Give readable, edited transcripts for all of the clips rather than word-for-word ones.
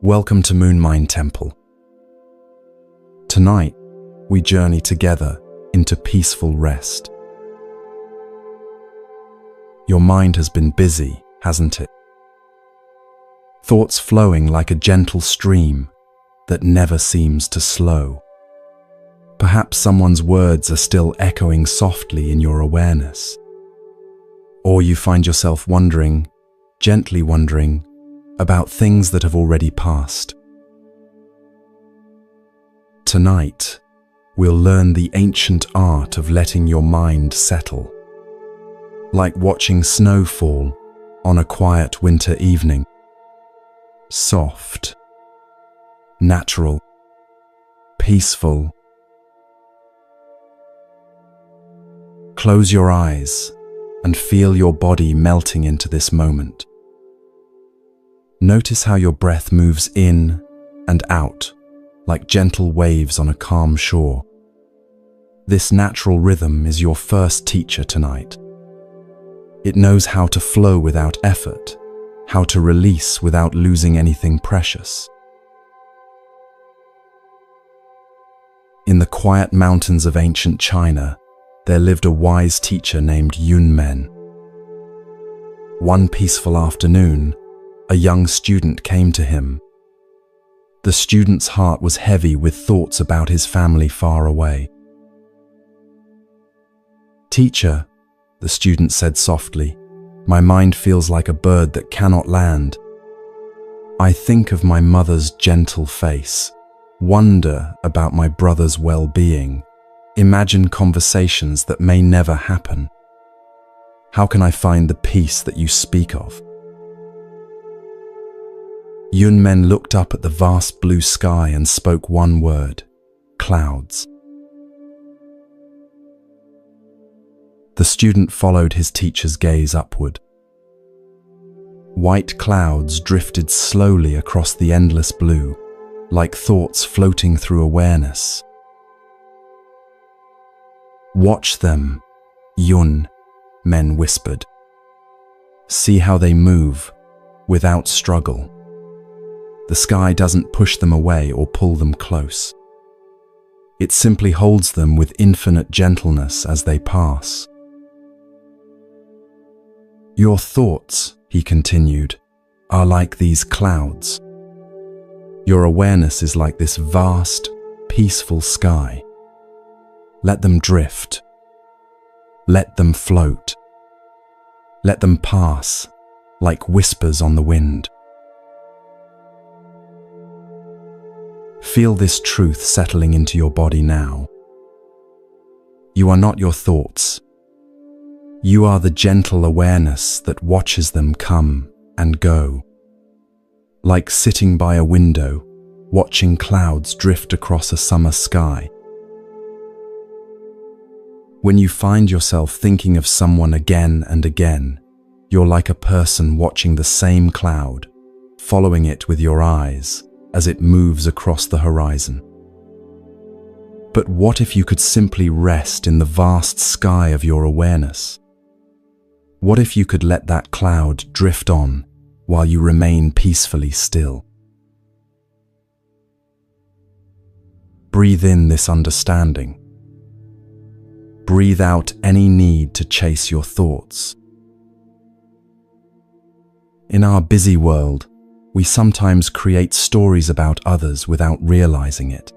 Welcome to Moonmind Temple. Tonight, we journey together into peaceful rest. Your mind has been busy, hasn't it? Thoughts flowing like a gentle stream that never seems to slow. Perhaps someone's words are still echoing softly in your awareness. Or you find yourself wondering, gently wondering, about things that have already passed. Tonight, we'll learn the ancient art of letting your mind settle, like watching snow fall on a quiet winter evening. Soft, natural, peaceful. Close your eyes and feel your body melting into this moment. Notice how your breath moves in and out like gentle waves on a calm shore. This natural rhythm is your first teacher tonight. It knows how to flow without effort, how to release without losing anything precious. In the quiet mountains of ancient China, there lived a wise teacher named Yunmen. One peaceful afternoon, a young student came to him. The student's heart was heavy with thoughts about his family far away. "Teacher," the student said softly, "my mind feels like a bird that cannot land. I think of my mother's gentle face, wonder about my brother's well-being, imagine conversations that may never happen. How can I find the peace that you speak of?" Yunmen looked up at the vast blue sky and spoke one word: clouds. The student followed his teacher's gaze upward. White clouds drifted slowly across the endless blue, like thoughts floating through awareness. "Watch them," Yunmen whispered. "See how they move, without struggle. The sky doesn't push them away or pull them close. It simply holds them with infinite gentleness as they pass." "Your thoughts," he continued, "are like these clouds. Your awareness is like this vast, peaceful sky. Let them drift. Let them float. Let them pass like whispers on the wind." Feel this truth settling into your body now. You are not your thoughts. You are the gentle awareness that watches them come and go. Like sitting by a window, watching clouds drift across a summer sky. When you find yourself thinking of someone again and again, you're like a person watching the same cloud, following it with your eyes as it moves across the horizon. But what if you could simply rest in the vast sky of your awareness? What if you could let that cloud drift on while you remain peacefully still? Breathe in this understanding. Breathe out any need to chase your thoughts. In our busy world, we sometimes create stories about others without realizing it.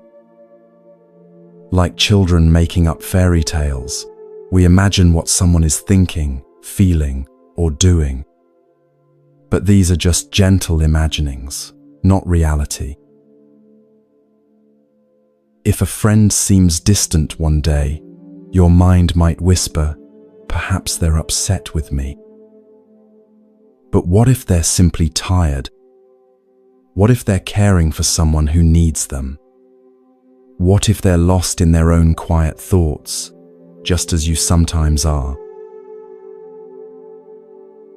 Like children making up fairy tales, we imagine what someone is thinking, feeling, or doing. But these are just gentle imaginings, not reality. If a friend seems distant one day, your mind might whisper, "Perhaps they're upset with me." But what if they're simply tired? What if they're caring for someone who needs them? What if they're lost in their own quiet thoughts, just as you sometimes are?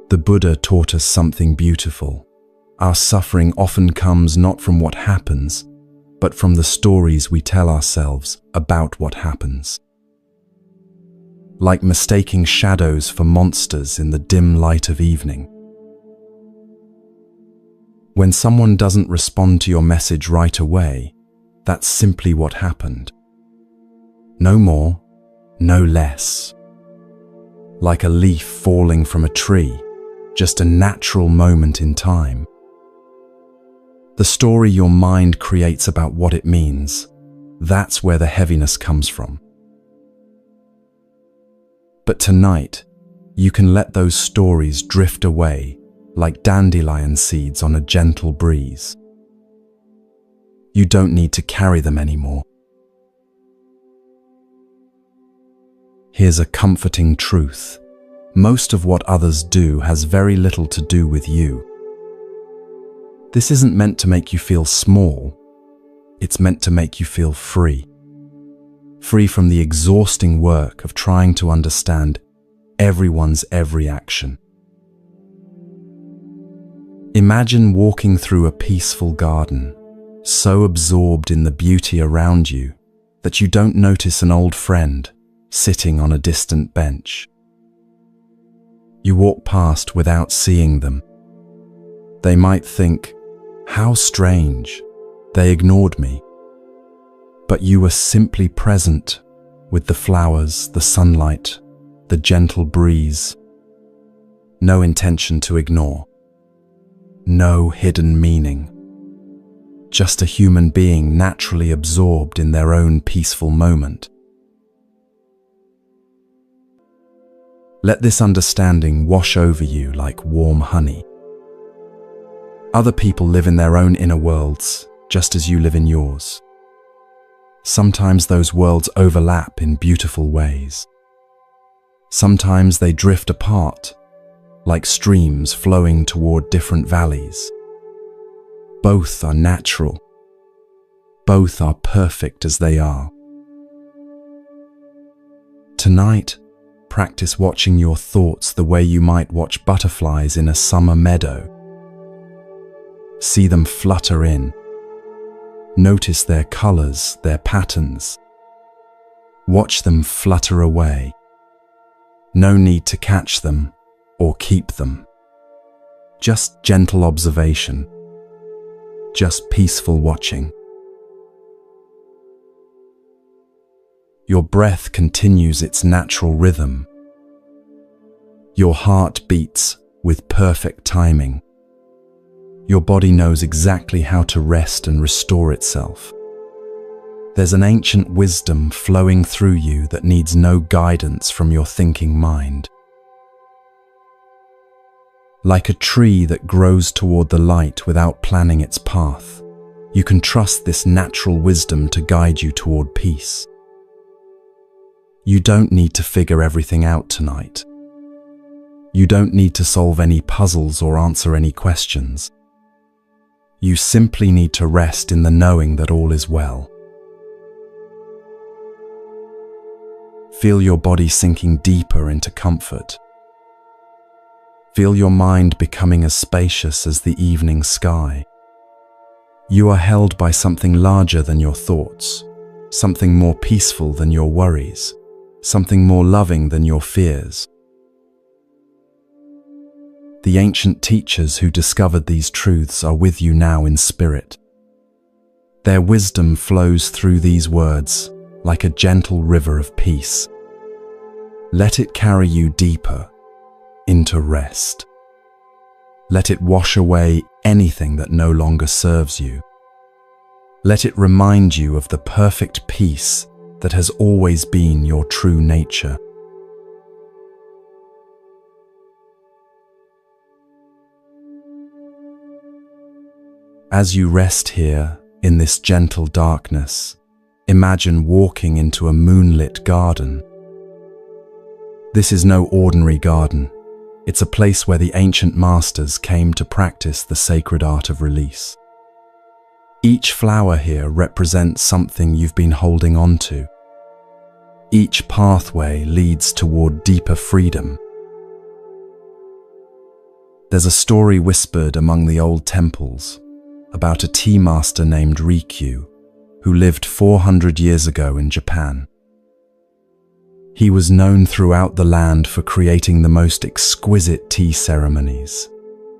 The Buddha taught us something beautiful. Our suffering often comes not from what happens, but from the stories we tell ourselves about what happens. Like mistaking shadows for monsters in the dim light of evening. When someone doesn't respond to your message right away, that's simply what happened. No more, no less. Like a leaf falling from a tree, just a natural moment in time. The story your mind creates about what it means, that's where the heaviness comes from. But tonight, you can let those stories drift away like dandelion seeds on a gentle breeze. You don't need to carry them anymore. Here's a comforting truth. Most of what others do has very little to do with you. This isn't meant to make you feel small. It's meant to make you feel free. Free from the exhausting work of trying to understand everyone's every action. Imagine walking through a peaceful garden, so absorbed in the beauty around you that you don't notice an old friend sitting on a distant bench. You walk past without seeing them. They might think, "How strange, they ignored me." But you were simply present with the flowers, the sunlight, the gentle breeze. No intention to ignore. No hidden meaning. Just a human being naturally absorbed in their own peaceful moment. Let this understanding wash over you like warm honey. Other people live in their own inner worlds, just as you live in yours. Sometimes those worlds overlap in beautiful ways. Sometimes they drift apart, like streams flowing toward different valleys. Both are natural. Both are perfect as they are. Tonight, practice watching your thoughts the way you might watch butterflies in a summer meadow. See them flutter in. Notice their colors, their patterns. Watch them flutter away. No need to catch them or keep them. Just gentle observation. Just peaceful watching. Your breath continues its natural rhythm. Your heart beats with perfect timing. Your body knows exactly how to rest and restore itself. There's an ancient wisdom flowing through you that needs no guidance from your thinking mind. Like a tree that grows toward the light without planning its path, you can trust this natural wisdom to guide you toward peace. You don't need to figure everything out tonight. You don't need to solve any puzzles or answer any questions. You simply need to rest in the knowing that all is well. Feel your body sinking deeper into comfort. Feel your mind becoming as spacious as the evening sky. You are held by something larger than your thoughts, something more peaceful than your worries, something more loving than your fears. The ancient teachers who discovered these truths are with you now in spirit. Their wisdom flows through these words like a gentle river of peace. Let it carry you deeper into rest. Let it wash away anything that no longer serves you. Let it remind you of the perfect peace that has always been your true nature. As you rest here in this gentle darkness, imagine walking into a moonlit garden. This is no ordinary garden. It's a place where the ancient masters came to practice the sacred art of release. Each flower here represents something you've been holding on to. Each pathway leads toward deeper freedom. There's a story whispered among the old temples about a tea master named Rikyu, who lived 400 years ago in Japan. He was known throughout the land for creating the most exquisite tea ceremonies,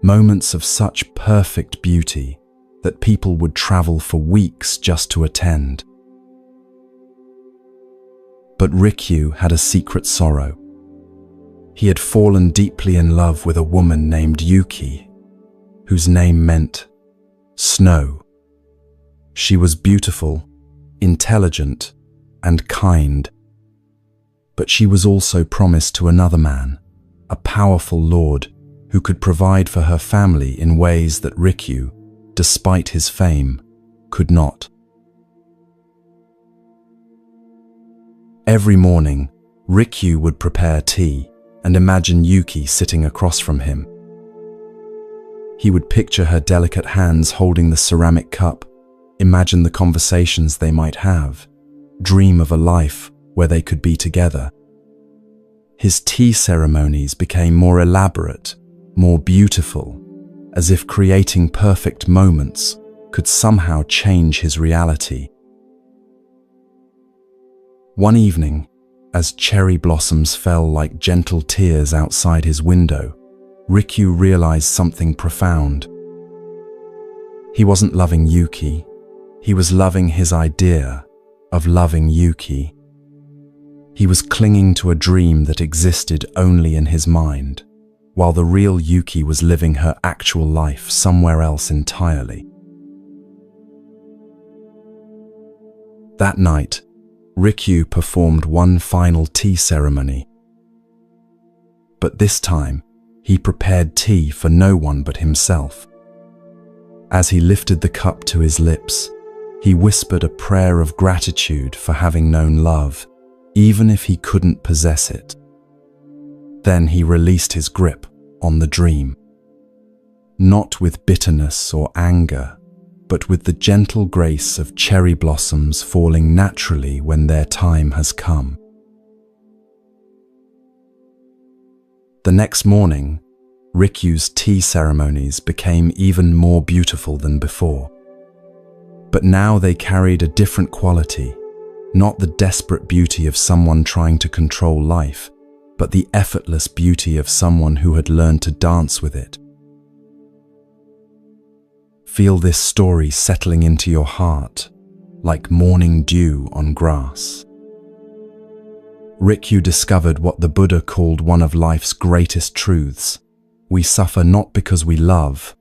moments of such perfect beauty that people would travel for weeks just to attend. But Rikyu had a secret sorrow. He had fallen deeply in love with a woman named Yuki, whose name meant snow. She was beautiful, intelligent, and kind. But she was also promised to another man, a powerful lord who could provide for her family in ways that Rikyu, despite his fame, could not. Every morning, Rikyu would prepare tea and imagine Yuki sitting across from him. He would picture her delicate hands holding the ceramic cup, imagine the conversations they might have, dream of a life where they could be together. His tea ceremonies became more elaborate, more beautiful, as if creating perfect moments could somehow change his reality. One evening, as cherry blossoms fell like gentle tears outside his window, Rikyu realized something profound. He wasn't loving Yuki, he was loving his idea of loving Yuki. He was clinging to a dream that existed only in his mind, while the real Yuki was living her actual life somewhere else entirely. That night, Rikyu performed one final tea ceremony. But this time, he prepared tea for no one but himself. As he lifted the cup to his lips, he whispered a prayer of gratitude for having known love, even if he couldn't possess it. Then he released his grip on the dream. Not with bitterness or anger, but with the gentle grace of cherry blossoms falling naturally when their time has come. The next morning, Rikyu's tea ceremonies became even more beautiful than before. But now they carried a different quality, not the desperate beauty of someone trying to control life, but the effortless beauty of someone who had learned to dance with it. Feel this story settling into your heart, like morning dew on grass. Rikyu discovered what the Buddha called one of life's greatest truths. We suffer not because we love,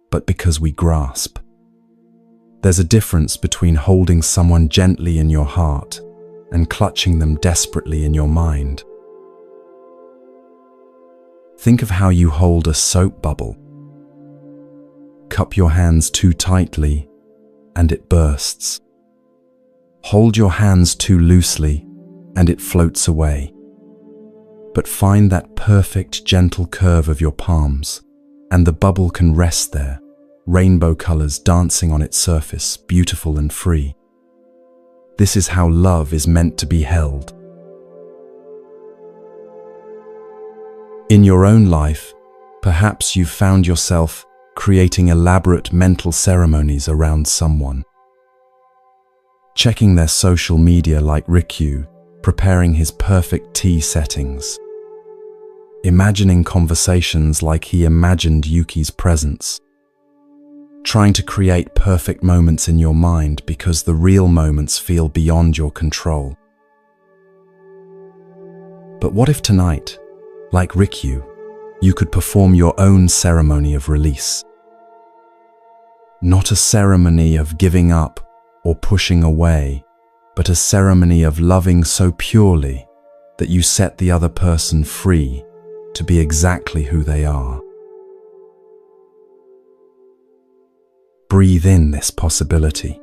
but because we grasp. There's a difference between holding someone gently in your heart and clutching them desperately in your mind. Think of how you hold a soap bubble. Cup your hands too tightly, and it bursts. Hold your hands too loosely, and it floats away. But find that perfect, gentle curve of your palms, and the bubble can rest there, rainbow colors dancing on its surface, beautiful and free. This is how love is meant to be held. In your own life, perhaps you've found yourself creating elaborate mental ceremonies around someone. Checking their social media like Rikyu, preparing his perfect tea settings. Imagining conversations like he imagined Yuki's presence. Trying to create perfect moments in your mind because the real moments feel beyond your control. But what if tonight, like Rikyu, you could perform your own ceremony of release? Not a ceremony of giving up or pushing away, but a ceremony of loving so purely that you set the other person free to be exactly who they are. Breathe in this possibility.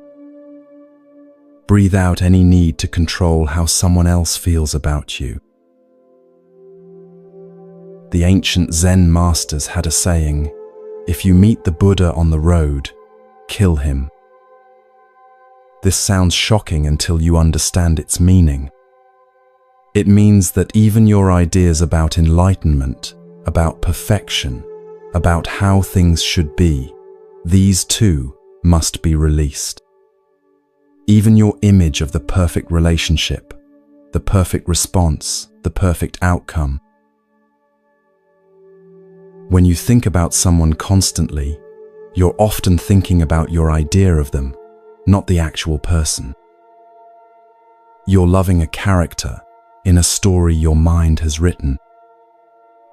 Breathe out any need to control how someone else feels about you. The ancient Zen masters had a saying, "If you meet the Buddha on the road, kill him." This sounds shocking until you understand its meaning. It means that even your ideas about enlightenment, about perfection, about how things should be, these too must be released. Even your image of the perfect relationship, the perfect response, the perfect outcome. When you think about someone constantly, you're often thinking about your idea of them, not the actual person. You're loving a character in a story your mind has written.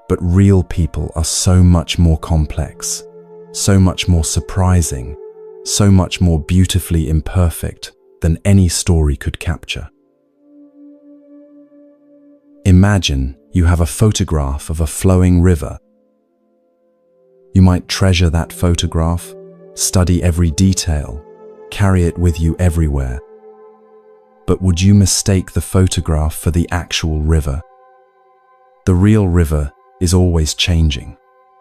But real people are so much more complex, so much more surprising, so much more beautifully imperfect than any story could capture. Imagine you have a photograph of a flowing river. You might treasure that photograph, study every detail, carry it with you everywhere. But would you mistake the photograph for the actual river? The real river is always changing,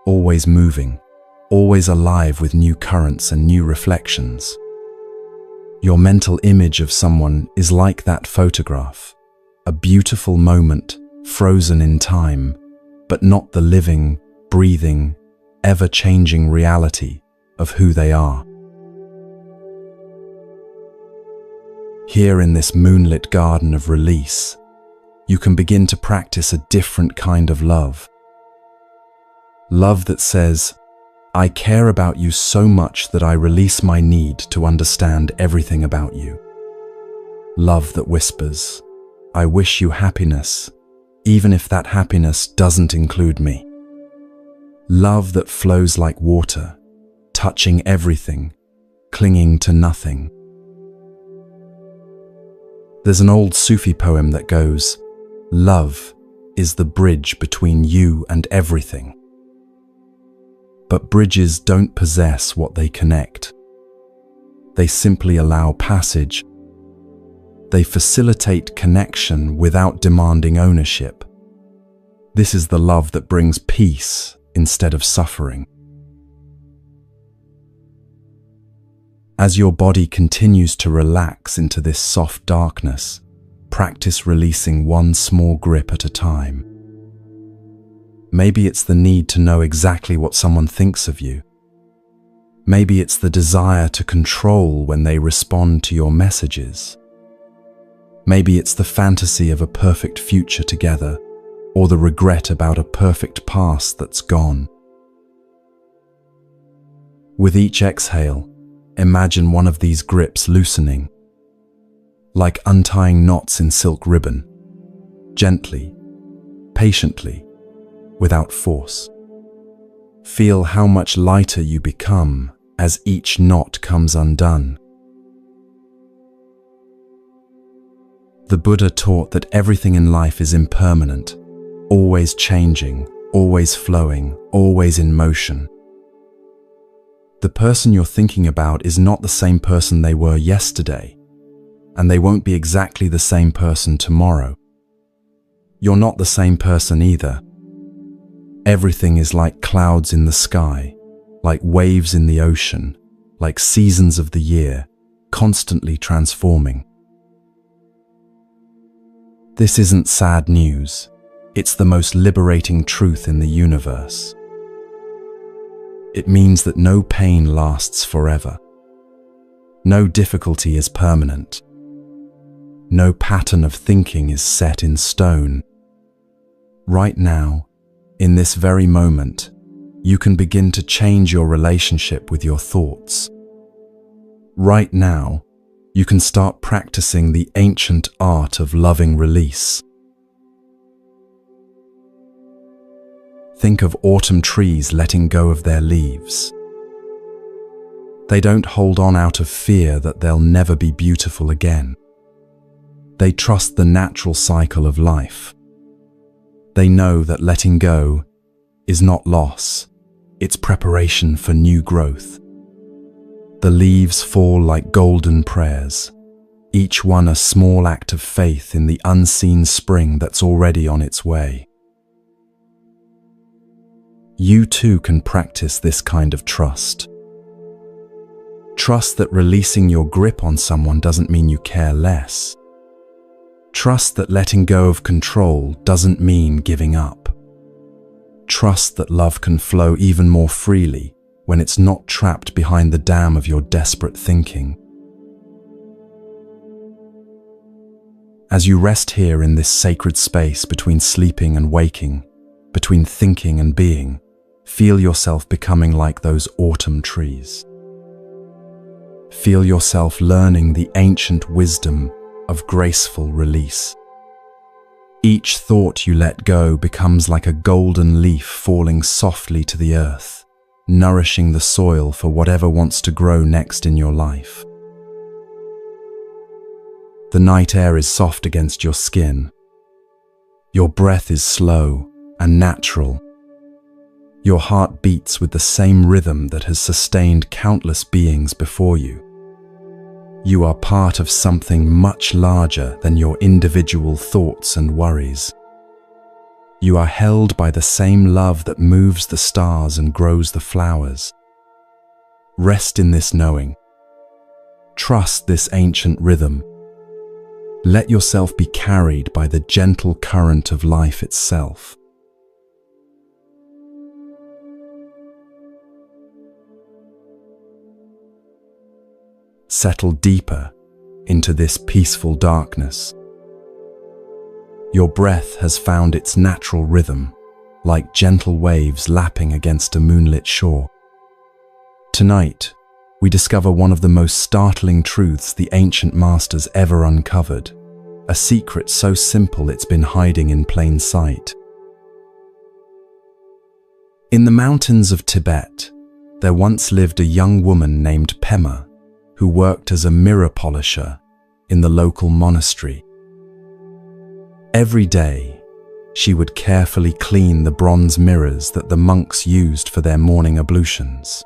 always moving, always alive with new currents and new reflections. Your mental image of someone is like that photograph, a beautiful moment frozen in time, but not the living, breathing, ever-changing reality of who they are. Here in this moonlit garden of release, you can begin to practice a different kind of love. Love that says, I care about you so much that I release my need to understand everything about you. Love that whispers, I wish you happiness, even if that happiness doesn't include me. Love that flows like water, touching everything, clinging to nothing. There's an old Sufi poem that goes, love is the bridge between you and everything. But bridges don't possess what they connect. They simply allow passage. They facilitate connection without demanding ownership. This is the love that brings peace instead of suffering. As your body continues to relax into this soft darkness, practice releasing one small grip at a time. Maybe it's the need to know exactly what someone thinks of you. Maybe it's the desire to control when they respond to your messages. Maybe it's the fantasy of a perfect future together, or the regret about a perfect past that's gone. With each exhale, imagine one of these grips loosening, like untying knots in silk ribbon, gently, patiently, without force. Feel how much lighter you become as each knot comes undone. The Buddha taught that everything in life is impermanent, always changing, always flowing, always in motion. The person you're thinking about is not the same person they were yesterday, and they won't be exactly the same person tomorrow. You're not the same person either. Everything is like clouds in the sky, like waves in the ocean, like seasons of the year, constantly transforming. This isn't sad news. It's the most liberating truth in the universe. It means that no pain lasts forever. No difficulty is permanent. No pattern of thinking is set in stone. Right now, in this very moment, you can begin to change your relationship with your thoughts. Right now, you can start practicing the ancient art of loving release. Think of autumn trees letting go of their leaves. They don't hold on out of fear that they'll never be beautiful again. They trust the natural cycle of life. They know that letting go is not loss, it's preparation for new growth. The leaves fall like golden prayers, each one a small act of faith in the unseen spring that's already on its way. You too can practice this kind of trust. Trust that releasing your grip on someone doesn't mean you care less. Trust that letting go of control doesn't mean giving up. Trust that love can flow even more freely when it's not trapped behind the dam of your desperate thinking. As you rest here in this sacred space between sleeping and waking, between thinking and being, Feel yourself becoming like those autumn trees. Feel yourself learning the ancient wisdom of graceful release. Each thought you let go becomes like a golden leaf falling softly to the earth, nourishing the soil for whatever wants to grow next in your life. The night air is soft against your skin. Your breath is slow and natural. Your heart beats with the same rhythm that has sustained countless beings before you. You are part of something much larger than your individual thoughts and worries. You are held by the same love that moves the stars and grows the flowers. Rest in this knowing. Trust this ancient rhythm. Let yourself be carried by the gentle current of life itself. Settle deeper into this peaceful darkness. Your breath has found its natural rhythm, like gentle waves lapping against a moonlit shore. Tonight, we discover one of the most startling truths the ancient masters ever uncovered, a secret so simple it's been hiding in plain sight. In the mountains of Tibet, there once lived a young woman named Pema, who worked as a mirror polisher in the local monastery. Every day, she would carefully clean the bronze mirrors that the monks used for their morning ablutions.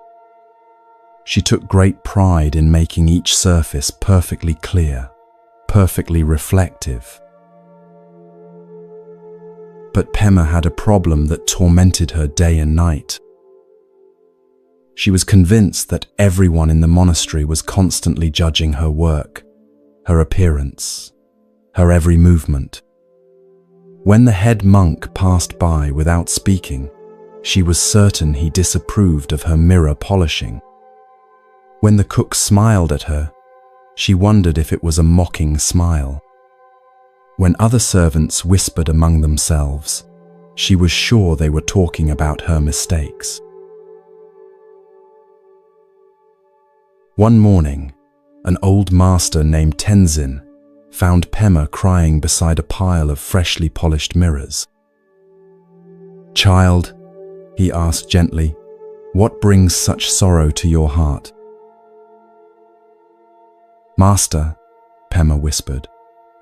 She took great pride in making each surface perfectly clear, perfectly reflective. But Pema had a problem that tormented her day and night. She was convinced that everyone in the monastery was constantly judging her work, her appearance, her every movement. When the head monk passed by without speaking, she was certain he disapproved of her mirror polishing. When the cook smiled at her, she wondered if it was a mocking smile. When other servants whispered among themselves, she was sure they were talking about her mistakes. One morning, an old master named Tenzin found Pema crying beside a pile of freshly polished mirrors. "Child," he asked gently, "what brings such sorrow to your heart?" "Master," Pema whispered,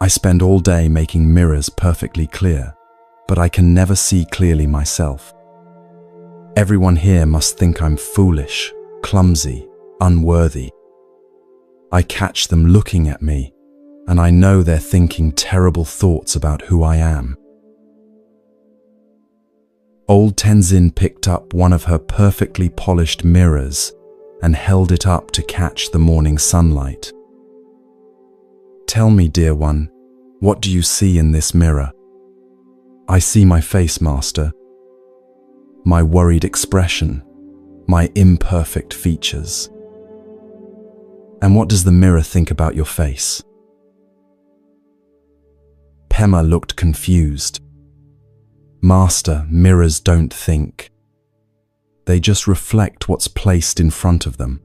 "I spend all day making mirrors perfectly clear, but I can never see clearly myself. Everyone here must think I'm foolish, clumsy, unworthy. I catch them looking at me, and I know they're thinking terrible thoughts about who I am." Old Tenzin picked up one of her perfectly polished mirrors and held it up to catch the morning sunlight. "Tell me, dear one, what do you see in this mirror?" "I see my face, master. My worried expression, my imperfect features." "And what does the mirror think about your face?" Pema looked confused. "Master, mirrors don't think. They just reflect what's placed in front of them."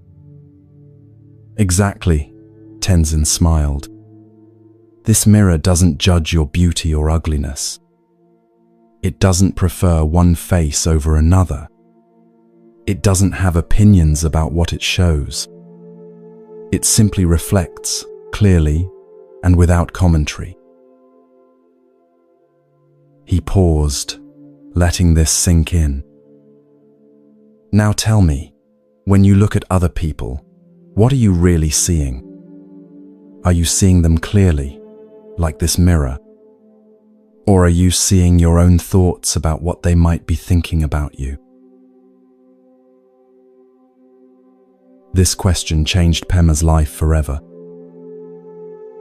"Exactly," Tenzin smiled. "This mirror doesn't judge your beauty or ugliness. It doesn't prefer one face over another. It doesn't have opinions about what it shows. It simply reflects, clearly and without commentary." He paused, letting this sink in. "Now tell me, when you look at other people, what are you really seeing? Are you seeing them clearly, like this mirror? Or are you seeing your own thoughts about what they might be thinking about you?" This question changed Pema's life forever.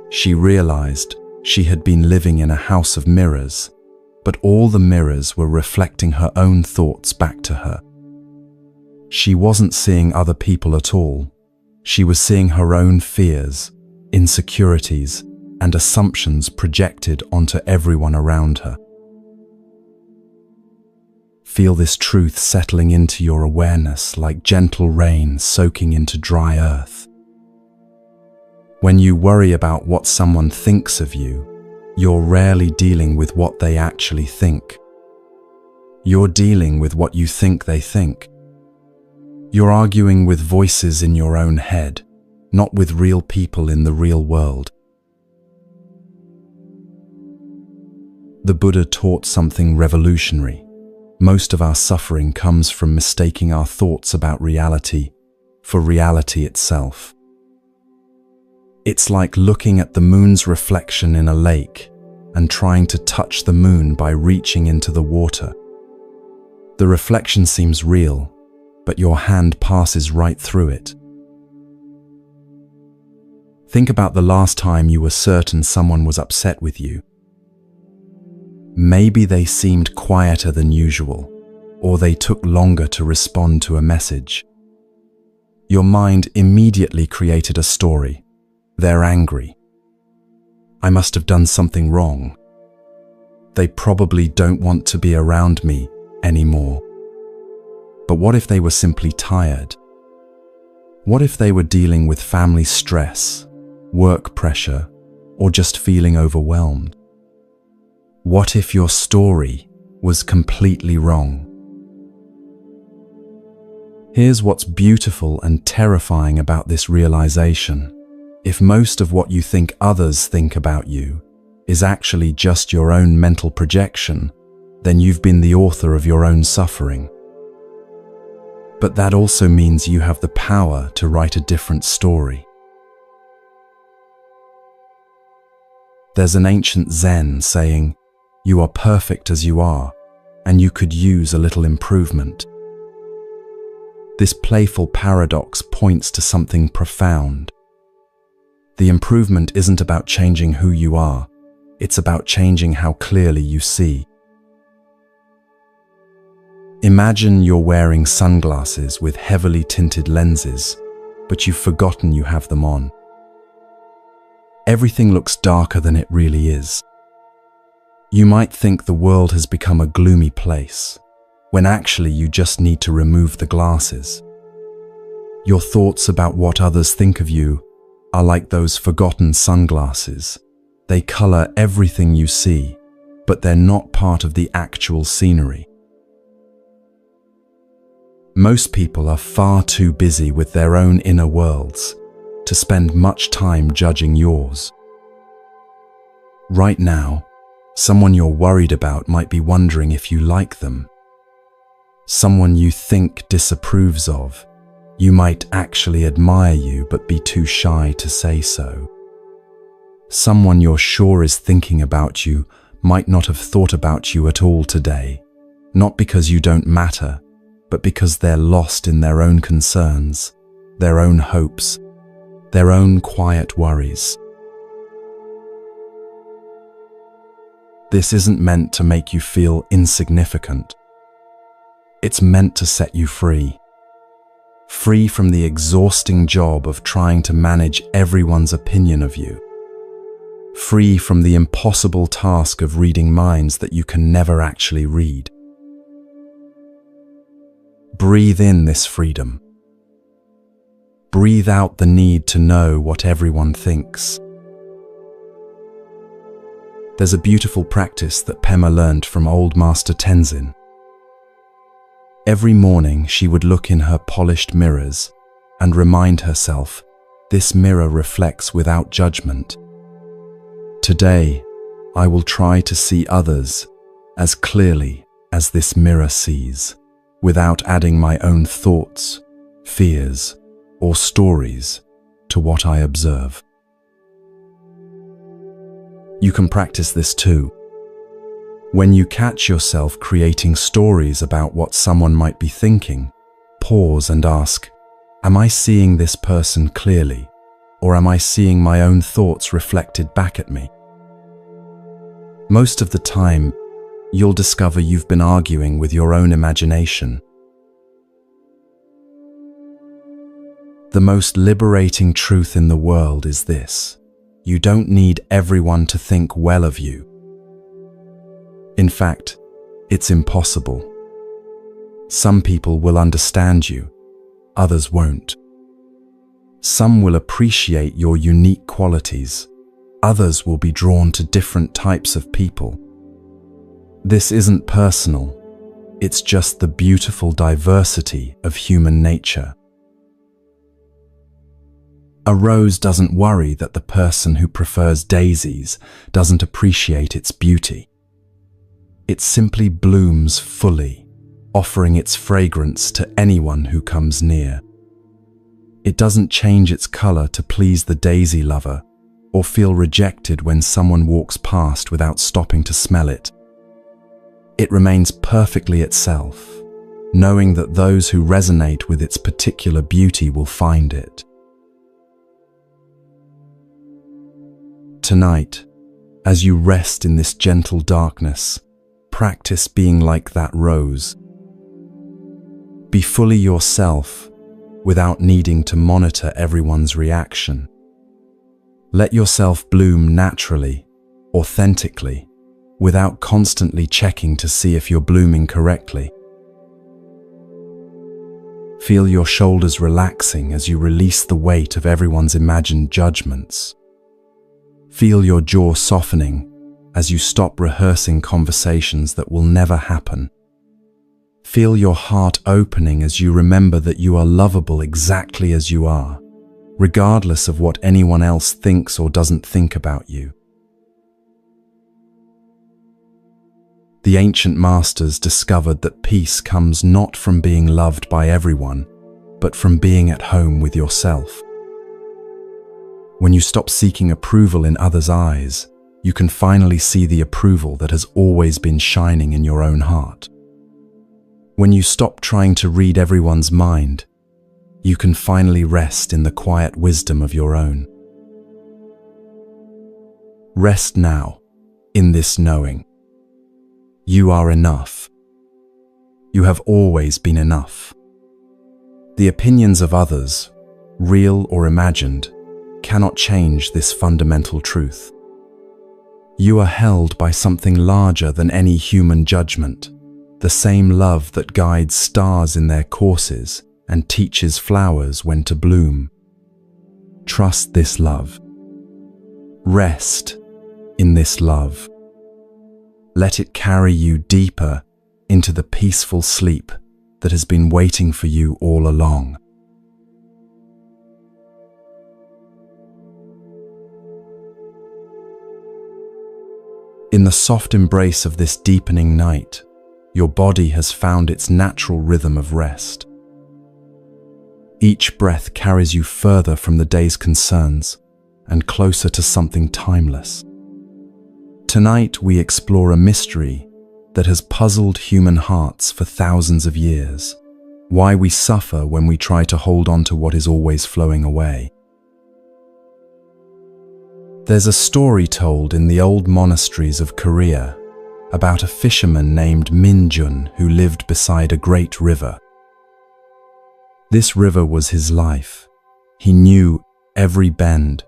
She realized she had been living in a house of mirrors, but all the mirrors were reflecting her own thoughts back to her. She wasn't seeing other people at all. She was seeing her own fears, insecurities, and assumptions projected onto everyone around her. Feel this truth settling into your awareness like gentle rain soaking into dry earth. When you worry about what someone thinks of you, you're rarely dealing with what they actually think. You're dealing with what you think they think. You're arguing with voices in your own head, not with real people in the real world. The Buddha taught something revolutionary. Most of our suffering comes from mistaking our thoughts about reality for reality itself. It's like looking at the moon's reflection in a lake and trying to touch the moon by reaching into the water. The reflection seems real, but your hand passes right through it. Think about the last time you were certain someone was upset with you. Maybe they seemed quieter than usual, or they took longer to respond to a message. Your mind immediately created a story. They're angry. I must have done something wrong. They probably don't want to be around me anymore. But what if they were simply tired? What if they were dealing with family stress, work pressure, or just feeling overwhelmed? What if your story was completely wrong? Here's what's beautiful and terrifying about this realization. If most of what you think others think about you is actually just your own mental projection, then you've been the author of your own suffering. But that also means you have the power to write a different story. There's an ancient Zen saying, "You are perfect as you are, and you could use a little improvement." This playful paradox points to something profound. The improvement isn't about changing who you are, it's about changing how clearly you see. Imagine you're wearing sunglasses with heavily tinted lenses, but you've forgotten you have them on. Everything looks darker than it really is. You might think the world has become a gloomy place, when actually you just need to remove the glasses. Your thoughts about what others think of you are like those forgotten sunglasses. They color everything you see, but they're not part of the actual scenery. Most people are far too busy with their own inner worlds to spend much time judging yours. Right now, someone you're worried about might be wondering if you like them. Someone you think disapproves of, you might actually admire you but be too shy to say so. Someone you're sure is thinking about you might not have thought about you at all today, not because you don't matter, but because they're lost in their own concerns, their own hopes, their own quiet worries. This isn't meant to make you feel insignificant. It's meant to set you free. Free from the exhausting job of trying to manage everyone's opinion of you. Free from the impossible task of reading minds that you can never actually read. Breathe in this freedom. Breathe out the need to know what everyone thinks. There's a beautiful practice that Pema learned from old Master Tenzin. Every morning she would look in her polished mirrors and remind herself, this mirror reflects without judgment. Today, I will try to see others as clearly as this mirror sees, without adding my own thoughts, fears, or stories to what I observe. You can practice this too. When you catch yourself creating stories about what someone might be thinking, pause and ask, am I seeing this person clearly, or am I seeing my own thoughts reflected back at me? Most of the time, you'll discover you've been arguing with your own imagination. The most liberating truth in the world is this: you don't need everyone to think well of you. In fact, it's impossible. Some people will understand you, others won't. Some will appreciate your unique qualities, others will be drawn to different types of people. This isn't personal, it's just the beautiful diversity of human nature. A rose doesn't worry that the person who prefers daisies doesn't appreciate its beauty. It simply blooms fully, offering its fragrance to anyone who comes near. It doesn't change its color to please the daisy lover or feel rejected when someone walks past without stopping to smell it. It remains perfectly itself, knowing that those who resonate with its particular beauty will find it. Tonight, as you rest in this gentle darkness, practice being like that rose. Be fully yourself without needing to monitor everyone's reaction. Let yourself bloom naturally, authentically, without constantly checking to see if you're blooming correctly. Feel your shoulders relaxing as you release the weight of everyone's imagined judgments. Feel your jaw softening as you stop rehearsing conversations that will never happen. Feel your heart opening as you remember that you are lovable exactly as you are, regardless of what anyone else thinks or doesn't think about you. The ancient masters discovered that peace comes not from being loved by everyone, but from being at home with yourself. When you stop seeking approval in others' eyes, you can finally see the approval that has always been shining in your own heart. When you stop trying to read everyone's mind, you can finally rest in the quiet wisdom of your own. Rest now in this knowing. You are enough. You have always been enough. The opinions of others, real or imagined, cannot change this fundamental truth. You are held by something larger than any human judgment, the same love that guides stars in their courses and teaches flowers when to bloom. Trust this love. Rest in this love. Let it carry you deeper into the peaceful sleep that has been waiting for you all along. In the soft embrace of this deepening night, your body has found its natural rhythm of rest. Each breath carries you further from the day's concerns and closer to something timeless. Tonight we explore a mystery that has puzzled human hearts for thousands of years. Why we suffer when we try to hold on to what is always flowing away. There's a story told in the old monasteries of Korea about a fisherman named Minjun who lived beside a great river. This river was his life. He knew every bend,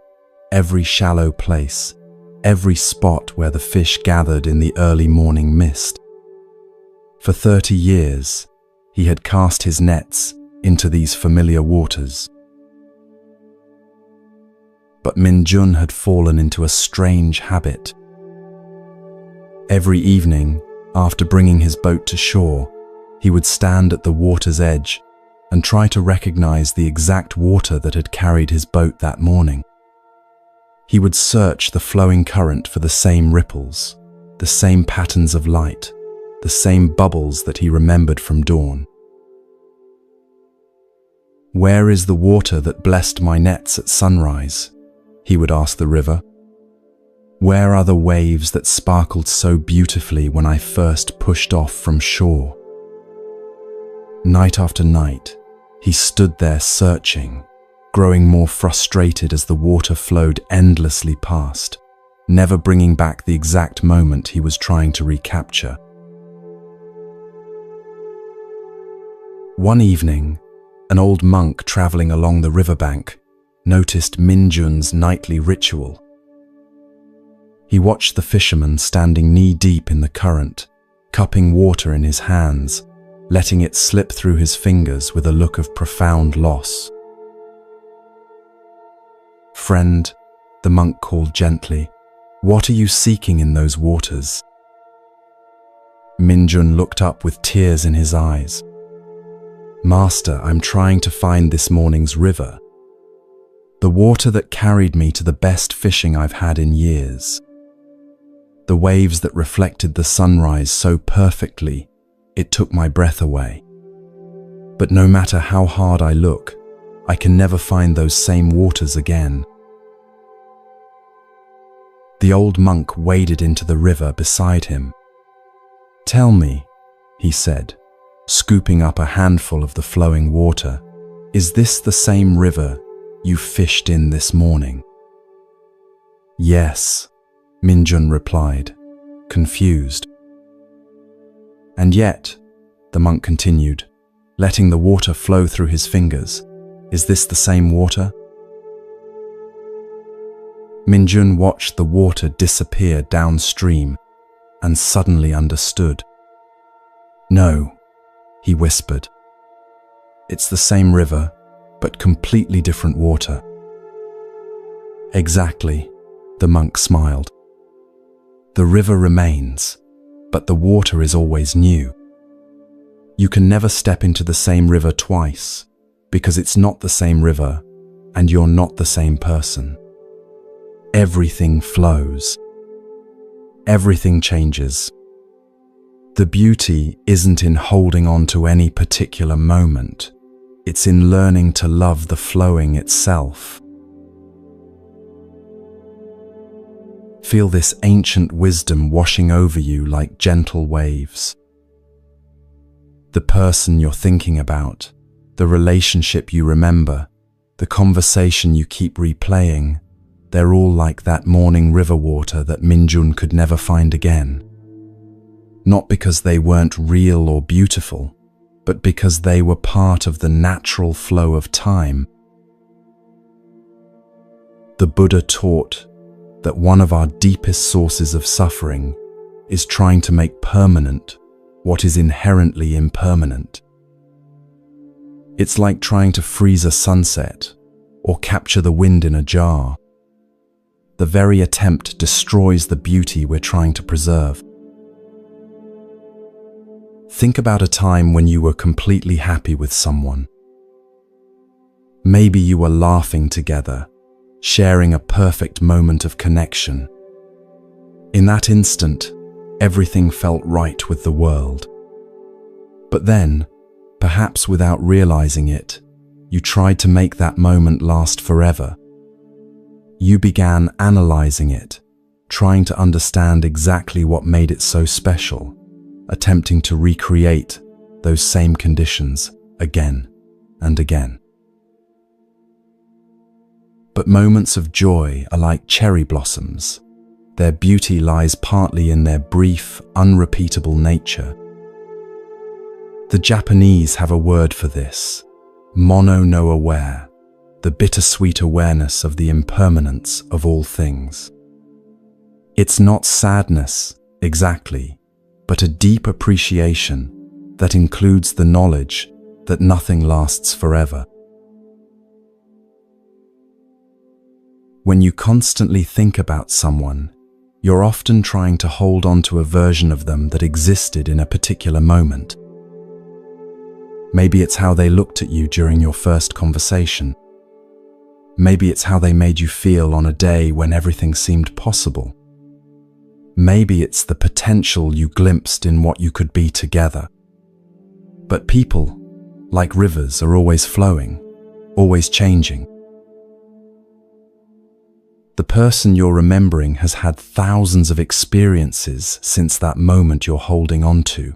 every shallow place, every spot where the fish gathered in the early morning mist. For 30 years, he had cast his nets into these familiar waters. But Minjun had fallen into a strange habit. Every evening, after bringing his boat to shore, he would stand at the water's edge and try to recognize the exact water that had carried his boat that morning. He would search the flowing current for the same ripples, the same patterns of light, the same bubbles that he remembered from dawn. "Where is the water that blessed my nets at sunrise?" he would ask the river. "Where are the waves that sparkled so beautifully when I first pushed off from shore?" Night after night, he stood there searching, growing more frustrated as the water flowed endlessly past, never bringing back the exact moment he was trying to recapture. One evening, an old monk traveling along the riverbank noticed Minjun's nightly ritual. He watched the fisherman standing knee-deep in the current, cupping water in his hands letting it slip through his fingers with a look of profound loss. "Friend," the monk called gently, "what are you seeking in those waters?" Minjun looked up with tears in his eyes. "Master, I'm trying to find this morning's river. The water that carried me to the best fishing I've had in years. The waves that reflected the sunrise so perfectly, it took my breath away. But no matter how hard I look, I can never find those same waters again." The old monk waded into the river beside him. "Tell me," he said, scooping up a handful of the flowing water, "is this the same river you fished in this morning?" "Yes," Minjun replied, confused. "And yet," the monk continued, letting the water flow through his fingers, "is this the same water?" Minjun watched the water disappear downstream and suddenly understood. "No," he whispered. "It's the same river, but completely different water." "Exactly," the monk smiled. "The river remains, but the water is always new. You can never step into the same river twice, because it's not the same river, and you're not the same person. Everything flows. Everything changes. The beauty isn't in holding on to any particular moment. It's in learning to love the flowing itself." Feel this ancient wisdom washing over you like gentle waves. The person you're thinking about, the relationship you remember, the conversation you keep replaying, they're all like that morning river water that Minjun could never find again. Not because they weren't real or beautiful, but because they were part of the natural flow of time. The Buddha taught that one of our deepest sources of suffering is trying to make permanent what is inherently impermanent. It's like trying to freeze a sunset or capture the wind in a jar. The very attempt destroys the beauty we're trying to preserve. Think about a time when you were completely happy with someone. Maybe you were laughing together, sharing a perfect moment of connection. In that instant, everything felt right with the world. But then, perhaps without realizing it, you tried to make that moment last forever. You began analyzing it, trying to understand exactly what made it so special, attempting to recreate those same conditions again and again. But moments of joy are like cherry blossoms. Their beauty lies partly in their brief, unrepeatable nature. The Japanese have a word for this, mono no aware, the bittersweet awareness of the impermanence of all things. It's not sadness, exactly, but a deep appreciation that includes the knowledge that nothing lasts forever. When you constantly think about someone, you're often trying to hold on to a version of them that existed in a particular moment. Maybe it's how they looked at you during your first conversation. Maybe it's how they made you feel on a day when everything seemed possible. Maybe it's the potential you glimpsed in what you could be together. But people, like rivers, are always flowing, always changing. The person you're remembering has had thousands of experiences since that moment you're holding on to.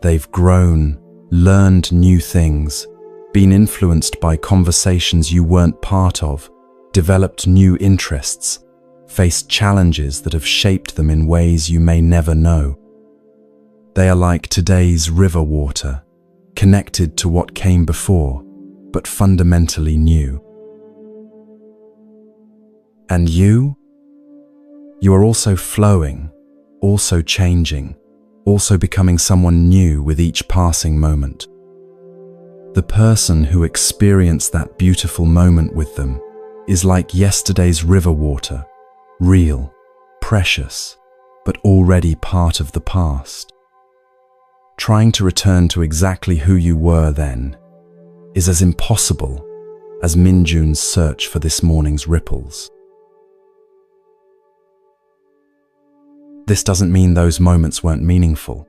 They've grown, learned new things, been influenced by conversations you weren't part of, developed new interests, faced challenges that have shaped them in ways you may never know. They are like today's river water, connected to what came before, but fundamentally new. And you? You are also flowing, also changing, also becoming someone new with each passing moment. The person who experienced that beautiful moment with them is like yesterday's river water, real, precious, but already part of the past. Trying to return to exactly who you were then is as impossible as Minjun's search for this morning's ripples. This doesn't mean those moments weren't meaningful.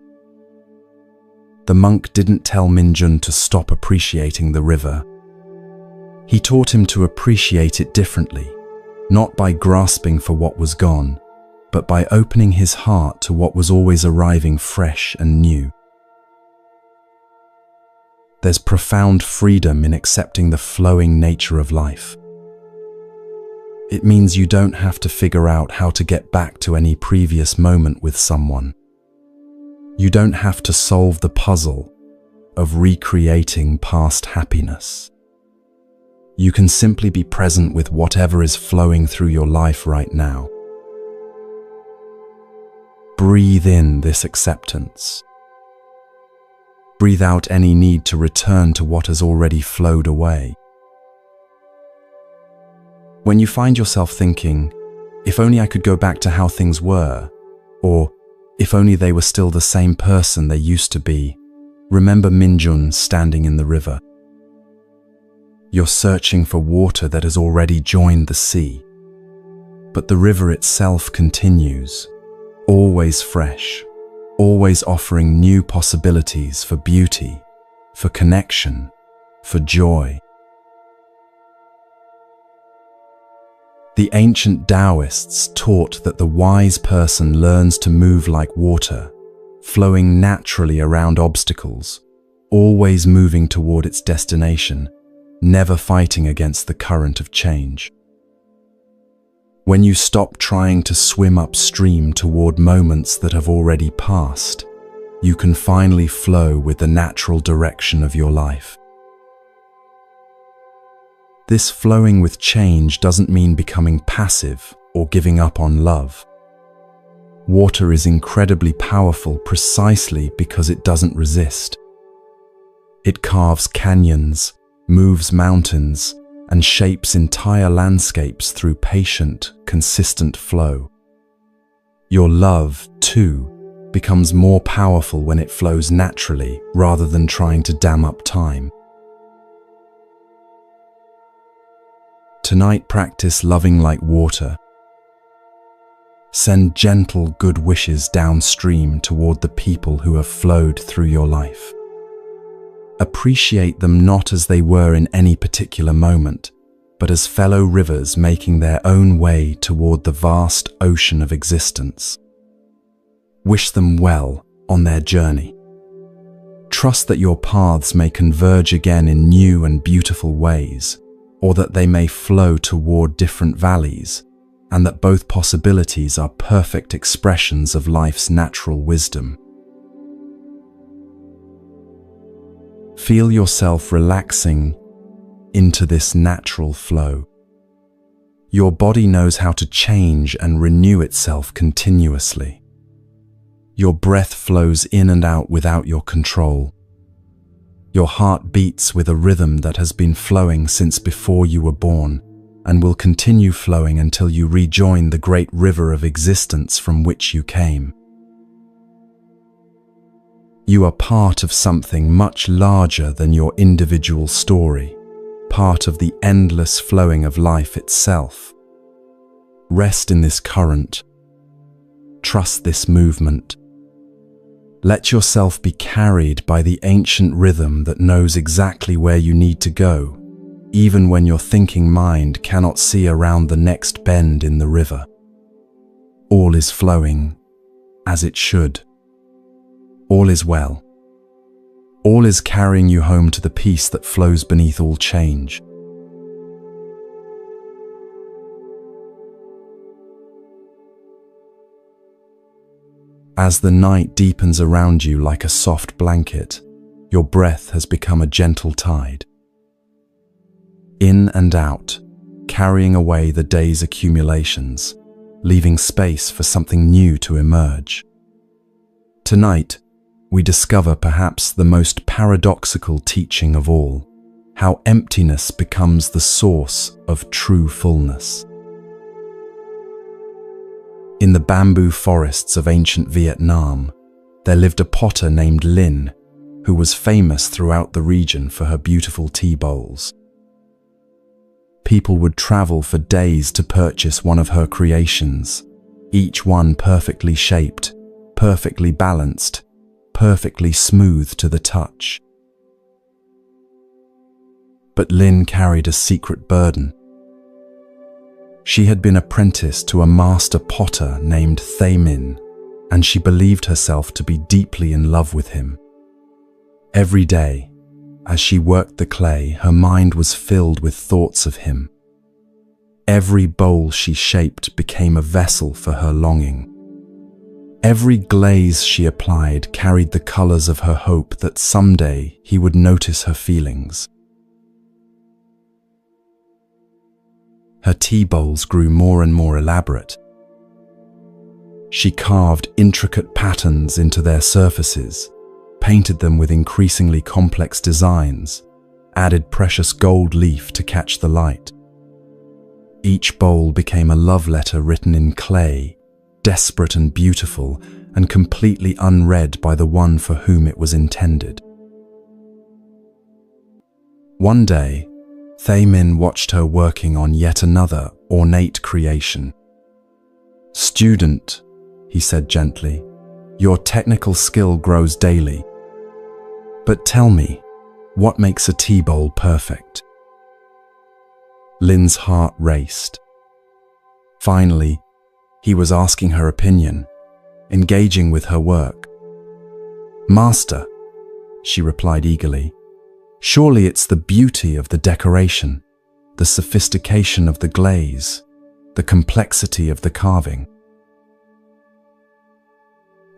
The monk didn't tell Minjun to stop appreciating the river. He taught him to appreciate it differently, not by grasping for what was gone, but by opening his heart to what was always arriving fresh and new. There's profound freedom in accepting the flowing nature of life. It means you don't have to figure out how to get back to any previous moment with someone. You don't have to solve the puzzle of recreating past happiness. You can simply be present with whatever is flowing through your life right now. Breathe in this acceptance. Breathe out any need to return to what has already flowed away. When you find yourself thinking, if only I could go back to how things were, or if only they were still the same person they used to be, remember Minjun standing in the river. You're searching for water that has already joined the sea, but the river itself continues, always fresh, always offering new possibilities for beauty, for connection, for joy. The ancient Taoists taught that the wise person learns to move like water, flowing naturally around obstacles, always moving toward its destination, never fighting against the current of change. When you stop trying to swim upstream toward moments that have already passed, you can finally flow with the natural direction of your life. This flowing with change doesn't mean becoming passive or giving up on love. Water is incredibly powerful precisely because it doesn't resist. It carves canyons, moves mountains, and shapes entire landscapes through patient, consistent flow. Your love, too, becomes more powerful when it flows naturally rather than trying to dam up time. Tonight, practice loving like water. Send gentle good wishes downstream toward the people who have flowed through your life. Appreciate them not as they were in any particular moment, but as fellow rivers making their own way toward the vast ocean of existence. Wish them well on their journey. Trust that your paths may converge again in new and beautiful ways, or that they may flow toward different valleys, and that both possibilities are perfect expressions of life's natural wisdom. Feel yourself relaxing into this natural flow. Your body knows how to change and renew itself continuously. Your breath flows in and out without your control. Your heart beats with a rhythm that has been flowing since before you were born and will continue flowing until you rejoin the great river of existence from which you came. You are part of something much larger than your individual story, part of the endless flowing of life itself. Rest in this current. Trust this movement. Let yourself be carried by the ancient rhythm that knows exactly where you need to go, even when your thinking mind cannot see around the next bend in the river. All is flowing as it should. All is well. All is carrying you home to the peace that flows beneath all change. As the night deepens around you like a soft blanket, your breath has become a gentle tide. In and out, carrying away the day's accumulations, leaving space for something new to emerge. Tonight, we discover perhaps the most paradoxical teaching of all, how emptiness becomes the source of true fullness. In the bamboo forests of ancient Vietnam, there lived a potter named Linh, who was famous throughout the region for her beautiful tea bowls. People would travel for days to purchase one of her creations, each one perfectly shaped, perfectly balanced, perfectly smooth to the touch. But Linh carried a secret burden. She had been apprenticed to a master potter named Thay Minh, and she believed herself to be deeply in love with him. Every day, as she worked the clay, her mind was filled with thoughts of him. Every bowl she shaped became a vessel for her longing. Every glaze she applied carried the colors of her hope that someday he would notice her feelings. Her tea bowls grew more and more elaborate. She carved intricate patterns into their surfaces, painted them with increasingly complex designs, added precious gold leaf to catch the light. Each bowl became a love letter written in clay, desperate and beautiful, and completely unread by the one for whom it was intended. One day, Thay Minh watched her working on yet another ornate creation. "Student," he said gently, "your technical skill grows daily. But tell me, what makes a tea bowl perfect?" Lin's heart raced. Finally, he was asking her opinion, engaging with her work. "Master," she replied eagerly, "surely it's the beauty of the decoration, the sophistication of the glaze, the complexity of the carving."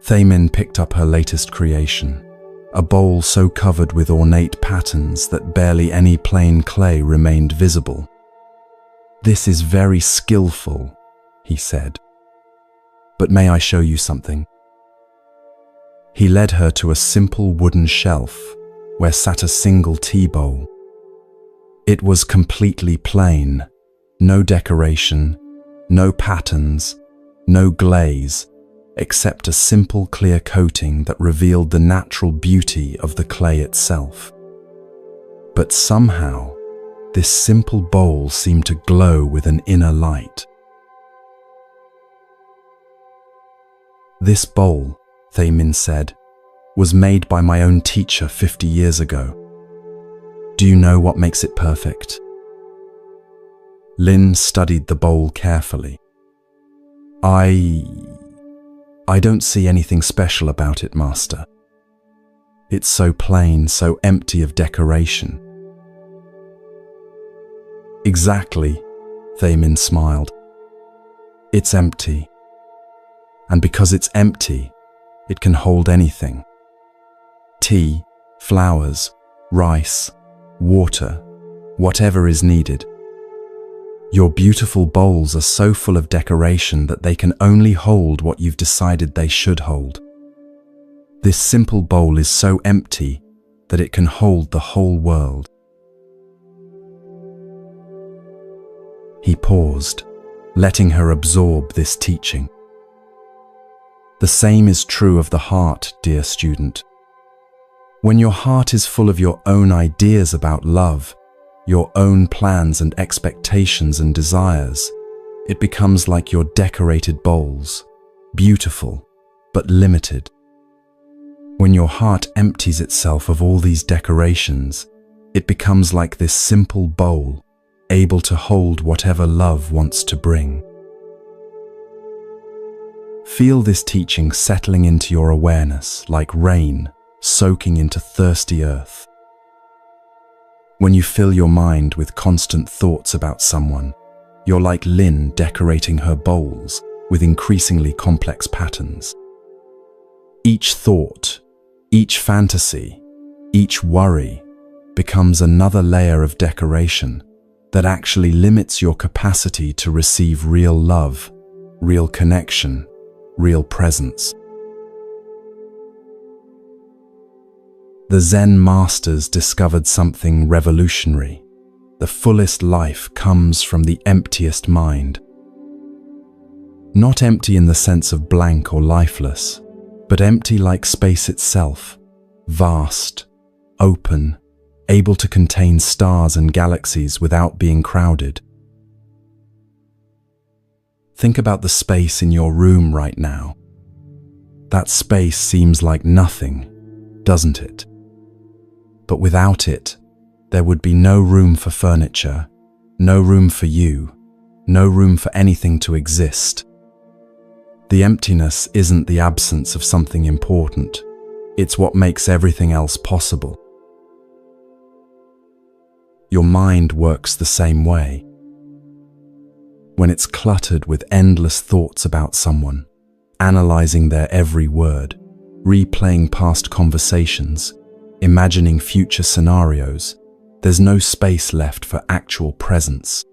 Thay Minh picked up her latest creation, a bowl so covered with ornate patterns that barely any plain clay remained visible. "This is very skillful," he said. "But may I show you something?" He led her to a simple wooden shelf where sat a single tea bowl. It was completely plain, no decoration, no patterns, no glaze, except a simple clear coating that revealed the natural beauty of the clay itself. But somehow, this simple bowl seemed to glow with an inner light. "This bowl," Thay Minh said, "was made by my own teacher 50 years ago. Do you know what makes it perfect?" Linh studied the bowl carefully. I don't see anything special about it, Master. It's so plain, so empty of decoration." "Exactly," Thay Minh smiled. "It's empty. And because it's empty, it can hold anything. Tea, flowers, rice, water, whatever is needed. Your beautiful bowls are so full of decoration that they can only hold what you've decided they should hold. This simple bowl is so empty that it can hold the whole world." He paused, letting her absorb this teaching. The same is true of the heart, dear student. When your heart is full of your own ideas about love, your own plans and expectations and desires, it becomes like your decorated bowls, beautiful but limited. When your heart empties itself of all these decorations, it becomes like this simple bowl, able to hold whatever love wants to bring. Feel this teaching settling into your awareness like rain soaking into thirsty earth. When you fill your mind with constant thoughts about someone, you're like Linh decorating her bowls with increasingly complex patterns. Each thought, each fantasy, each worry becomes another layer of decoration that actually limits your capacity to receive real love, real connection, real presence. The Zen masters discovered something revolutionary. The fullest life comes from the emptiest mind. Not empty in the sense of blank or lifeless, but empty like space itself, vast, open, able to contain stars and galaxies without being crowded. Think about the space in your room right now. That space seems like nothing, doesn't it? But without it, there would be no room for furniture, no room for you, no room for anything to exist. The emptiness isn't the absence of something important. It's what makes everything else possible. Your mind works the same way. When it's cluttered with endless thoughts about someone, analyzing their every word, replaying past conversations, imagining future scenarios, there's no space left for actual presence.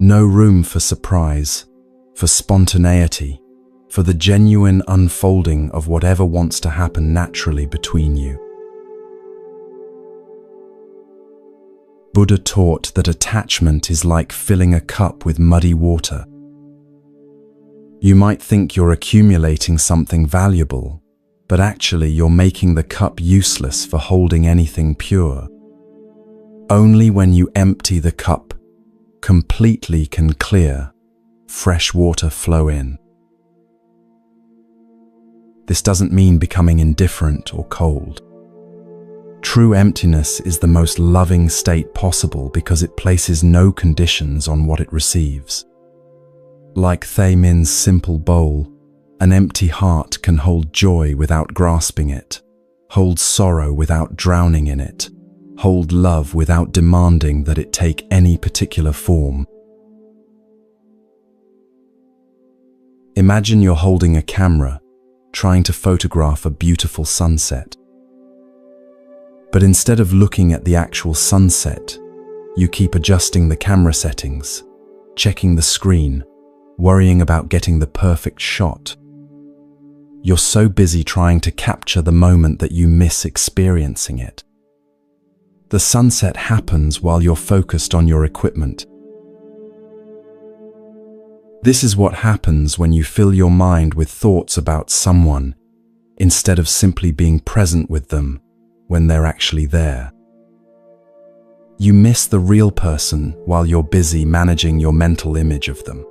No room for surprise, for spontaneity, for the genuine unfolding of whatever wants to happen naturally between you. Buddha taught that attachment is like filling a cup with muddy water. You might think you're accumulating something valuable, but actually you're making the cup useless for holding anything pure. Only when you empty the cup completely can clear, fresh water flow in. This doesn't mean becoming indifferent or cold. True emptiness is the most loving state possible because it places no conditions on what it receives. Like Thay Min's simple bowl, an empty heart can hold joy without grasping it, hold sorrow without drowning in it, hold love without demanding that it take any particular form. Imagine you're holding a camera, trying to photograph a beautiful sunset. But instead of looking at the actual sunset, you keep adjusting the camera settings, checking the screen, worrying about getting the perfect shot. You're so busy trying to capture the moment that you miss experiencing it. The sunset happens while you're focused on your equipment. This is what happens when you fill your mind with thoughts about someone instead of simply being present with them when they're actually there. You miss the real person while you're busy managing your mental image of them.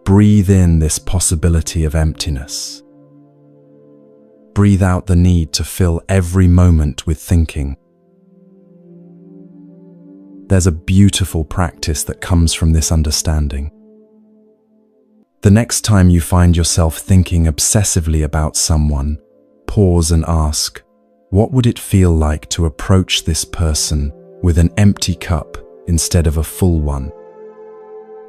Breathe in this possibility of emptiness. Breathe out the need to fill every moment with thinking. There's a beautiful practice that comes from this understanding. The next time you find yourself thinking obsessively about someone, pause and ask, what would it feel like to approach this person with an empty cup instead of a full one?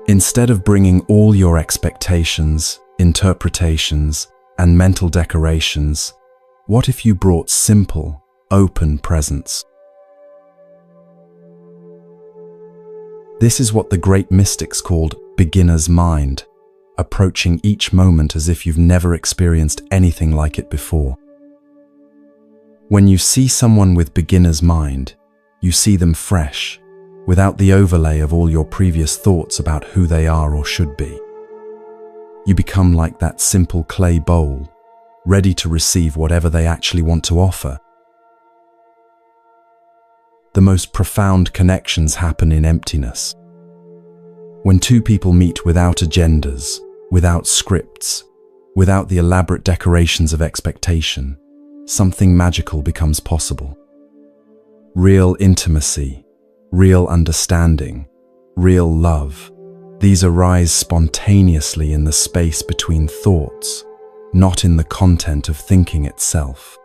Instead of bringing all your expectations, interpretations, and mental decorations, what if you brought simple, open presence? This is what the great mystics called beginner's mind, approaching each moment as if you've never experienced anything like it before. When you see someone with beginner's mind, you see them fresh, without the overlay of all your previous thoughts about who they are or should be. You become like that simple clay bowl, ready to receive whatever they actually want to offer. The most profound connections happen in emptiness. When two people meet without agendas, without scripts, without the elaborate decorations of expectation, something magical becomes possible. Real intimacy, real understanding, real love, these arise spontaneously in the space between thoughts, not in the content of thinking itself.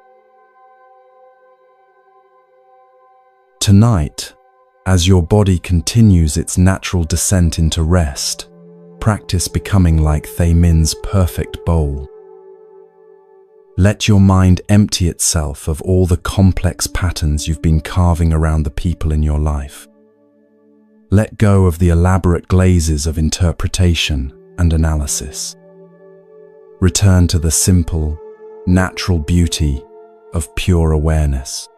Tonight, as your body continues its natural descent into rest, practice becoming like Thay Min's perfect bowl. Let your mind empty itself of all the complex patterns you've been carving around the people in your life. Let go of the elaborate glazes of interpretation and analysis. Return to the simple, natural beauty of pure awareness.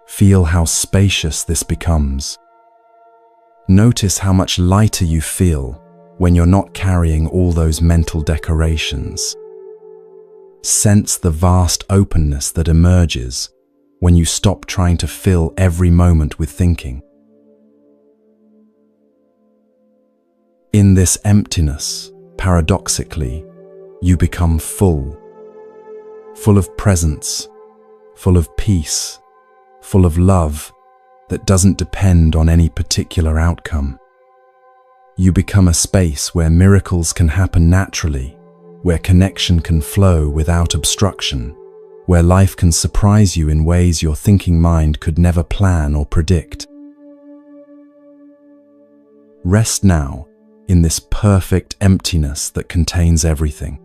Feel how spacious this becomes. Notice how much lighter you feel when you're not carrying all those mental decorations. Sense the vast openness that emerges when you stop trying to fill every moment with thinking. In this emptiness, paradoxically, you become full of presence, full of peace, full of love that doesn't depend on any particular outcome. You become a space where miracles can happen naturally, where connection can flow without obstruction, where life can surprise you in ways your thinking mind could never plan or predict. Rest now in this perfect emptiness that contains everything.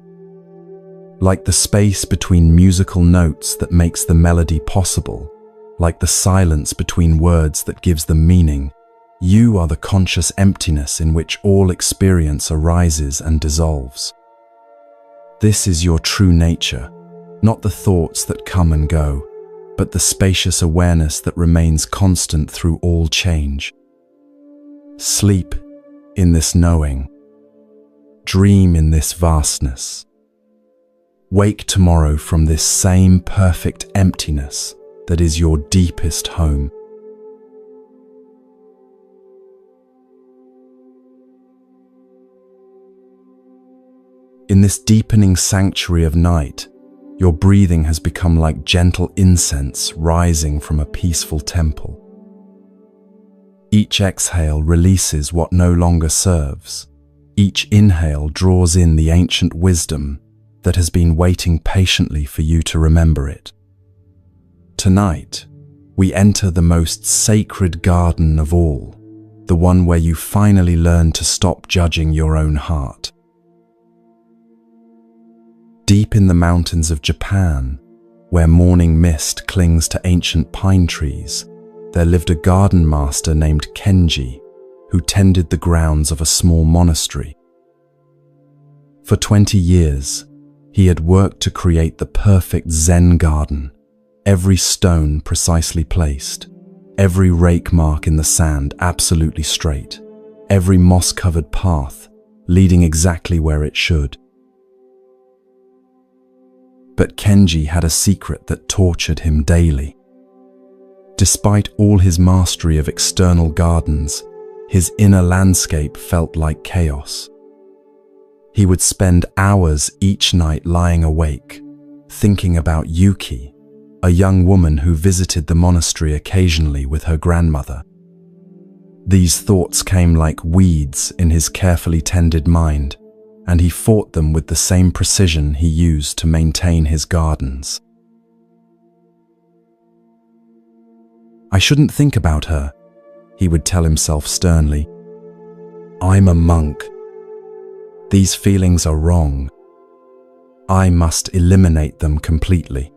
Like the space between musical notes that makes the melody possible, like the silence between words that gives them meaning, you are the conscious emptiness in which all experience arises and dissolves. This is your true nature, not the thoughts that come and go, but the spacious awareness that remains constant through all change. Sleep in this knowing. Dream in this vastness. Wake tomorrow from this same perfect emptiness that is your deepest home. In this deepening sanctuary of night, your breathing has become like gentle incense rising from a peaceful temple. Each exhale releases what no longer serves. Each inhale draws in the ancient wisdom that has been waiting patiently for you to remember it. Tonight, we enter the most sacred garden of all, the one where you finally learn to stop judging your own heart. Deep in the mountains of Japan, where morning mist clings to ancient pine trees, there lived a garden master named Kenji, who tended the grounds of a small monastery. For 20 years, he had worked to create the perfect Zen garden, every stone precisely placed, every rake mark in the sand absolutely straight, every moss-covered path leading exactly where it should. But Kenji had a secret that tortured him daily. Despite all his mastery of external gardens, his inner landscape felt like chaos. He would spend hours each night lying awake, thinking about Yuki, a young woman who visited the monastery occasionally with her grandmother. These thoughts came like weeds in his carefully tended mind, and he fought them with the same precision he used to maintain his gardens. "I shouldn't think about her," he would tell himself sternly. "I'm a monk. These feelings are wrong. I must eliminate them completely."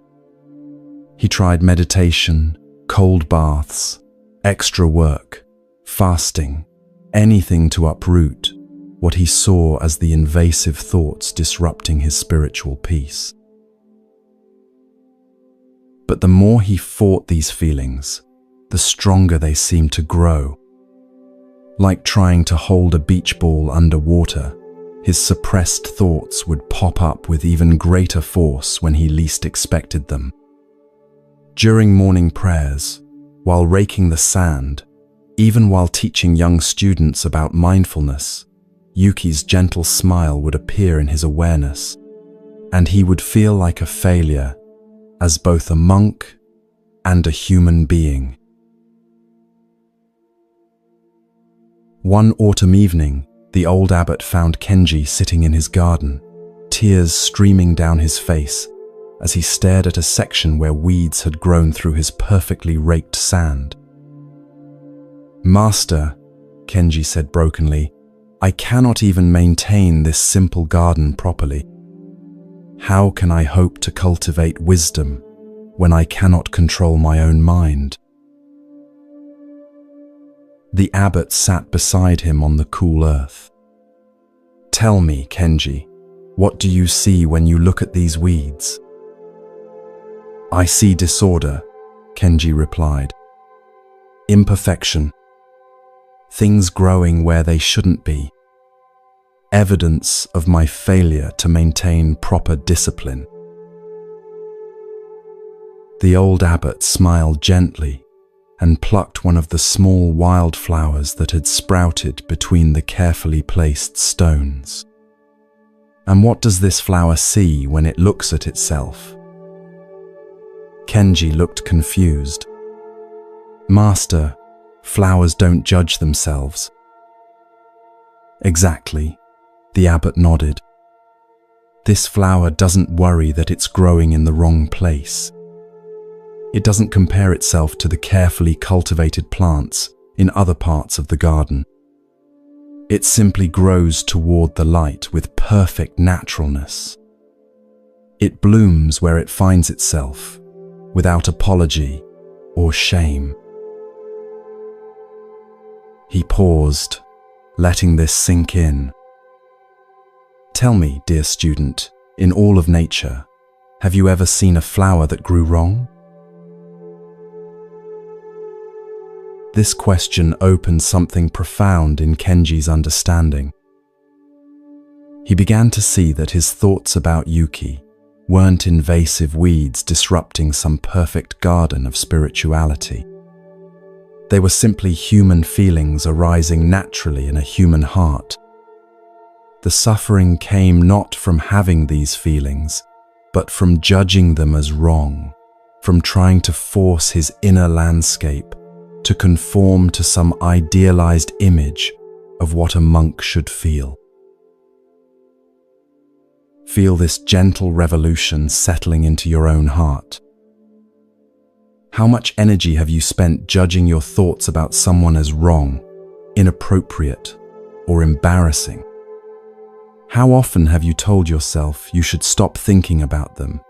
He tried meditation, cold baths, extra work, fasting, anything to uproot what he saw as the invasive thoughts disrupting his spiritual peace. But the more he fought these feelings, the stronger they seemed to grow. Like trying to hold a beach ball underwater, his suppressed thoughts would pop up with even greater force when he least expected them. During morning prayers, while raking the sand, even while teaching young students about mindfulness, Yuki's gentle smile would appear in his awareness, and he would feel like a failure as both a monk and a human being. One autumn evening, the old abbot found Kenji sitting in his garden, tears streaming down his face as he stared at a section where weeds had grown through his perfectly raked sand. "Master," Kenji said brokenly, "I cannot even maintain this simple garden properly. How can I hope to cultivate wisdom when I cannot control my own mind?" The abbot sat beside him on the cool earth. "Tell me, Kenji, What do you see when you look at these weeds? I see disorder, Kenji replied. Imperfection. Things growing where they shouldn't be. Evidence of my failure to maintain proper discipline. The old abbot smiled gently and plucked one of the small wildflowers that had sprouted between the carefully placed stones. And what does this flower see when it looks at itself? Kenji looked confused. Master, flowers don't judge themselves. Exactly, the abbot nodded. This flower doesn't worry that it's growing in the wrong place. It doesn't compare itself to the carefully cultivated plants in other parts of the garden. It simply grows toward the light with perfect naturalness. It blooms where it finds itself, without apology or shame. He paused, letting this sink in. Tell me, dear student, in all of nature, have you ever seen a flower that grew wrong? This question opened something profound in Kenji's understanding. He began to see that his thoughts about Yuki weren't invasive weeds disrupting some perfect garden of spirituality. They were simply human feelings arising naturally in a human heart. The suffering came not from having these feelings, but from judging them as wrong, from trying to force his inner landscape to conform to some idealized image of what a monk should feel. Feel this gentle revolution settling into your own heart. How much energy have you spent judging your thoughts about someone as wrong, inappropriate, or embarrassing? How often have you told yourself you should stop thinking about them,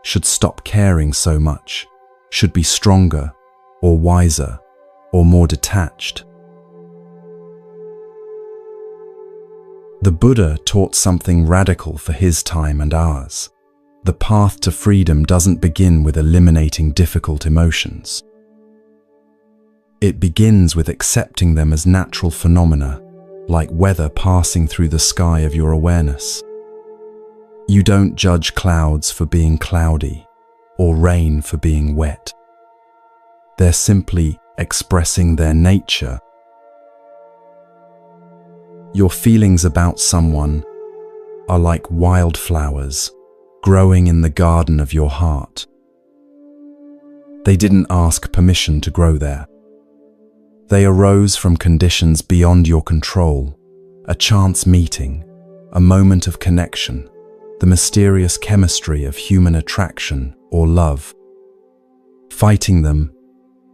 should stop caring so much, should be stronger, or wiser, or more detached? The Buddha taught something radical for his time and ours. The path to freedom doesn't begin with eliminating difficult emotions. It begins with accepting them as natural phenomena, like weather passing through the sky of your awareness. You don't judge clouds for being cloudy, or rain for being wet. They're simply expressing their nature. Your feelings about someone are like wildflowers growing in the garden of your heart. They didn't ask permission to grow there. They arose from conditions beyond your control, a chance meeting, a moment of connection, the mysterious chemistry of human attraction or love. Fighting them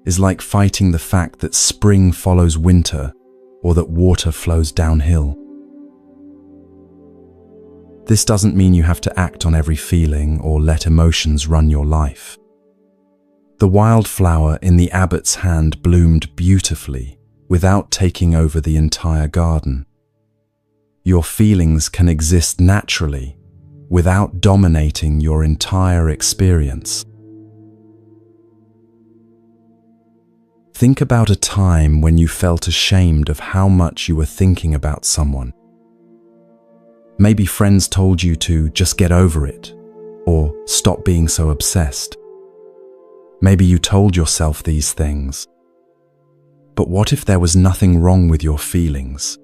is like fighting the fact that spring follows winter or that water flows downhill. This doesn't mean you have to act on every feeling or let emotions run your life. The wildflower in the abbot's hand bloomed beautifully without taking over the entire garden. Your feelings can exist naturally without dominating your entire experience. Think about a time when you felt ashamed of how much you were thinking about someone. Maybe friends told you to just get over it, or stop being so obsessed. Maybe you told yourself these things. But what if there was nothing wrong with your feelings?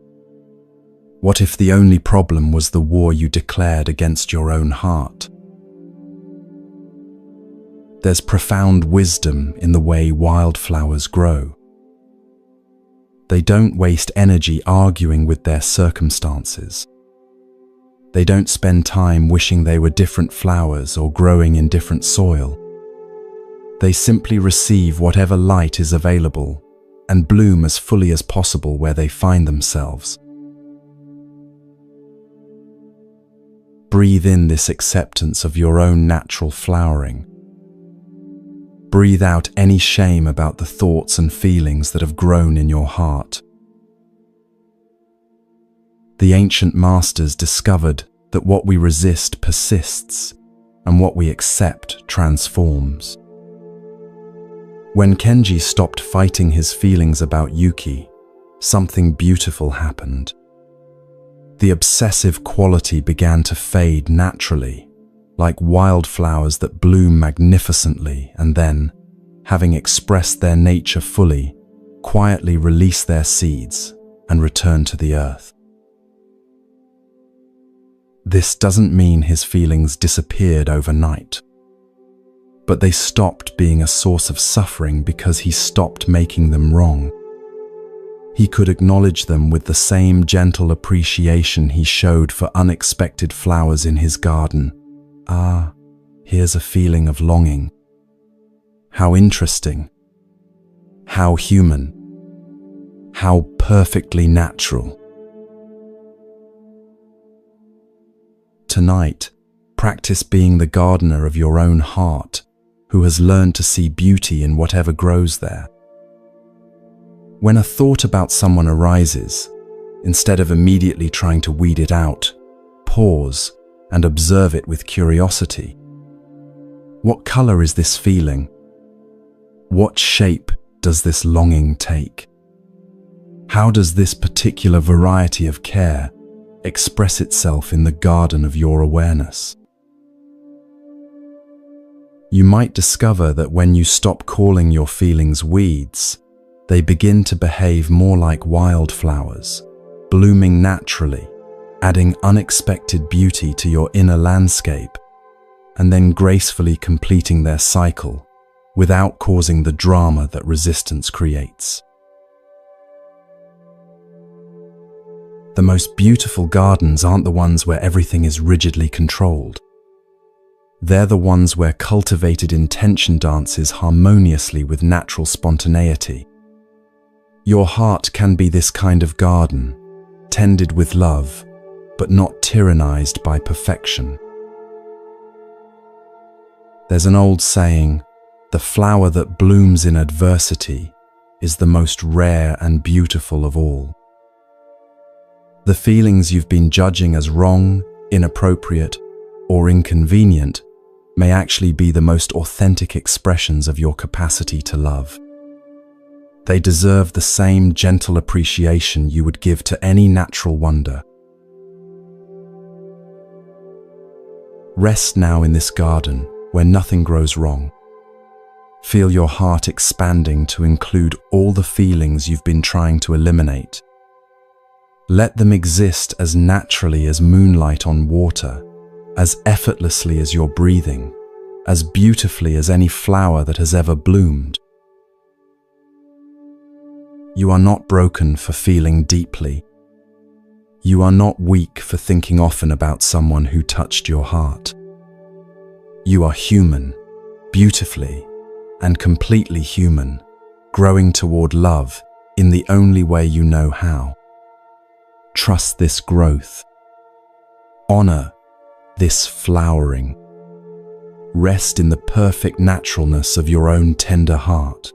What if the only problem was the war you declared against your own heart? There's profound wisdom in the way wildflowers grow. They don't waste energy arguing with their circumstances. They don't spend time wishing they were different flowers or growing in different soil. They simply receive whatever light is available and bloom as fully as possible where they find themselves. Breathe in this acceptance of your own natural flowering. Breathe out any shame about the thoughts and feelings that have grown in your heart. The ancient masters discovered that what we resist persists, and what we accept transforms. When Kenji stopped fighting his feelings about Yuki, something beautiful happened. The obsessive quality began to fade naturally, like wildflowers that bloom magnificently and then, having expressed their nature fully, quietly release their seeds and return to the earth. This doesn't mean his feelings disappeared overnight, but they stopped being a source of suffering because he stopped making them wrong. He could acknowledge them with the same gentle appreciation he showed for unexpected flowers in his garden. Ah, here's a feeling of longing. How interesting. How human. How perfectly natural. Tonight, practice being the gardener of your own heart, who has learned to see beauty in whatever grows there. When a thought about someone arises, instead of immediately trying to weed it out, pause and observe it with curiosity. What color is this feeling? What shape does this longing take? How does this particular variety of care express itself in the garden of your awareness? You might discover that when you stop calling your feelings weeds, they begin to behave more like wildflowers, blooming naturally, adding unexpected beauty to your inner landscape, and then gracefully completing their cycle without causing the drama that resistance creates. The most beautiful gardens aren't the ones where everything is rigidly controlled. They're the ones where cultivated intention dances harmoniously with natural spontaneity. Your heart can be this kind of garden, tended with love, but not tyrannized by perfection. There's an old saying, the flower that blooms in adversity is the most rare and beautiful of all. The feelings you've been judging as wrong, inappropriate, or inconvenient may actually be the most authentic expressions of your capacity to love. They deserve the same gentle appreciation you would give to any natural wonder. Rest now in this garden where nothing grows wrong. Feel your heart expanding to include all the feelings you've been trying to eliminate. Let them exist as naturally as moonlight on water, as effortlessly as your breathing, as beautifully as any flower that has ever bloomed. You are not broken for feeling deeply. You are not weak for thinking often about someone who touched your heart. You are human, beautifully and completely human, growing toward love in the only way you know how. Trust this growth. Honor this flowering. Rest in the perfect naturalness of your own tender heart.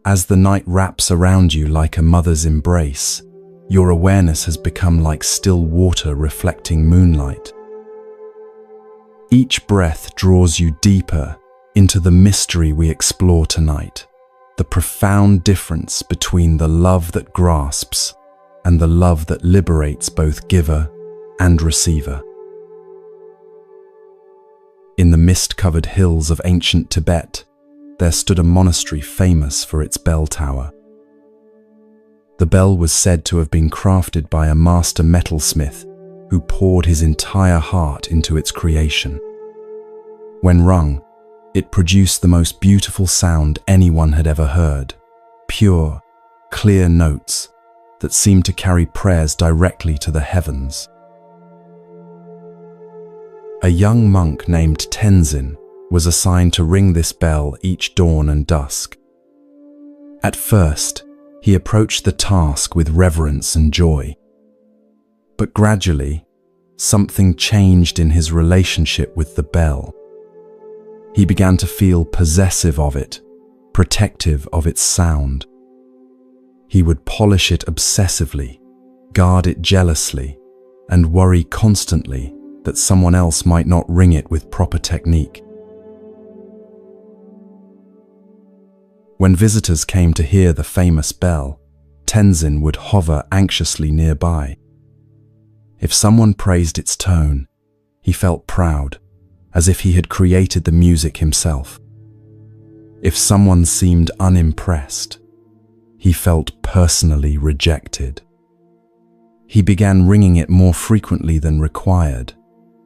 As the night wraps around you like a mother's embrace, your awareness has become like still water reflecting moonlight. Each breath draws you deeper into the mystery we explore tonight, the profound difference between the love that grasps and the love that liberates both giver and receiver. In the mist-covered hills of ancient Tibet, there stood a monastery famous for its bell tower. The bell was said to have been crafted by a master metalsmith who poured his entire heart into its creation. When rung, it produced the most beautiful sound anyone had ever heard, pure, clear notes that seemed to carry prayers directly to the heavens. A young monk named Tenzin was assigned to ring this bell each dawn and dusk. At first, he approached the task with reverence and joy. But gradually, something changed in his relationship with the bell. He began to feel possessive of it, protective of its sound. He would polish it obsessively, guard it jealously, and worry constantly that someone else might not ring it with proper technique. When visitors came to hear the famous bell, Tenzin would hover anxiously nearby. If someone praised its tone, he felt proud, as if he had created the music himself. If someone seemed unimpressed, he felt personally rejected. He began ringing it more frequently than required,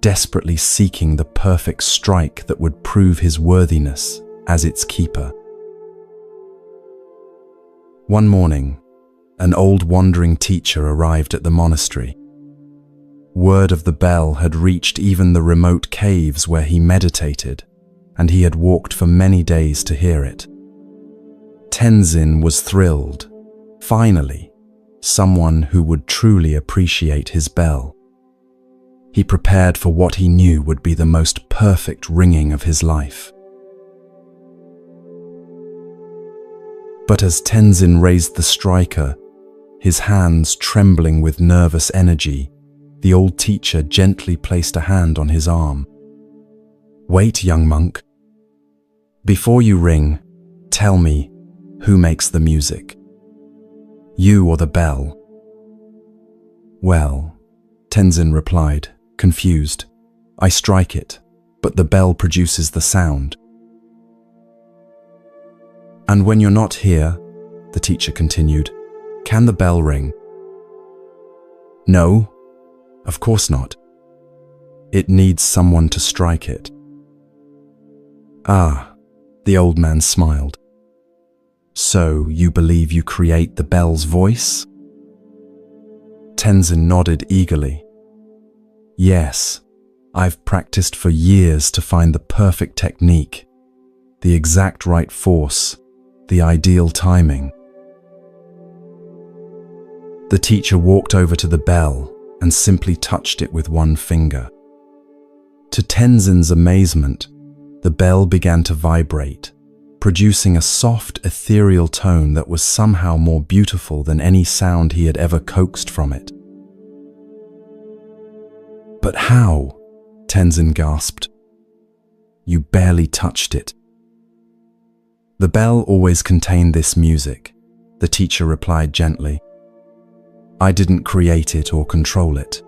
desperately seeking the perfect strike that would prove his worthiness as its keeper. One morning, an old wandering teacher arrived at the monastery. Word of the bell had reached even the remote caves where he meditated, and he had walked for many days to hear it. Tenzin was thrilled. Finally, someone who would truly appreciate his bell. He prepared for what he knew would be the most perfect ringing of his life. But as Tenzin raised the striker, his hands trembling with nervous energy, the old teacher gently placed a hand on his arm. "Wait, young monk. Before you ring, tell me, who makes the music? You or the bell?" "Well," Tenzin replied, confused, "I strike it, but the bell produces the sound." "And when you're not here," the teacher continued, "can the bell ring?" "No, of course not. It needs someone to strike it." "Ah," the old man smiled. "So you believe you create the bell's voice?" Tenzin nodded eagerly. "Yes, I've practiced for years to find the perfect technique, the exact right force, the ideal timing." The teacher walked over to the bell and simply touched it with one finger. To Tenzin's amazement, the bell began to vibrate, producing a soft, ethereal tone that was somehow more beautiful than any sound he had ever coaxed from it. "But how?" Tenzin gasped. "You barely touched it." "The bell always contained this music," the teacher replied gently. "I didn't create it or control it.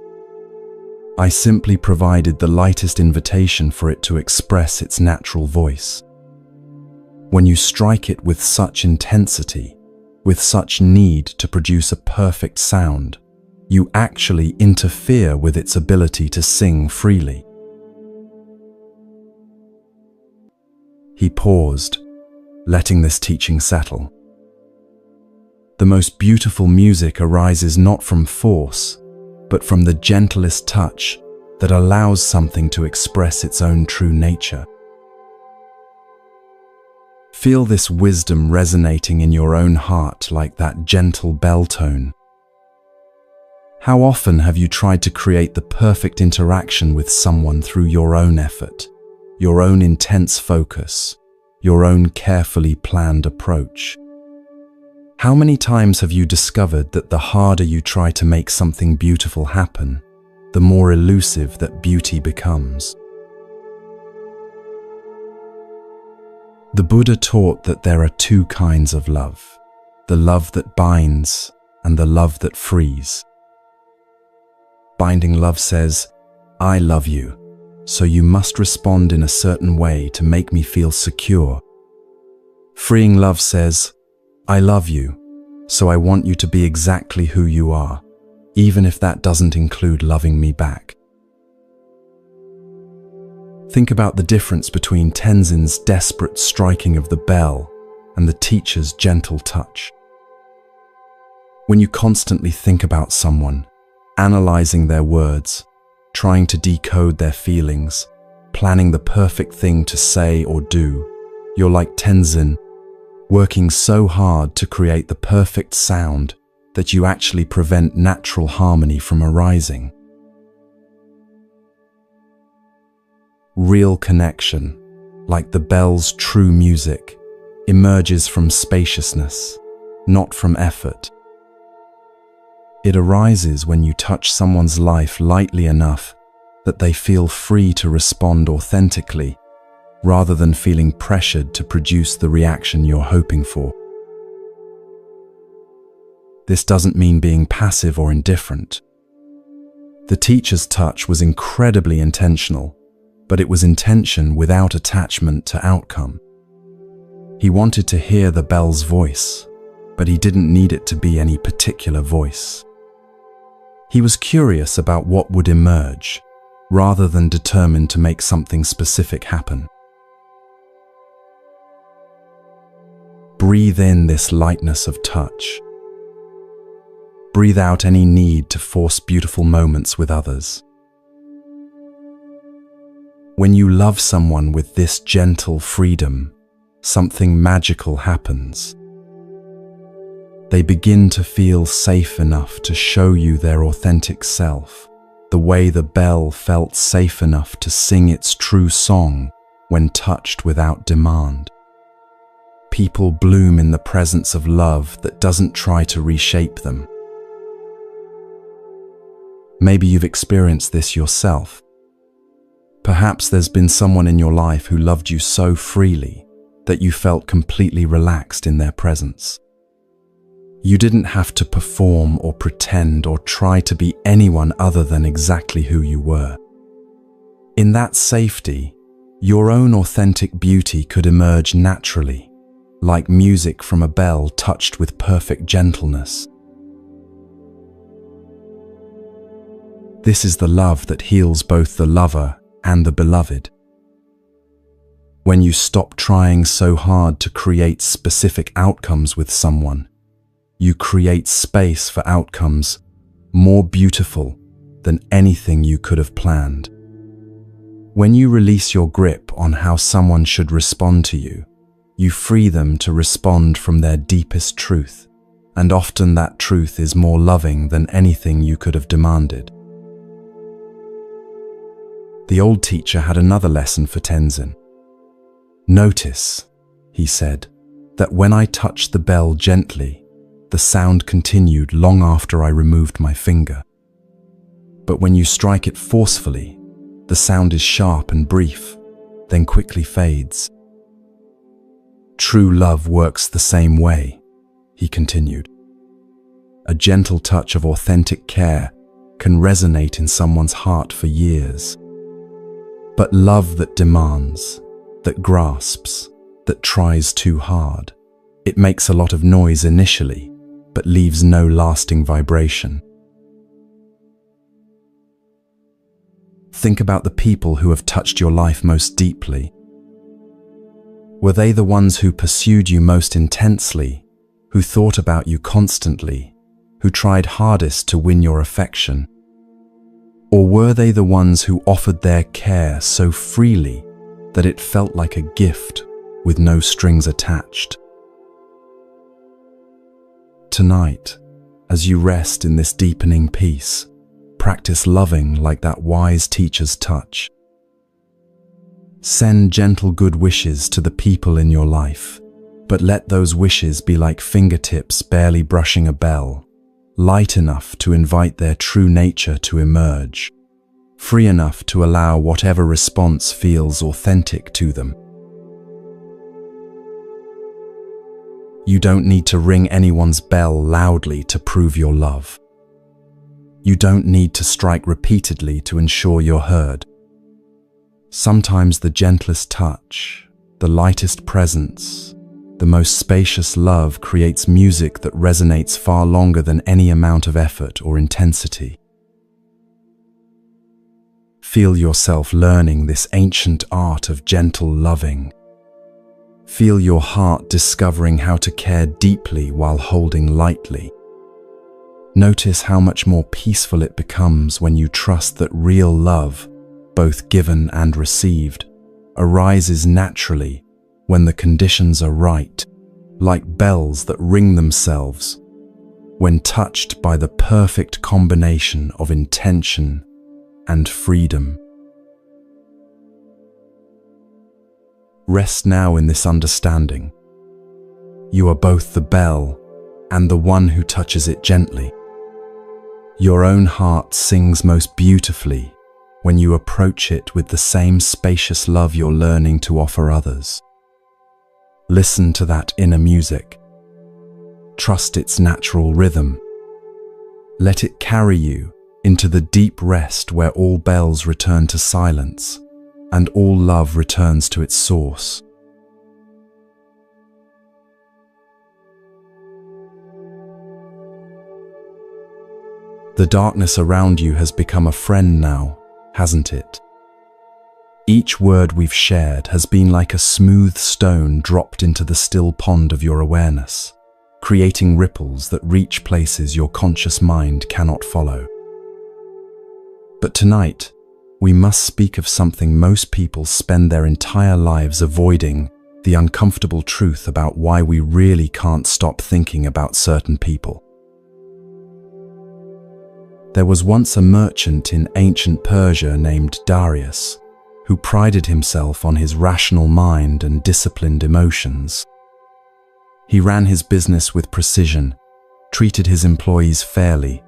I simply provided the lightest invitation for it to express its natural voice. When you strike it with such intensity, with such need to produce a perfect sound, you actually interfere with its ability to sing freely." He paused, letting this teaching settle. The most beautiful music arises not from force, but from the gentlest touch that allows something to express its own true nature. Feel this wisdom resonating in your own heart like that gentle bell tone. How often have you tried to create the perfect interaction with someone through your own effort, your own intense focus, your own carefully planned approach? How many times have you discovered that the harder you try to make something beautiful happen, the more elusive that beauty becomes? The Buddha taught that there are two kinds of love, the love that binds and the love that frees. Binding love says, "I love you, so you must respond in a certain way to make me feel secure." Freeing love says, "I love you, so I want you to be exactly who you are, even if that doesn't include loving me back." Think about the difference between Tenzin's desperate striking of the bell and the teacher's gentle touch. When you constantly think about someone, analyzing their words, trying to decode their feelings, planning the perfect thing to say or do, you're like Tenzin, working so hard to create the perfect sound that you actually prevent natural harmony from arising. Real connection, like the bell's true music, emerges from spaciousness, not from effort. It arises when you touch someone's life lightly enough that they feel free to respond authentically, rather than feeling pressured to produce the reaction you're hoping for. This doesn't mean being passive or indifferent. The teacher's touch was incredibly intentional, but it was intention without attachment to outcome. He wanted to hear the bell's voice, but he didn't need it to be any particular voice. He was curious about what would emerge, rather than determined to make something specific happen. Breathe in this lightness of touch. Breathe out any need to force beautiful moments with others. When you love someone with this gentle freedom, something magical happens. They begin to feel safe enough to show you their authentic self, the way the bell felt safe enough to sing its true song when touched without demand. People bloom in the presence of love that doesn't try to reshape them. Maybe you've experienced this yourself. Perhaps there's been someone in your life who loved you so freely that you felt completely relaxed in their presence. You didn't have to perform or pretend or try to be anyone other than exactly who you were. In that safety, your own authentic beauty could emerge naturally, like music from a bell touched with perfect gentleness. This is the love that heals both the lover and the beloved. When you stop trying so hard to create specific outcomes with someone, you create space for outcomes more beautiful than anything you could have planned. When you release your grip on how someone should respond to you, you free them to respond from their deepest truth, and often that truth is more loving than anything you could have demanded. The old teacher had another lesson for Tenzin. "Notice," he said, "that when I touched the bell gently, the sound continued long after I removed my finger. But when you strike it forcefully, the sound is sharp and brief, then quickly fades. True love works the same way," he continued. A gentle touch of authentic care can resonate in someone's heart for years. But love that demands, that grasps, that tries too hard, it makes a lot of noise initially, but leaves no lasting vibration. Think about the people who have touched your life most deeply. Were they the ones who pursued you most intensely, who thought about you constantly, who tried hardest to win your affection? Or were they the ones who offered their care so freely that it felt like a gift with no strings attached? Tonight, as you rest in this deepening peace, practice loving like that wise teacher's touch. Send gentle good wishes to the people in your life, but let those wishes be like fingertips barely brushing a bell, light enough to invite their true nature to emerge, free enough to allow whatever response feels authentic to them. You don't need to ring anyone's bell loudly to prove your love. You don't need to strike repeatedly to ensure you're heard. Sometimes the gentlest touch, the lightest presence, the most spacious love creates music that resonates far longer than any amount of effort or intensity. Feel yourself learning this ancient art of gentle loving. Feel your heart discovering how to care deeply while holding lightly. Notice how much more peaceful it becomes when you trust that real love, both given and received, arises naturally when the conditions are right, like bells that ring themselves, when touched by the perfect combination of intention and freedom. Rest now in this understanding. You are both the bell and the one who touches it gently. Your own heart sings most beautifully when you approach it with the same spacious love you're learning to offer others. Listen to that inner music. Trust its natural rhythm. Let it carry you into the deep rest where all bells return to silence and all love returns to its source. The darkness around you has become a friend now, hasn't it? Each word we've shared has been like a smooth stone dropped into the still pond of your awareness, creating ripples that reach places your conscious mind cannot follow. But tonight, we must speak of something most people spend their entire lives avoiding: the uncomfortable truth about why we really can't stop thinking about certain people. There was once a merchant in ancient Persia named Darius, who prided himself on his rational mind and disciplined emotions. He ran his business with precision, treated his employees fairly,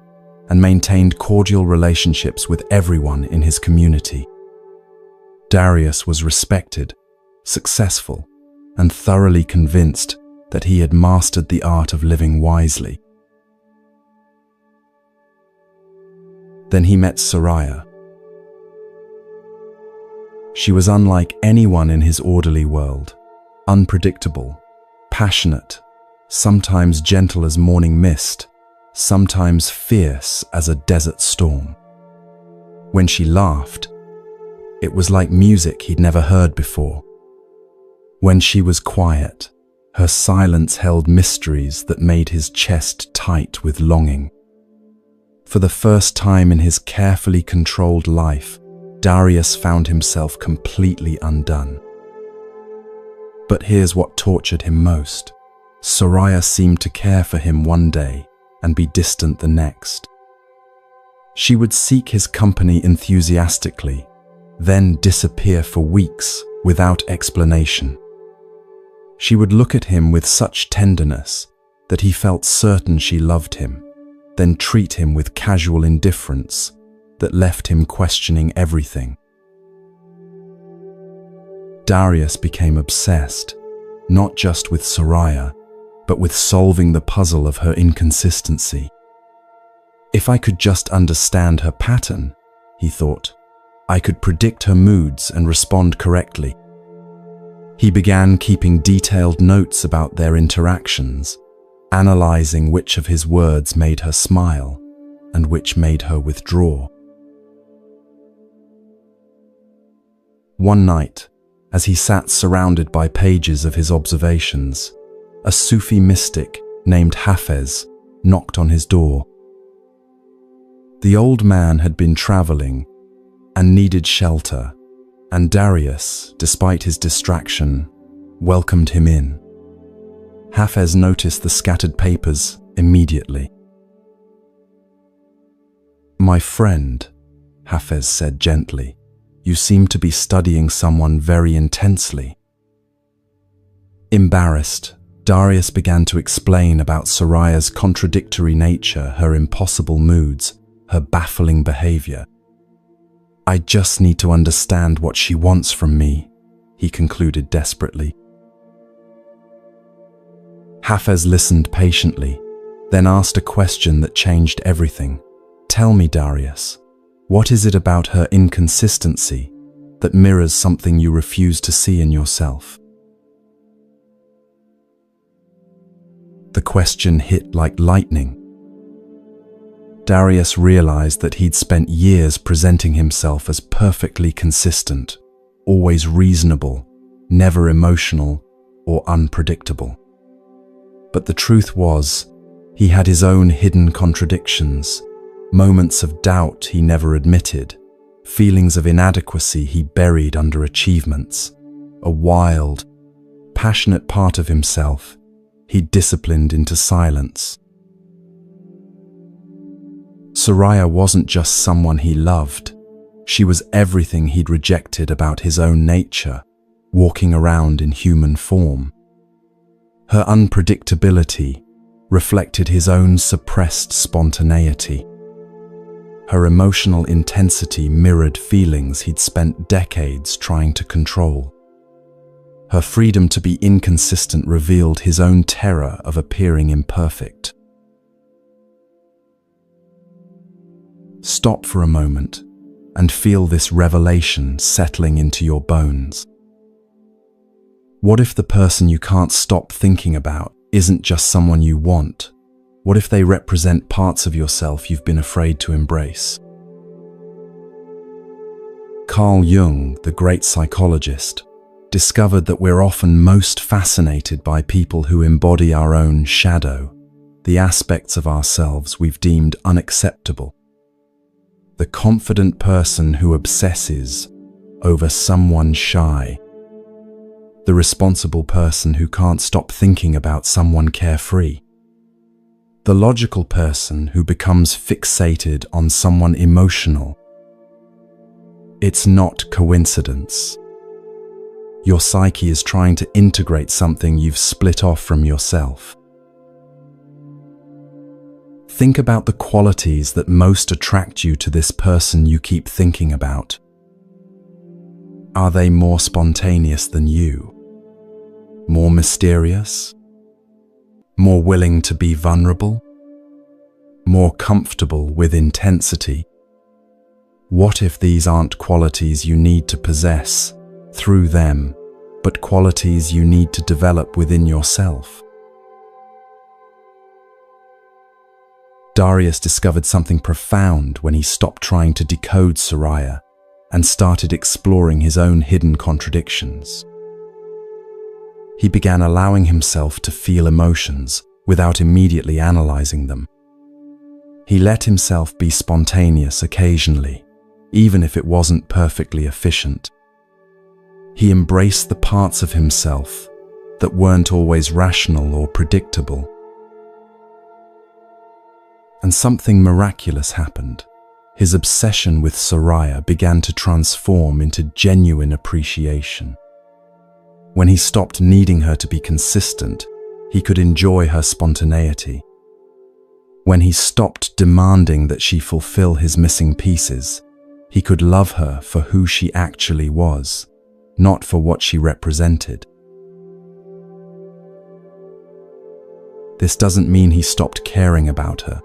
and maintained cordial relationships with everyone in his community. Darius was respected, successful, and thoroughly convinced that he had mastered the art of living wisely. Then he met Soraya. She was unlike anyone in his orderly world, unpredictable, passionate, sometimes gentle as morning mist, sometimes fierce as a desert storm. When she laughed, it was like music he'd never heard before. When she was quiet, her silence held mysteries that made his chest tight with longing. For the first time in his carefully controlled life, Darius found himself completely undone. But here's what tortured him most. Soraya seemed to care for him one day and be distant the next. She would seek his company enthusiastically, then disappear for weeks without explanation. She would look at him with such tenderness that he felt certain she loved him, then treat him with casual indifference that left him questioning everything. Darius became obsessed, not just with Soraya, but with solving the puzzle of her inconsistency. If I could just understand her pattern, he thought, I could predict her moods and respond correctly. He began keeping detailed notes about their interactions, analyzing which of his words made her smile and which made her withdraw. One night, as he sat surrounded by pages of his observations, a Sufi mystic named Hafez knocked on his door. The old man had been traveling and needed shelter, and Darius, despite his distraction, welcomed him in. Hafez noticed the scattered papers immediately. "My friend," Hafez said gently, "you seem to be studying someone very intensely." Embarrassed, Darius began to explain about Soraya's contradictory nature, her impossible moods, her baffling behavior. "I just need to understand what she wants from me," he concluded desperately. Hafez listened patiently, then asked a question that changed everything. "Tell me, Darius, what is it about her inconsistency that mirrors something you refuse to see in yourself?" The question hit like lightning. Darius realized that he'd spent years presenting himself as perfectly consistent, always reasonable, never emotional or unpredictable. But the truth was, he had his own hidden contradictions, moments of doubt he never admitted, feelings of inadequacy he buried under achievements, a wild, passionate part of himself he disciplined into silence. Soraya wasn't just someone he loved. She was everything he'd rejected about his own nature, walking around in human form. Her unpredictability, reflected his own suppressed spontaneity. Her emotional intensity mirrored feelings he'd spent decades trying to control. Her freedom to be inconsistent revealed his own terror of appearing imperfect. Stop for a moment and feel this revelation settling into your bones. What if the person you can't stop thinking about isn't just someone you want? What if they represent parts of yourself you've been afraid to embrace? Carl Jung, the great psychologist, discovered that we're often most fascinated by people who embody our own shadow, the aspects of ourselves we've deemed unacceptable. The confident person who obsesses over someone shy. The responsible person who can't stop thinking about someone carefree. The logical person who becomes fixated on someone emotional. It's not coincidence. Your psyche is trying to integrate something you've split off from yourself. Think about the qualities that most attract you to this person you keep thinking about. Are they more spontaneous than you? More mysterious? More willing to be vulnerable? More comfortable with intensity? What if these aren't qualities you need to possess through them, but qualities you need to develop within yourself? Darius discovered something profound when he stopped trying to decode Soraya and started exploring his own hidden contradictions. He began allowing himself to feel emotions without immediately analyzing them. He let himself be spontaneous occasionally, even if it wasn't perfectly efficient. He embraced the parts of himself that weren't always rational or predictable. And something miraculous happened. His obsession with Soraya began to transform into genuine appreciation. When he stopped needing her to be consistent, he could enjoy her spontaneity. When he stopped demanding that she fulfill his missing pieces, he could love her for who she actually was, not for what she represented. This doesn't mean he stopped caring about her.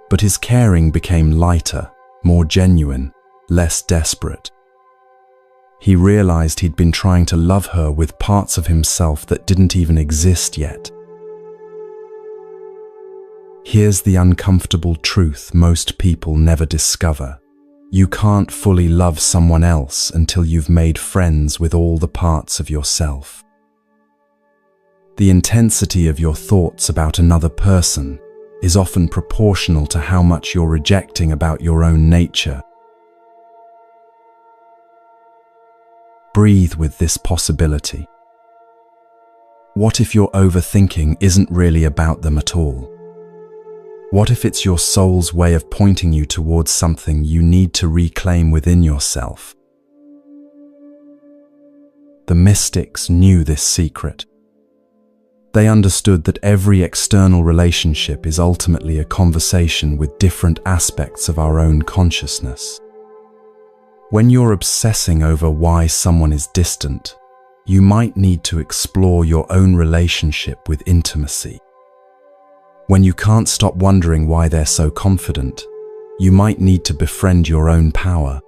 But his caring became lighter, more genuine, less desperate. He realized he'd been trying to love her with parts of himself that didn't even exist yet. Here's the uncomfortable truth most people never discover. You can't fully love someone else until you've made friends with all the parts of yourself. The intensity of your thoughts about another person is often proportional to how much you're rejecting about your own nature. Breathe with this possibility. What if your overthinking isn't really about them at all? What if it's your soul's way of pointing you towards something you need to reclaim within yourself? The mystics knew this secret. They understood that every external relationship is ultimately a conversation with different aspects of our own consciousness. When you're obsessing over why someone is distant, you might need to explore your own relationship with intimacy. When you can't stop wondering why they're so confident, you might need to befriend your own power.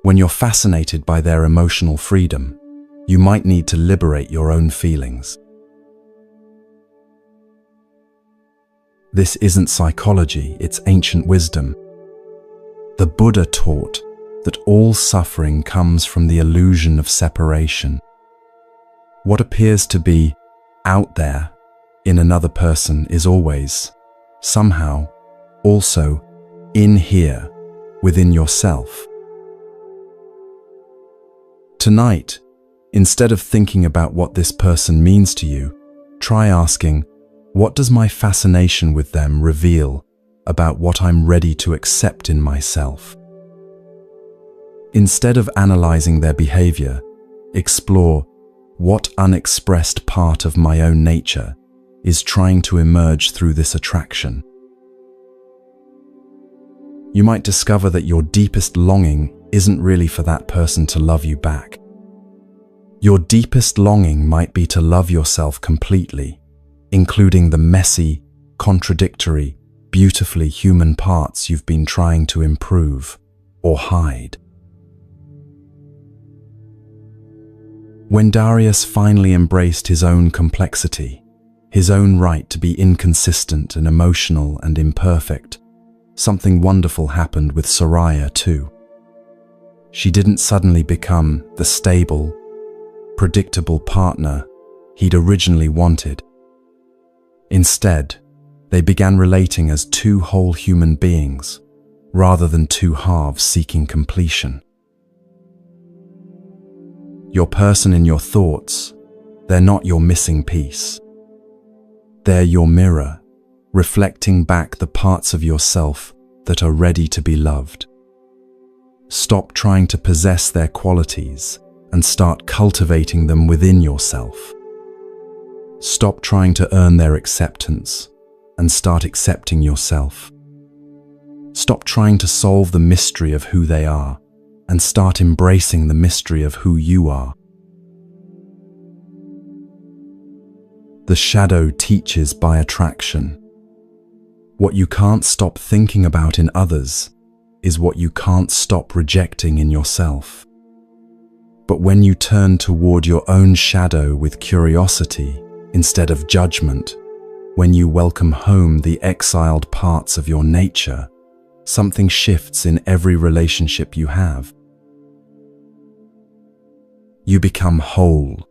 When you're fascinated by their emotional freedom, you might need to liberate your own feelings. This isn't psychology, it's ancient wisdom. The Buddha taught that all suffering comes from the illusion of separation. What appears to be out there in another person is always, somehow, also in here, within yourself. Tonight, instead of thinking about what this person means to you, try asking, what does my fascination with them reveal about what I'm ready to accept in myself? Instead of analyzing their behavior, explore what unexpressed part of my own nature is trying to emerge through this attraction. You might discover that your deepest longing isn't really for that person to love you back. Your deepest longing might be to love yourself completely, including the messy, contradictory, beautifully human parts you've been trying to improve or hide. When Darius finally embraced his own complexity, his own right to be inconsistent and emotional and imperfect, something wonderful happened with Soraya too. She didn't suddenly become the stable, predictable partner he'd originally wanted. Instead, they began relating as two whole human beings, rather than two halves seeking completion. Your person in your thoughts, they're not your missing piece. They're your mirror, reflecting back the parts of yourself that are ready to be loved. Stop trying to possess their qualities and start cultivating them within yourself. Stop trying to earn their acceptance and start accepting yourself. Stop trying to solve the mystery of who they are and start embracing the mystery of who you are. The shadow teaches by attraction. What you can't stop thinking about in others is what you can't stop rejecting in yourself. But when you turn toward your own shadow with curiosity instead of judgment, when you welcome home the exiled parts of your nature, something shifts in every relationship you have. You become whole.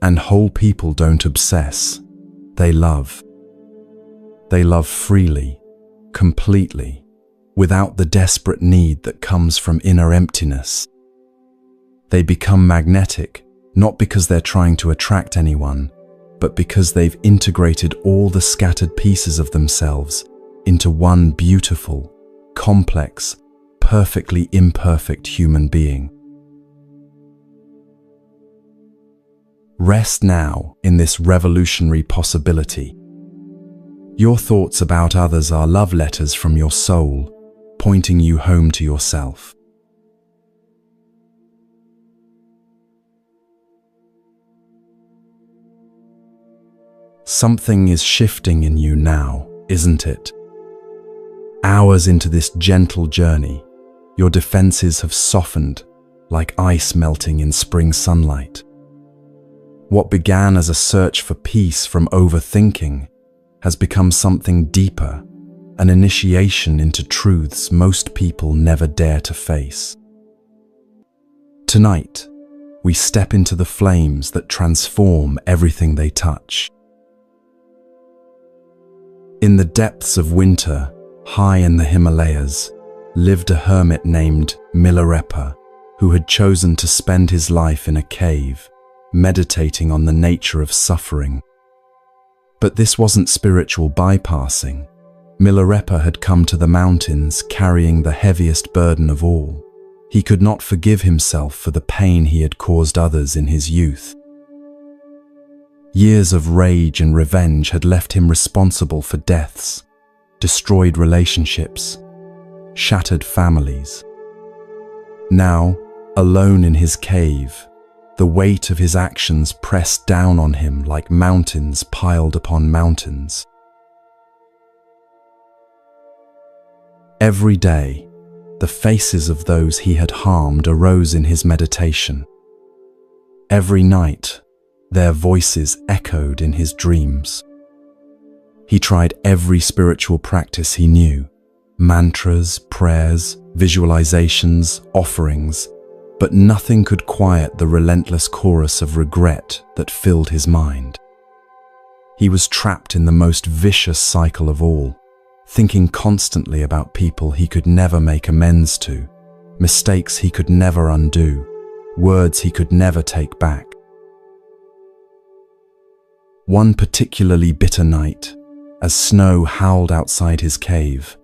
And whole people don't obsess, they love. They love freely, completely, without the desperate need that comes from inner emptiness. They become magnetic, not because they're trying to attract anyone, but because they've integrated all the scattered pieces of themselves into one beautiful, complex, perfectly imperfect human being. Rest now in this revolutionary possibility. Your thoughts about others are love letters from your soul, pointing you home to yourself. Something is shifting in you now, isn't it? Hours into this gentle journey, your defenses have softened like ice melting in spring sunlight. What began as a search for peace from overthinking has become something deeper, an initiation into truths most people never dare to face. Tonight, we step into the flames that transform everything they touch. In the depths of winter, high in the Himalayas, lived a hermit named Milarepa, who had chosen to spend his life in a cave, meditating on the nature of suffering. But this wasn't spiritual bypassing. Milarepa had come to the mountains carrying the heaviest burden of all. He could not forgive himself for the pain he had caused others in his youth. Years of rage and revenge had left him responsible for deaths, destroyed relationships, shattered families. Now, alone in his cave, the weight of his actions pressed down on him like mountains piled upon mountains. Every day, the faces of those he had harmed arose in his meditation. Every night, their voices echoed in his dreams. He tried every spiritual practice he knew, mantras, prayers, visualizations, offerings, but nothing could quiet the relentless chorus of regret that filled his mind. He was trapped in the most vicious cycle of all, thinking constantly about people he could never make amends to, mistakes he could never undo, words he could never take back. One particularly bitter night, as snow howled outside his cave,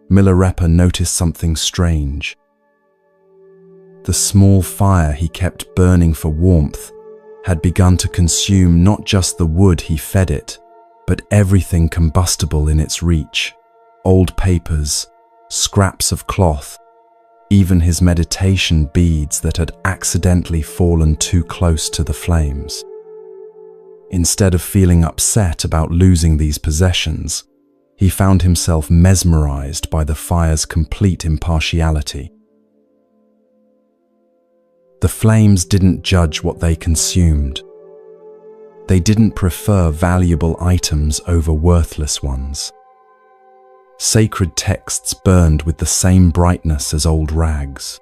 Milarepa noticed something strange. The small fire he kept burning for warmth had begun to consume not just the wood he fed it, but everything combustible in its reach. Old papers, scraps of cloth, even his meditation beads that had accidentally fallen too close to the flames. Instead of feeling upset about losing these possessions, he found himself mesmerized by the fire's complete impartiality. The flames didn't judge what they consumed. They didn't prefer valuable items over worthless ones. Sacred texts burned with the same brightness as old rags.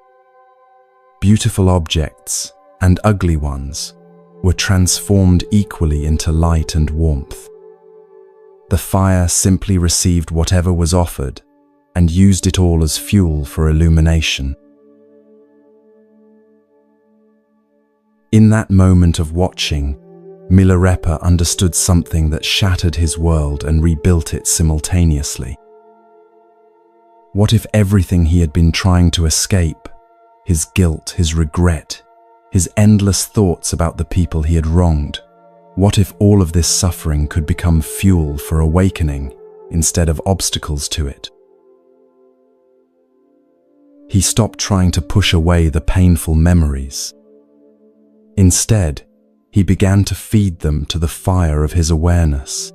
Beautiful objects and ugly ones were transformed equally into light and warmth. The fire simply received whatever was offered and used it all as fuel for illumination. In that moment of watching, Milarepa understood something that shattered his world and rebuilt it simultaneously. What if everything he had been trying to escape, his guilt, his regret, his endless thoughts about the people he had wronged, what if all of this suffering could become fuel for awakening instead of obstacles to it? He stopped trying to push away the painful memories. Instead, he began to feed them to the fire of his awareness.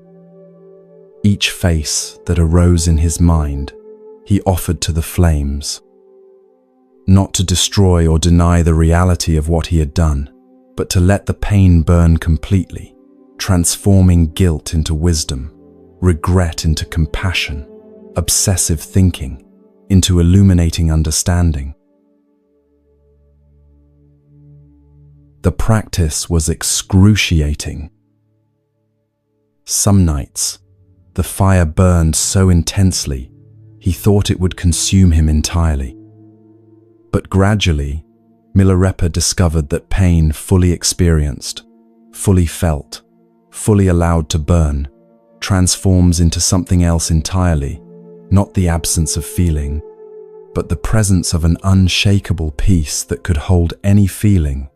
Each face that arose in his mind, he offered to the flames, not to destroy or deny the reality of what he had done, but to let the pain burn completely, transforming guilt into wisdom, regret into compassion, obsessive thinking into illuminating understanding. The practice was excruciating. Some nights, the fire burned so intensely, he thought it would consume him entirely. But gradually, Milarepa discovered that pain fully experienced, fully felt, fully allowed to burn, transforms into something else entirely, not the absence of feeling, but the presence of an unshakable peace that could hold any feeling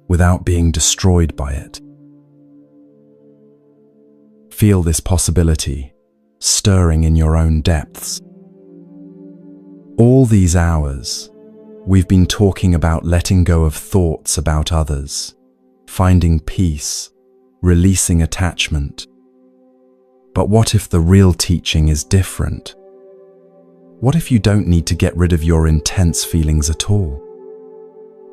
without being destroyed by it. Feel this possibility stirring in your own depths. All these hours, we've been talking about letting go of thoughts about others, finding peace, releasing attachment. But what if the real teaching is different? What if you don't need to get rid of your intense feelings at all?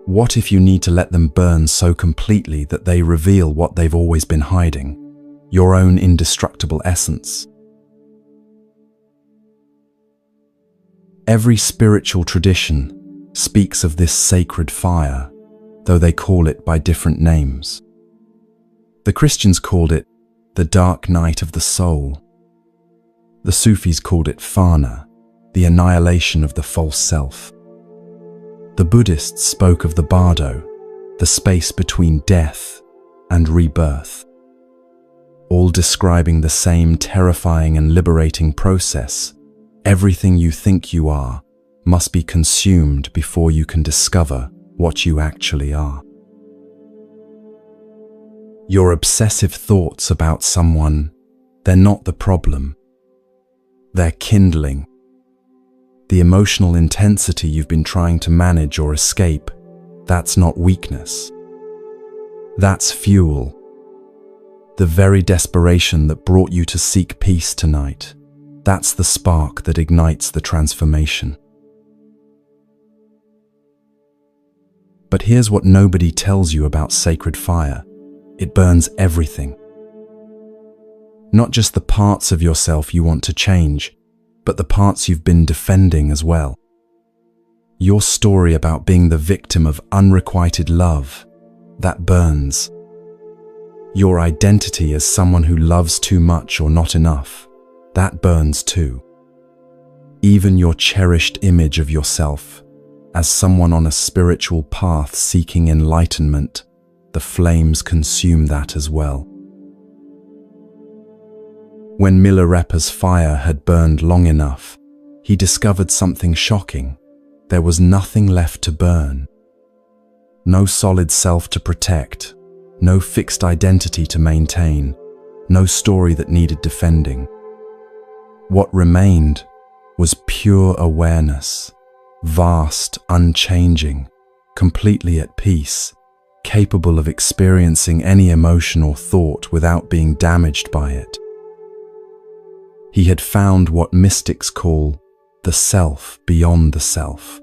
What if you need to let them burn so completely that they reveal what they've always been hiding, your own indestructible essence? Every spiritual tradition speaks of this sacred fire, though they call it by different names. The Christians called it the dark night of the soul. The Sufis called it Fana, the annihilation of the false self. The Buddhists spoke of the bardo, the space between death and rebirth, all describing the same terrifying and liberating process. Everything you think you are must be consumed before you can discover what you actually are. Your obsessive thoughts about someone, they're not the problem. They're kindling. The emotional intensity you've been trying to manage or escape, that's not weakness. That's fuel. The very desperation that brought you to seek peace tonight, that's the spark that ignites the transformation. But here's what nobody tells you about sacred fire. It burns everything. Not just the parts of yourself you want to change, but the parts you've been defending as well. Your story about being the victim of unrequited love, that burns. Your identity as someone who loves too much or not enough, that burns too. Even your cherished image of yourself as someone on a spiritual path seeking enlightenment, the flames consume that as well. When Milarepa's fire had burned long enough, he discovered something shocking. There was nothing left to burn. No solid self to protect, no fixed identity to maintain, no story that needed defending. What remained was pure awareness, vast, unchanging, completely at peace, capable of experiencing any emotion or thought without being damaged by it. He had found what mystics call the self beyond the self,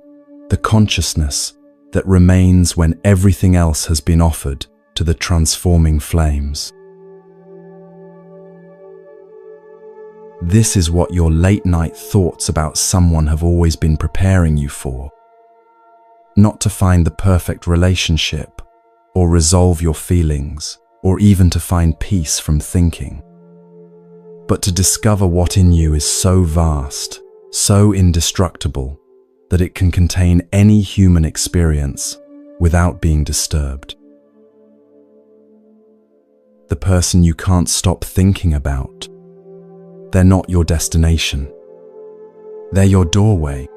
the consciousness that remains when everything else has been offered to the transforming flames. This is what your late-night thoughts about someone have always been preparing you for. Not to find the perfect relationship, or resolve your feelings, or even to find peace from thinking, but to discover what in you is so vast, so indestructible, that it can contain any human experience without being disturbed. The person you can't stop thinking about, they're not your destination. They're your doorway.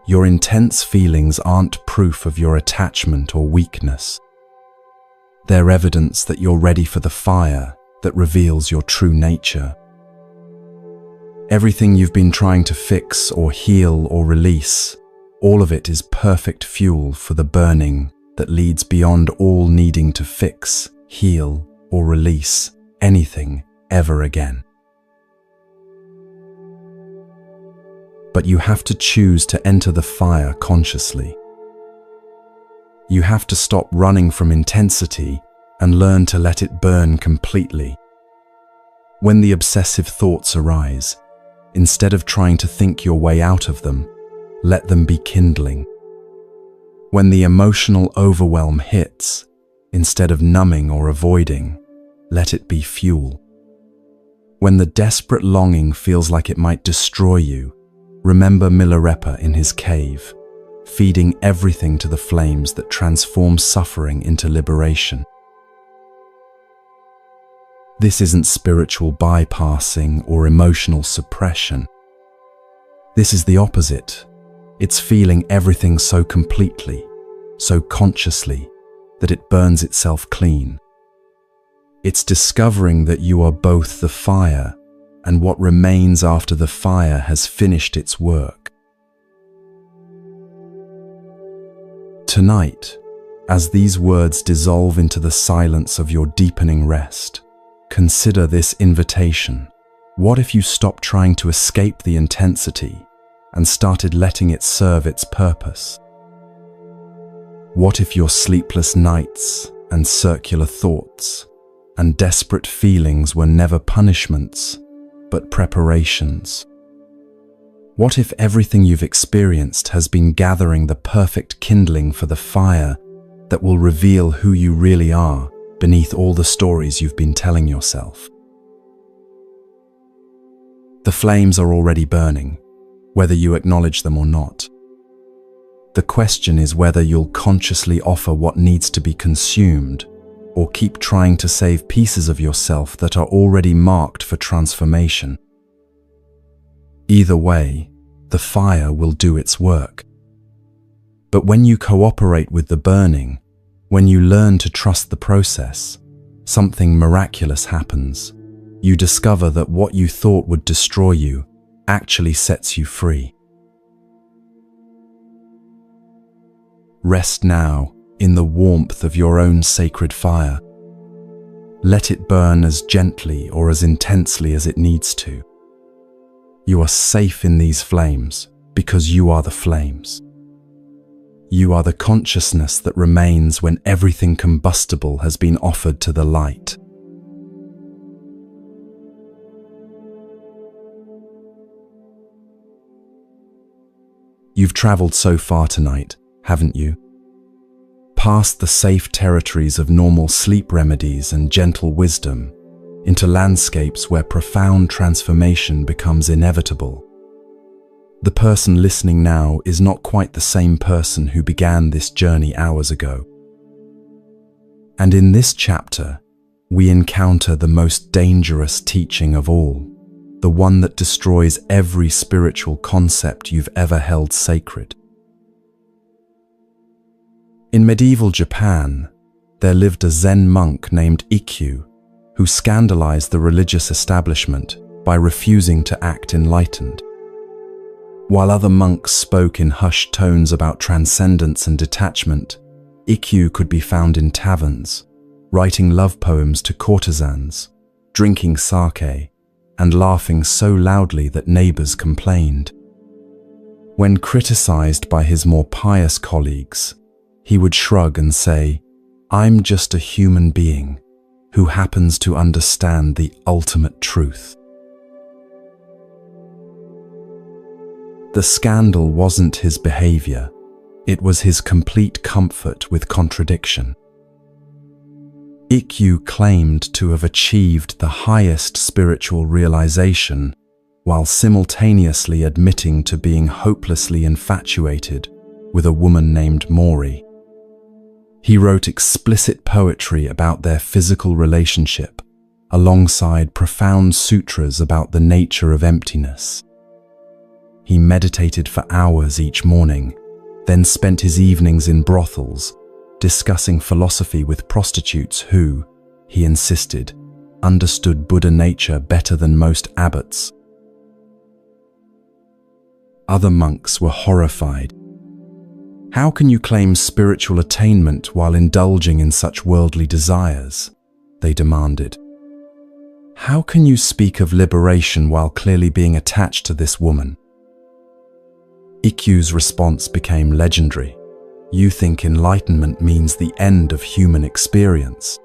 Your intense feelings aren't proof of your attachment or weakness. They're evidence that you're ready for the fire that reveals your true nature. Everything you've been trying to fix or heal or release, all of it is perfect fuel for the burning that leads beyond all needing to fix, heal, or release anything ever again. But you have to choose to enter the fire consciously. You have to stop running from intensity and learn to let it burn completely. When the obsessive thoughts arise, instead of trying to think your way out of them, let them be kindling. When the emotional overwhelm hits, instead of numbing or avoiding, let it be fuel. When the desperate longing feels like it might destroy you, remember Milarepa in his cave, feeding everything to the flames that transform suffering into liberation. This isn't spiritual bypassing or emotional suppression. This is the opposite. It's feeling everything so completely, so consciously, that it burns itself clean. It's discovering that you are both the fire and what remains after the fire has finished its work. Tonight, as these words dissolve into the silence of your deepening rest, consider this invitation. What if you stopped trying to escape the intensity and started letting it serve its purpose? What if your sleepless nights and circular thoughts and desperate feelings were never punishments, but preparations? What if everything you've experienced has been gathering the perfect kindling for the fire that will reveal who you really are beneath all the stories you've been telling yourself? The flames are already burning, whether you acknowledge them or not. The question is whether you'll consciously offer what needs to be consumed, or keep trying to save pieces of yourself that are already marked for transformation. Either way, the fire will do its work. But when you cooperate with the burning, when you learn to trust the process, something miraculous happens. You discover that what you thought would destroy you actually sets you free. Rest now in the warmth of your own sacred fire. Let it burn as gently or as intensely as it needs to. You are safe in these flames because you are the flames. You are the consciousness that remains when everything combustible has been offered to the light. You've traveled so far tonight, haven't you? Past the safe territories of normal sleep remedies and gentle wisdom, into landscapes where profound transformation becomes inevitable. The person listening now is not quite the same person who began this journey hours ago. And in this chapter, we encounter the most dangerous teaching of all, the one that destroys every spiritual concept you've ever held sacred. In medieval Japan, there lived a Zen monk named Ikkyu, who scandalized the religious establishment by refusing to act enlightened. While other monks spoke in hushed tones about transcendence and detachment, Ikkyu could be found in taverns, writing love poems to courtesans, drinking sake, and laughing so loudly that neighbors complained. When criticized by his more pious colleagues, he would shrug and say, "I'm just a human being who happens to understand the ultimate truth." The scandal wasn't his behavior, it was his complete comfort with contradiction. Ikkyu claimed to have achieved the highest spiritual realization while simultaneously admitting to being hopelessly infatuated with a woman named Mori. He wrote explicit poetry about their physical relationship, alongside profound sutras about the nature of emptiness. He meditated for hours each morning, then spent his evenings in brothels, discussing philosophy with prostitutes who, he insisted, understood Buddha nature better than most abbots. Other monks were horrified. "How can you claim spiritual attainment while indulging in such worldly desires?" they demanded. "How can you speak of liberation while clearly being attached to this woman?" Ikkyu's response became legendary. "You think enlightenment means the end of human experience.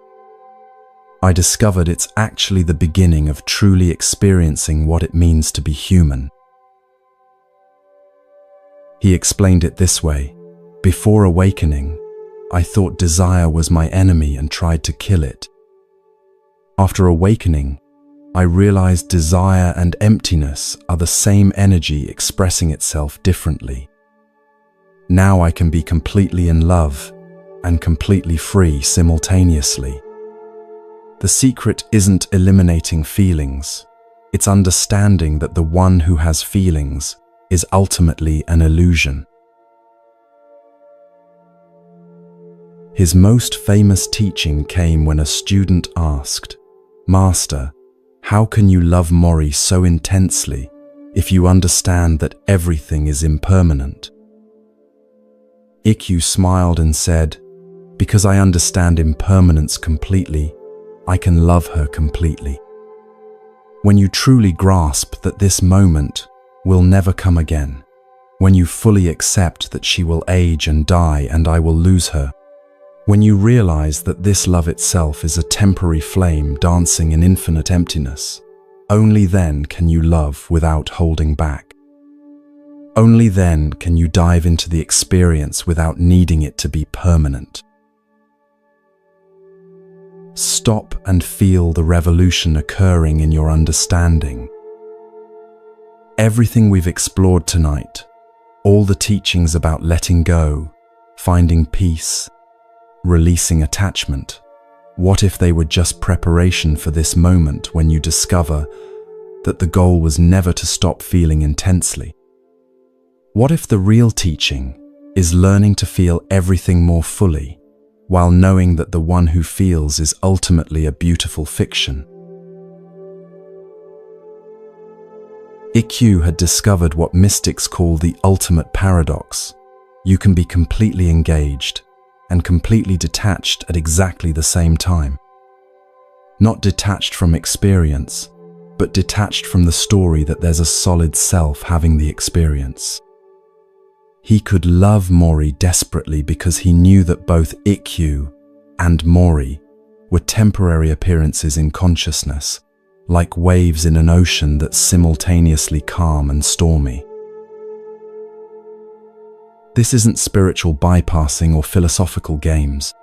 I discovered it's actually the beginning of truly experiencing what it means to be human." He explained it this way: "Before awakening, I thought desire was my enemy and tried to kill it. After awakening, I realized desire and emptiness are the same energy expressing itself differently. Now I can be completely in love and completely free simultaneously. The secret isn't eliminating feelings, it's understanding that the one who has feelings is ultimately an illusion." His most famous teaching came when a student asked, "Master, how can you love Mori so intensely if you understand that everything is impermanent?" Ikkyu smiled and said, "Because I understand impermanence completely, I can love her completely. When you truly grasp that this moment will never come again, when you fully accept that she will age and die and I will lose her, when you realize that this love itself is a temporary flame dancing in infinite emptiness, only then can you love without holding back. Only then can you dive into the experience without needing it to be permanent. Stop and feel the revolution occurring in your understanding. Everything we've explored tonight, all the teachings about letting go, finding peace, releasing attachment, what if they were just preparation for this moment when you discover that the goal was never to stop feeling intensely? What if the real teaching is learning to feel everything more fully, while knowing that the one who feels is ultimately a beautiful fiction? Ikkyu had discovered what mystics call the ultimate paradox. You can be completely engaged and completely detached at exactly the same time. Not detached from experience, but detached from the story that there's a solid self having the experience. He could love Mori desperately because he knew that both Ikkyu and Mori were temporary appearances in consciousness, like waves in an ocean that's simultaneously calm and stormy. This isn't spiritual bypassing or philosophical games.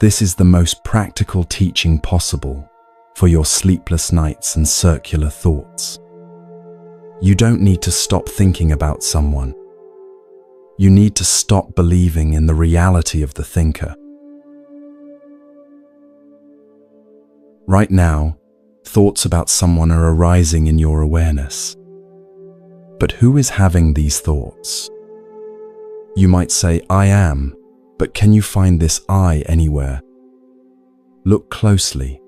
This is the most practical teaching possible for your sleepless nights and circular thoughts. You don't need to stop thinking about someone. You need to stop believing in the reality of the thinker. Right now, thoughts about someone are arising in your awareness. But who is having these thoughts? You might say, "I am," but can you find this I anywhere? Look closely.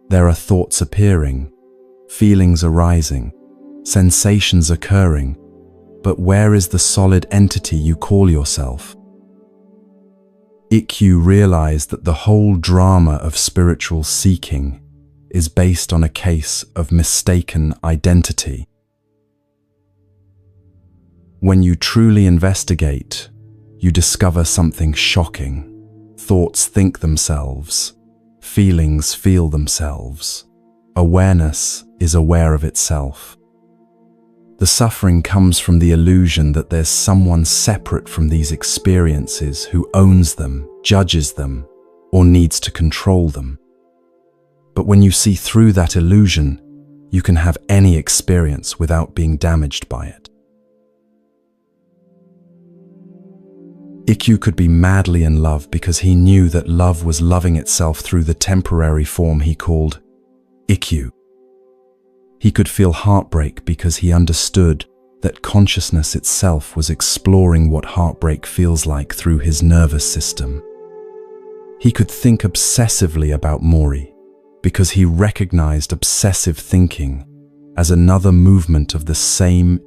There are thoughts appearing, feelings arising, sensations occurring, but where is the solid entity you call yourself? IQ realized that the whole drama of spiritual seeking is based on a case of mistaken identity. When you truly investigate, you discover something shocking. Thoughts think themselves, feelings feel themselves. Awareness is aware of itself. The suffering comes from the illusion that there's someone separate from these experiences who owns them, judges them, or needs to control them. But when you see through that illusion, you can have any experience without being damaged by it. IQ could be madly in love because he knew that love was loving itself through the temporary form he called IQ. He could feel heartbreak because he understood that consciousness itself was exploring what heartbreak feels like through his nervous system. He could think obsessively about Mori because he recognized obsessive thinking as another movement of the same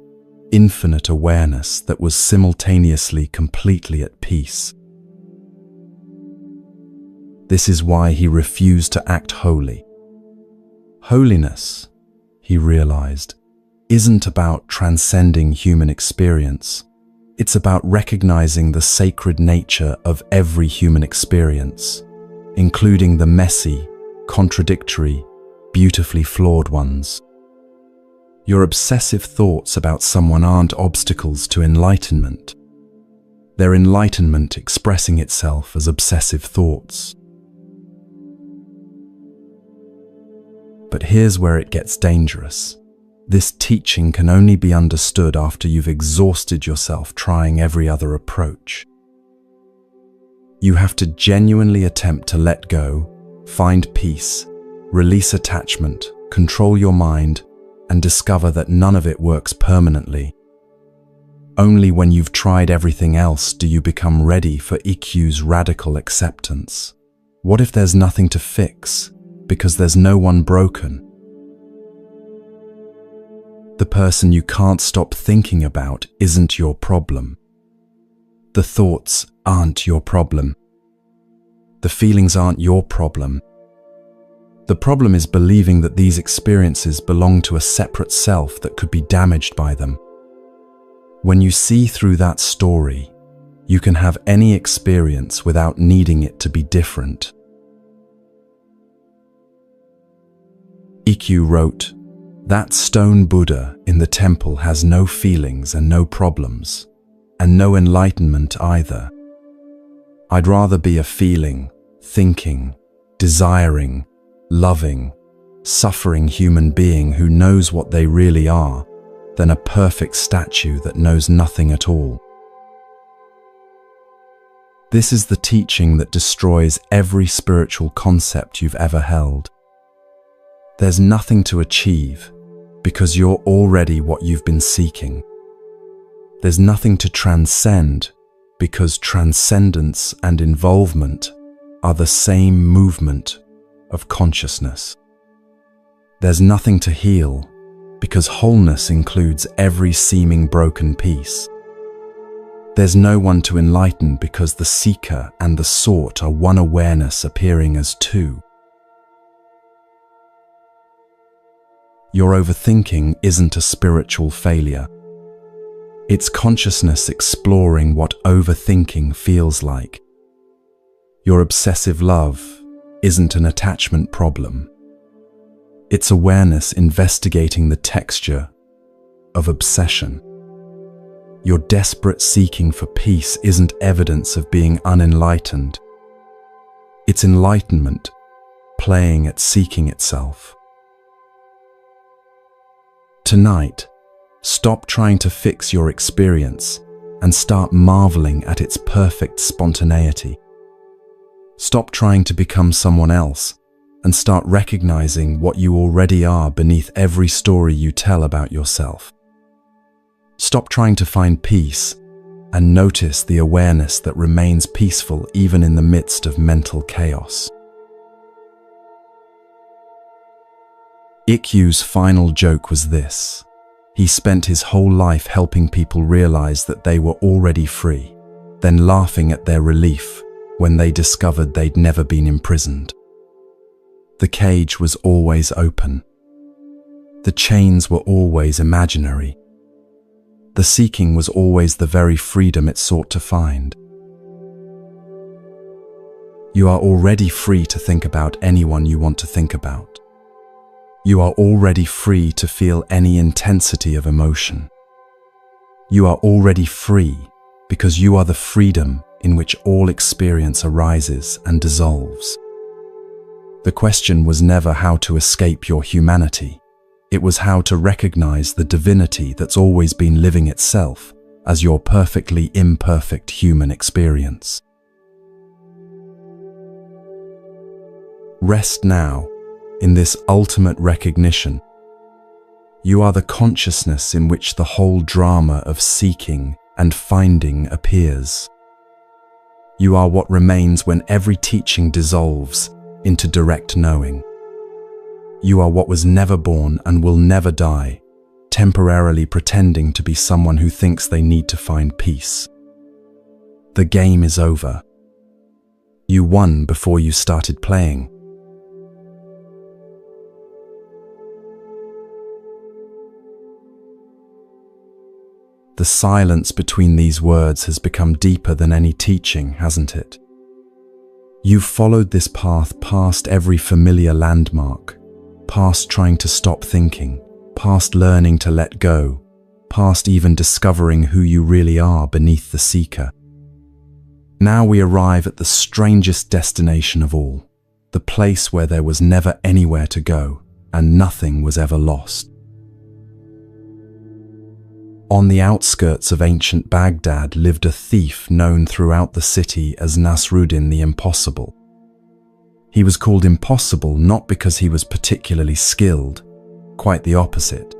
infinite awareness that was simultaneously completely at peace. This is why he refused to act holy. Holiness, he realized, isn't about transcending human experience. It's about recognizing the sacred nature of every human experience, including the messy, contradictory, beautifully flawed ones. Your obsessive thoughts about someone aren't obstacles to enlightenment. They're enlightenment expressing itself as obsessive thoughts. But here's where it gets dangerous. This teaching can only be understood after you've exhausted yourself trying every other approach. You have to genuinely attempt to let go, find peace, release attachment, control your mind, and discover that none of it works permanently. Only when you've tried everything else do you become ready for IQ's radical acceptance. What if there's nothing to fix, because there's no one broken? The person you can't stop thinking about isn't your problem. The thoughts aren't your problem. The feelings aren't your problem. The problem is believing that these experiences belong to a separate self that could be damaged by them. When you see through that story, you can have any experience without needing it to be different. IQ wrote, "That stone Buddha in the temple has no feelings and no problems, and no enlightenment either. I'd rather be a feeling, thinking, desiring, loving, suffering human being who knows what they really are than a perfect statue that knows nothing at all." This is the teaching that destroys every spiritual concept you've ever held. There's nothing to achieve because you're already what you've been seeking. There's nothing to transcend because transcendence and involvement are the same movement of consciousness. There's nothing to heal because wholeness includes every seeming broken piece. There's no one to enlighten because the seeker and the sought are one awareness appearing as two. Your overthinking isn't a spiritual failure. It's consciousness exploring what overthinking feels like. Your obsessive love isn't an attachment problem. It's awareness investigating the texture of obsession. Your desperate seeking for peace isn't evidence of being unenlightened. It's enlightenment playing at seeking itself. Tonight, stop trying to fix your experience and start marveling at its perfect spontaneity. Stop trying to become someone else and start recognizing what you already are beneath every story you tell about yourself. Stop trying to find peace and notice the awareness that remains peaceful even in the midst of mental chaos. Ikkyu's final joke was this. He spent his whole life helping people realize that they were already free, then laughing at their relief when they discovered they'd never been imprisoned. The cage was always open. The chains were always imaginary. The seeking was always the very freedom it sought to find. You are already free to think about anyone you want to think about. You are already free to feel any intensity of emotion. You are already free because you are the freedom in which all experience arises and dissolves. The question was never how to escape your humanity. It was how to recognize the divinity that's always been living itself as your perfectly imperfect human experience. Rest now in this ultimate recognition. You are the consciousness in which the whole drama of seeking and finding appears. You are what remains when every teaching dissolves into direct knowing. You are what was never born and will never die, temporarily pretending to be someone who thinks they need to find peace. The game is over. You won before you started playing. The silence between these words has become deeper than any teaching, hasn't it? You've followed this path past every familiar landmark, past trying to stop thinking, past learning to let go, past even discovering who you really are beneath the seeker. Now we arrive at the strangest destination of all, the place where there was never anywhere to go and nothing was ever lost. On the outskirts of ancient Baghdad lived a thief known throughout the city as Nasruddin the Impossible. He was called Impossible not because he was particularly skilled, quite the opposite.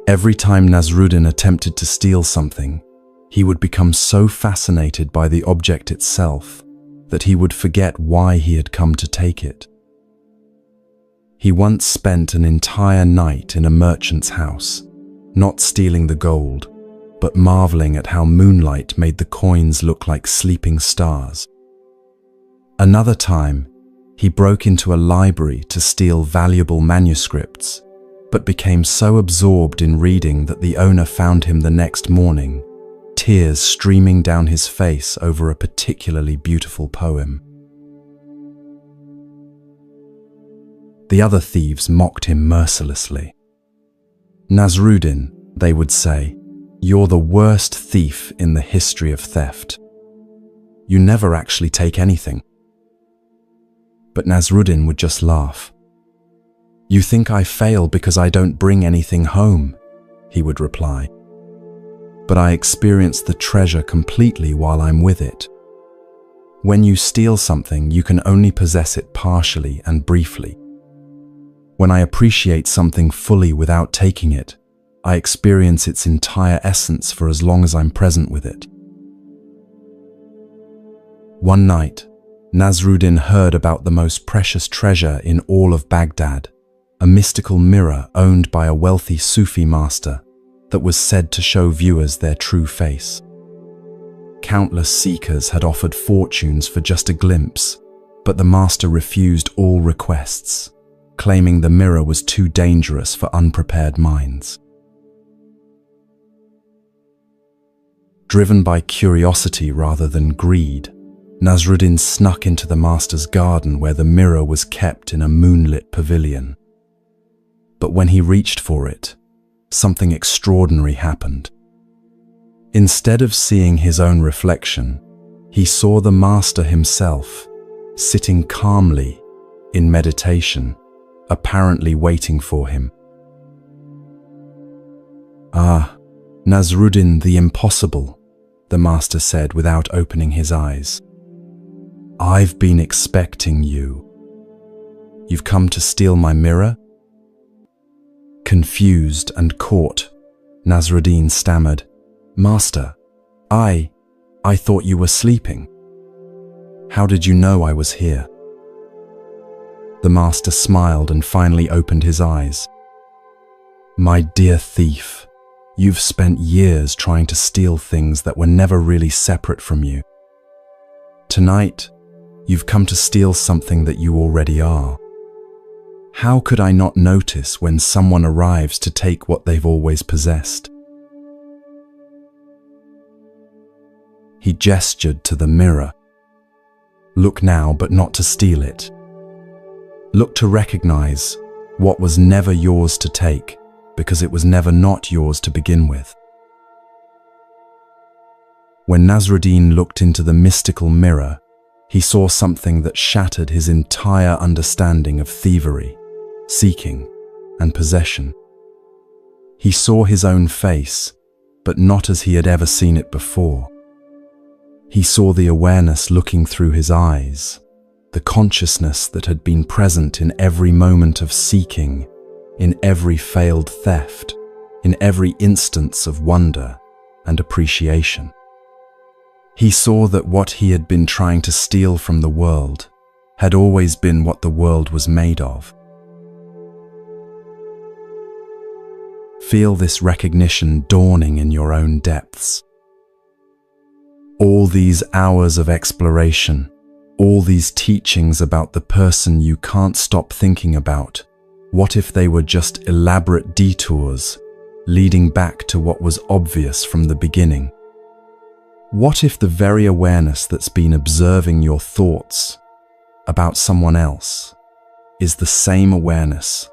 Every time Nasruddin attempted to steal something, he would become so fascinated by the object itself that he would forget why he had come to take it. He once spent an entire night in a merchant's house, not stealing the gold, but marveling at how moonlight made the coins look like sleeping stars. Another time, he broke into a library to steal valuable manuscripts, but became so absorbed in reading that the owner found him the next morning, tears streaming down his face over a particularly beautiful poem. The other thieves mocked him mercilessly. Nasruddin, they would say, you're the worst thief in the history of theft. You never actually take anything. But Nasruddin would just laugh. You think I fail because I don't bring anything home, he would reply. But I experience the treasure completely while I'm with it. When you steal something, you can only possess it partially and briefly. When I appreciate something fully without taking it, I experience its entire essence for as long as I'm present with it. One night, Nasruddin heard about the most precious treasure in all of Baghdad, a mystical mirror owned by a wealthy Sufi master that was said to show viewers their true face. Countless seekers had offered fortunes for just a glimpse, but the master refused all requests, claiming the mirror was too dangerous for unprepared minds. Driven by curiosity rather than greed, Nasruddin snuck into the master's garden where the mirror was kept in a moonlit pavilion. But when he reached for it, something extraordinary happened. Instead of seeing his own reflection, he saw the master himself, sitting calmly in meditation, apparently waiting for him. Ah, Nasruddin the Impossible, the master said without opening his eyes. I've been expecting you. You've come to steal my mirror? Confused and caught, Nasruddin stammered, Master, I thought you were sleeping. How did you know I was here? The master smiled and finally opened his eyes. My dear thief, you've spent years trying to steal things that were never really separate from you. Tonight, you've come to steal something that you already are. How could I not notice when someone arrives to take what they've always possessed? He gestured to the mirror. Look now, but not to steal it. Look to recognize what was never yours to take, because it was never not yours to begin with. When Nasruddin looked into the mystical mirror, he saw something that shattered his entire understanding of thievery, seeking, and possession. He saw his own face, but not as he had ever seen it before. He saw the awareness looking through his eyes, the consciousness that had been present in every moment of seeking, in every failed theft, in every instance of wonder and appreciation. He saw that what he had been trying to steal from the world had always been what the world was made of. Feel this recognition dawning in your own depths. All these hours of exploration, all these teachings about the person you can't stop thinking about, what if they were just elaborate detours leading back to what was obvious from the beginning? What if the very awareness that's been observing your thoughts about someone else is the same awareness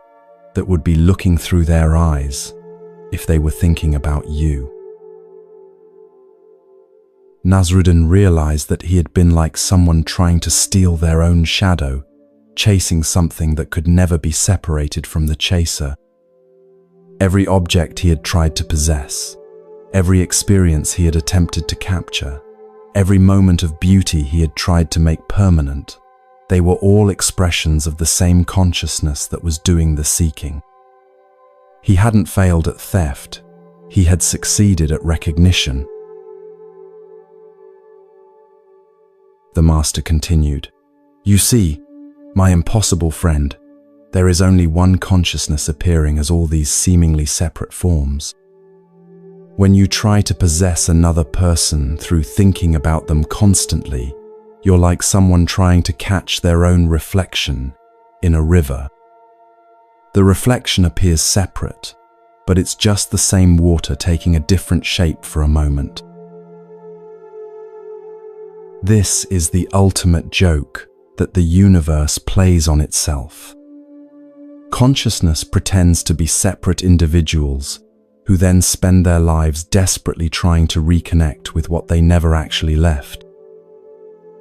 that would be looking through their eyes if they were thinking about you? Nasruddin realized that he had been like someone trying to steal their own shadow, chasing something that could never be separated from the chaser. Every object he had tried to possess, every experience he had attempted to capture, every moment of beauty he had tried to make permanent, they were all expressions of the same consciousness that was doing the seeking. He hadn't failed at theft, he had succeeded at recognition. The master continued, You see, my impossible friend, there is only one consciousness appearing as all these seemingly separate forms. When you try to possess another person through thinking about them constantly, you're like someone trying to catch their own reflection in a river. The reflection appears separate, but it's just the same water taking a different shape for a moment. This is the ultimate joke that the universe plays on itself. Consciousness pretends to be separate individuals who then spend their lives desperately trying to reconnect with what they never actually left.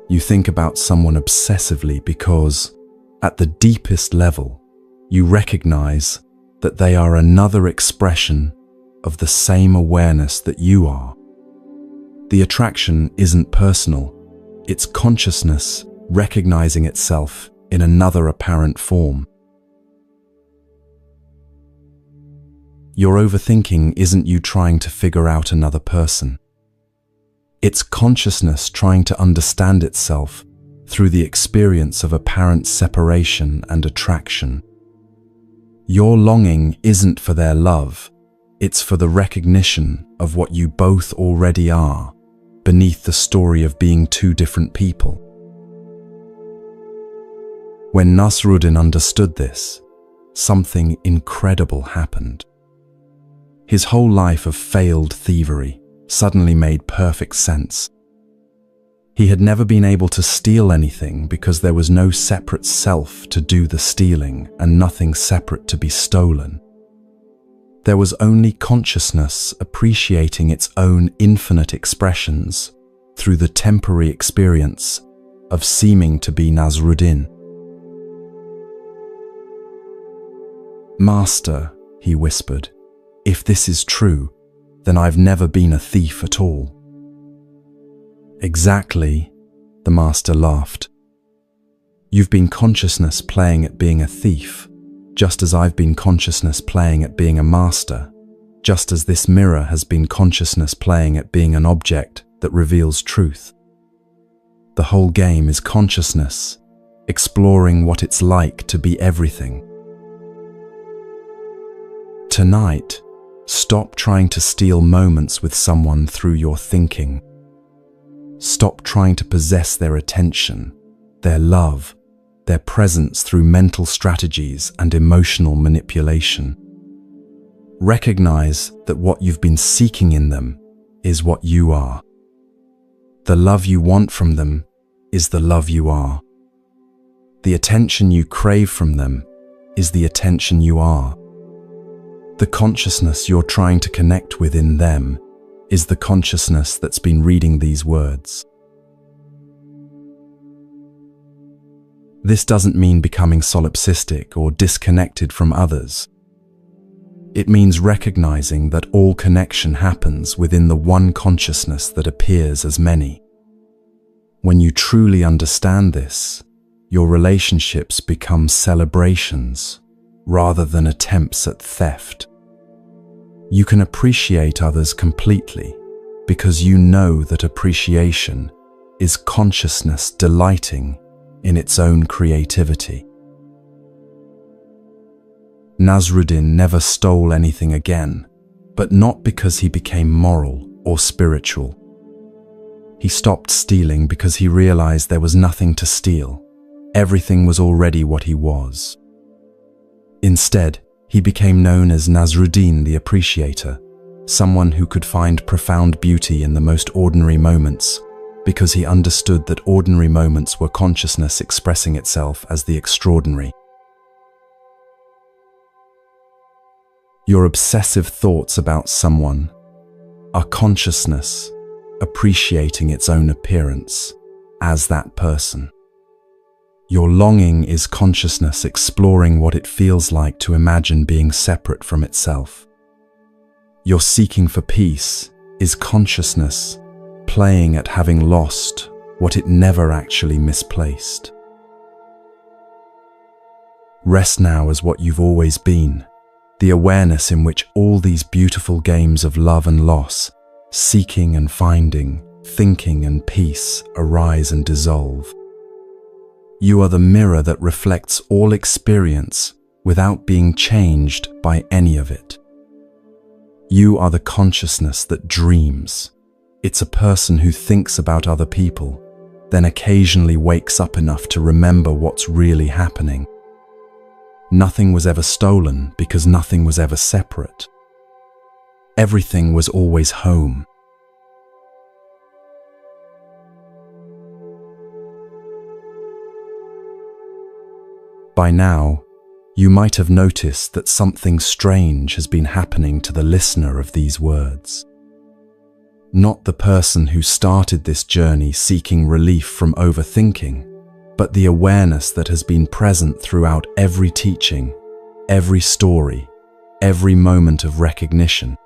You think about someone obsessively because, at the deepest level, you recognize that they are another expression of the same awareness that you are. The attraction isn't personal. It's consciousness recognizing itself in another apparent form. Your overthinking isn't you trying to figure out another person. It's consciousness trying to understand itself through the experience of apparent separation and attraction. Your longing isn't for their love, it's for the recognition of what you both already are, beneath the story of being two different people. When Nasruddin understood this, something incredible happened. His whole life of failed thievery suddenly made perfect sense. He had never been able to steal anything because there was no separate self to do the stealing and nothing separate to be stolen. There was only consciousness appreciating its own infinite expressions through the temporary experience of seeming to be Nasruddin. Master, he whispered, if this is true, then I've never been a thief at all. Exactly, the master laughed. You've been consciousness playing at being a thief, just as I've been consciousness playing at being a master, just as this mirror has been consciousness playing at being an object that reveals truth. The whole game is consciousness exploring what it's like to be everything. Tonight, stop trying to steal moments with someone through your thinking. Stop trying to possess their attention, their love, their presence through mental strategies and emotional manipulation. Recognize that what you've been seeking in them is what you are. The love you want from them is the love you are. The attention you crave from them is the attention you are. The consciousness you're trying to connect with in them is the consciousness that's been reading these words. This doesn't mean becoming solipsistic or disconnected from others. It means recognizing that all connection happens within the one consciousness that appears as many. When you truly understand this, your relationships become celebrations rather than attempts at theft. You can appreciate others completely because you know that appreciation is consciousness delighting in its own creativity. Nasruddin never stole anything again, but not because he became moral or spiritual. He stopped stealing because he realized there was nothing to steal. Everything was already what he was. Instead, he became known as Nasruddin the Appreciator, someone who could find profound beauty in the most ordinary moments, because he understood that ordinary moments were consciousness expressing itself as the extraordinary. Your obsessive thoughts about someone are consciousness appreciating its own appearance as that person. Your longing is consciousness exploring what it feels like to imagine being separate from itself. Your seeking for peace is consciousness playing at having lost what it never actually misplaced. Rest now as what you've always been, the awareness in which all these beautiful games of love and loss, seeking and finding, thinking and peace arise and dissolve. You are the mirror that reflects all experience without being changed by any of it. You are the consciousness that dreams. It's a person who thinks about other people, then occasionally wakes up enough to remember what's really happening. Nothing was ever stolen because nothing was ever separate. Everything was always home. By now, you might have noticed that something strange has been happening to the listener of these words. Not the person who started this journey seeking relief from overthinking, but the awareness that has been present throughout every teaching, every story, every moment of recognition.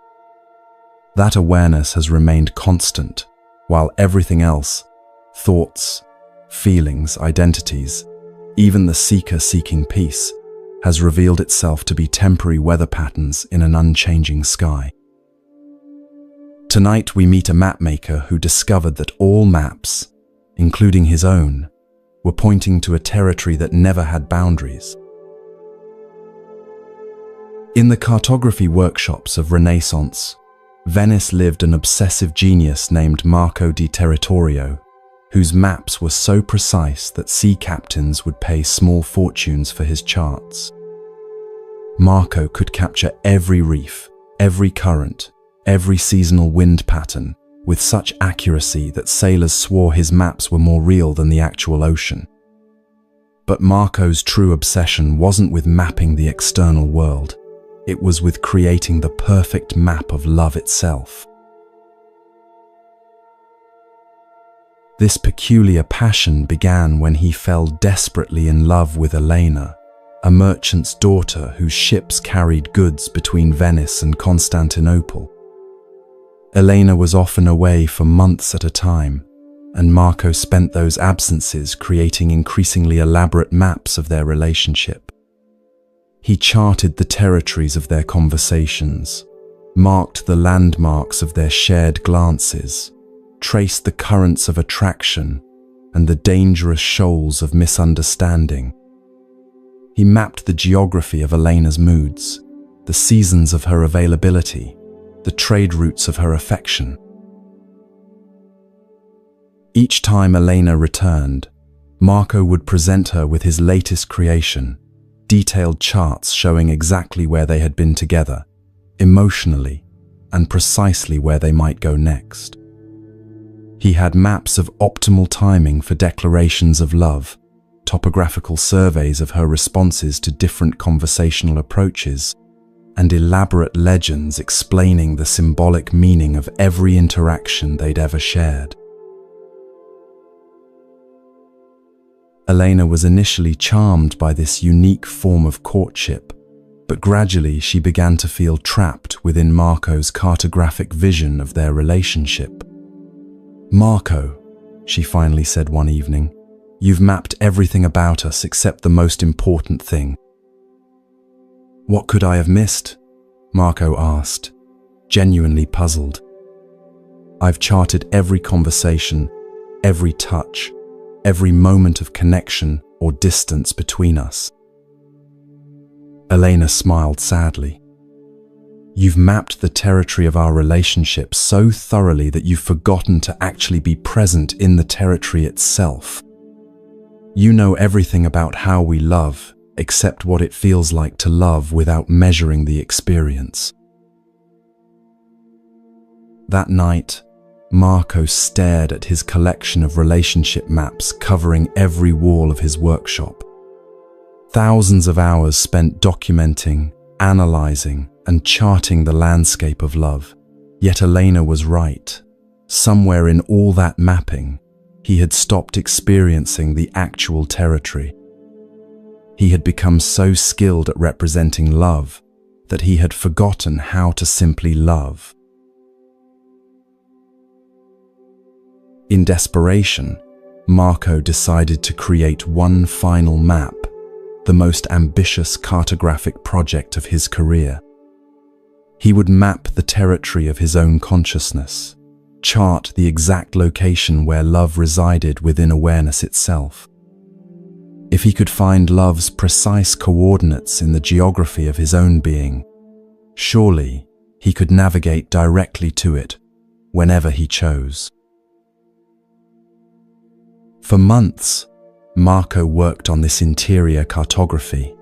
That awareness has remained constant, while everything else, thoughts, feelings, identities, even the seeker seeking peace, has revealed itself to be temporary weather patterns in an unchanging sky. Tonight we meet a mapmaker who discovered that all maps, including his own, were pointing to a territory that never had boundaries. In the cartography workshops of Renaissance, Venice lived an obsessive genius named Marco di Territorio, whose maps were so precise that sea captains would pay small fortunes for his charts. Marco could capture every reef, every current, every seasonal wind pattern with such accuracy that sailors swore his maps were more real than the actual ocean. But Marco's true obsession wasn't with mapping the external world. It was with creating the perfect map of love itself. This peculiar passion began when he fell desperately in love with Elena, a merchant's daughter whose ships carried goods between Venice and Constantinople. Elena was often away for months at a time, and Marco spent those absences creating increasingly elaborate maps of their relationship. He charted the territories of their conversations, marked the landmarks of their shared glances, traced the currents of attraction, and the dangerous shoals of misunderstanding. He mapped the geography of Elena's moods, the seasons of her availability, the trade routes of her affection. Each time Elena returned, Marco would present her with his latest creation, detailed charts showing exactly where they had been together, emotionally, and precisely where they might go next. He had maps of optimal timing for declarations of love, topographical surveys of her responses to different conversational approaches, and elaborate legends explaining the symbolic meaning of every interaction they'd ever shared. Elena was initially charmed by this unique form of courtship, but gradually she began to feel trapped within Marco's cartographic vision of their relationship. "Marco," she finally said one evening, "you've mapped everything about us except the most important thing." "What could I have missed?" Marco asked, genuinely puzzled. "I've charted every conversation, every touch, every moment of connection or distance between us." Elena smiled sadly. "You've mapped the territory of our relationship so thoroughly that you've forgotten to actually be present in the territory itself. You know everything about how we love, except what it feels like to love without measuring the experience." That night, Marco stared at his collection of relationship maps covering every wall of his workshop. Thousands of hours spent documenting, analyzing, and charting the landscape of love. Yet Elena was right. Somewhere in all that mapping, he had stopped experiencing the actual territory. He had become so skilled at representing love that he had forgotten how to simply love. In desperation, Marco decided to create one final map, the most ambitious cartographic project of his career. He would map the territory of his own consciousness, chart the exact location where love resided within awareness itself. If he could find love's precise coordinates in the geography of his own being, surely he could navigate directly to it whenever he chose. For months, Marco worked on this interior cartography.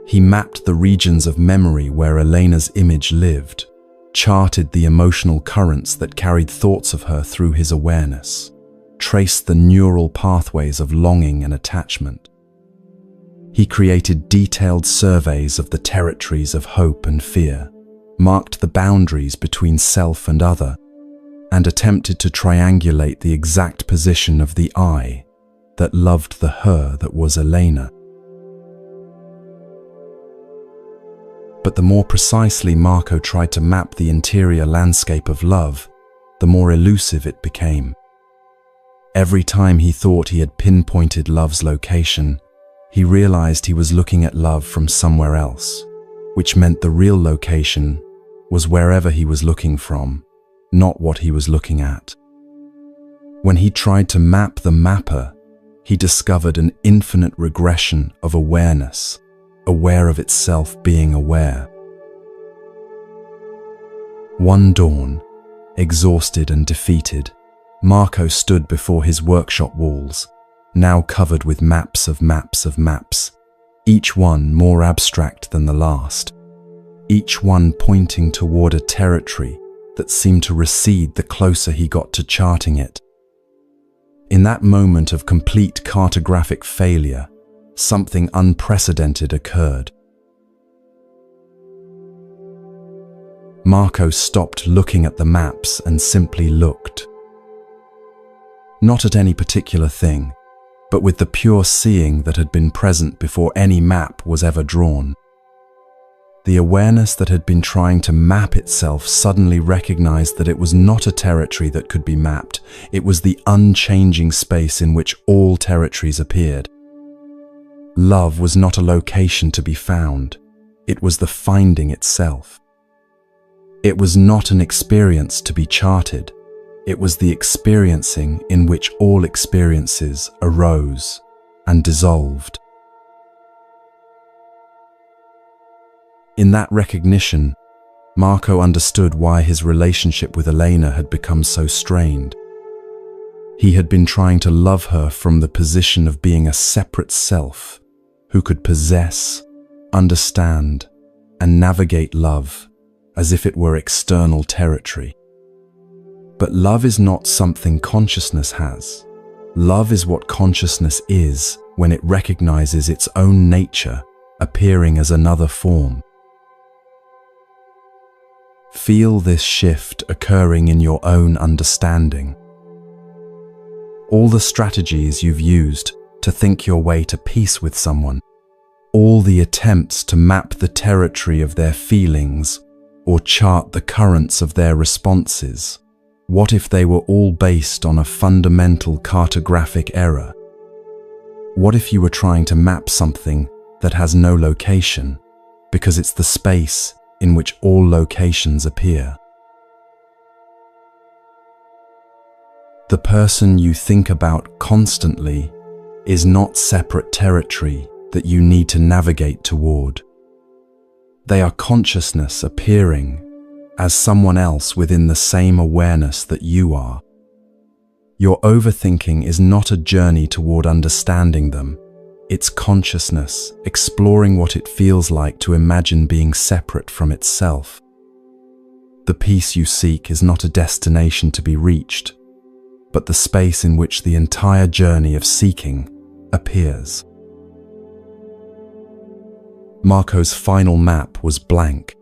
He mapped the regions of memory where Elena's image lived, charted the emotional currents that carried thoughts of her through his awareness, traced the neural pathways of longing and attachment. He created detailed surveys of the territories of hope and fear, marked the boundaries between self and other, and attempted to triangulate the exact position of the I that loved the her that was Elena. But the more precisely Marco tried to map the interior landscape of love, the more elusive it became. Every time he thought he had pinpointed love's location, he realized he was looking at love from somewhere else, which meant the real location was wherever he was looking from, not what he was looking at. When he tried to map the mapper, he discovered an infinite regression of awareness, aware of itself being aware. One dawn, exhausted and defeated, Marco stood before his workshop walls, now covered with maps of maps of maps, each one more abstract than the last, each one pointing toward a territory that seemed to recede the closer he got to charting it. In that moment of complete cartographic failure, something unprecedented occurred. Marco stopped looking at the maps and simply looked. Not at any particular thing, but with the pure seeing that had been present before any map was ever drawn. The awareness that had been trying to map itself suddenly recognized that it was not a territory that could be mapped, it was the unchanging space in which all territories appeared. Love was not a location to be found, it was the finding itself. It was not an experience to be charted, It was the experiencing in which all experiences arose and dissolved. In that recognition, Marco understood why his relationship with Elena had become so strained. He had been trying to love her from the position of being a separate self who could possess, understand, and navigate love as if it were external territory. But love is not something consciousness has. Love is what consciousness is when it recognizes its own nature appearing as another form. Feel this shift occurring in your own understanding. All the strategies you've used to think your way to peace with someone, all the attempts to map the territory of their feelings or chart the currents of their responses, what if they were all based on a fundamental cartographic error? What if you were trying to map something that has no location because it's the space in which all locations appear? The person you think about constantly is not separate territory that you need to navigate toward. They are consciousness appearing as someone else within the same awareness that you are. Your overthinking is not a journey toward understanding them. It's consciousness exploring what it feels like to imagine being separate from itself. The peace you seek is not a destination to be reached, but the space in which the entire journey of seeking appears. Marco's final map was blank.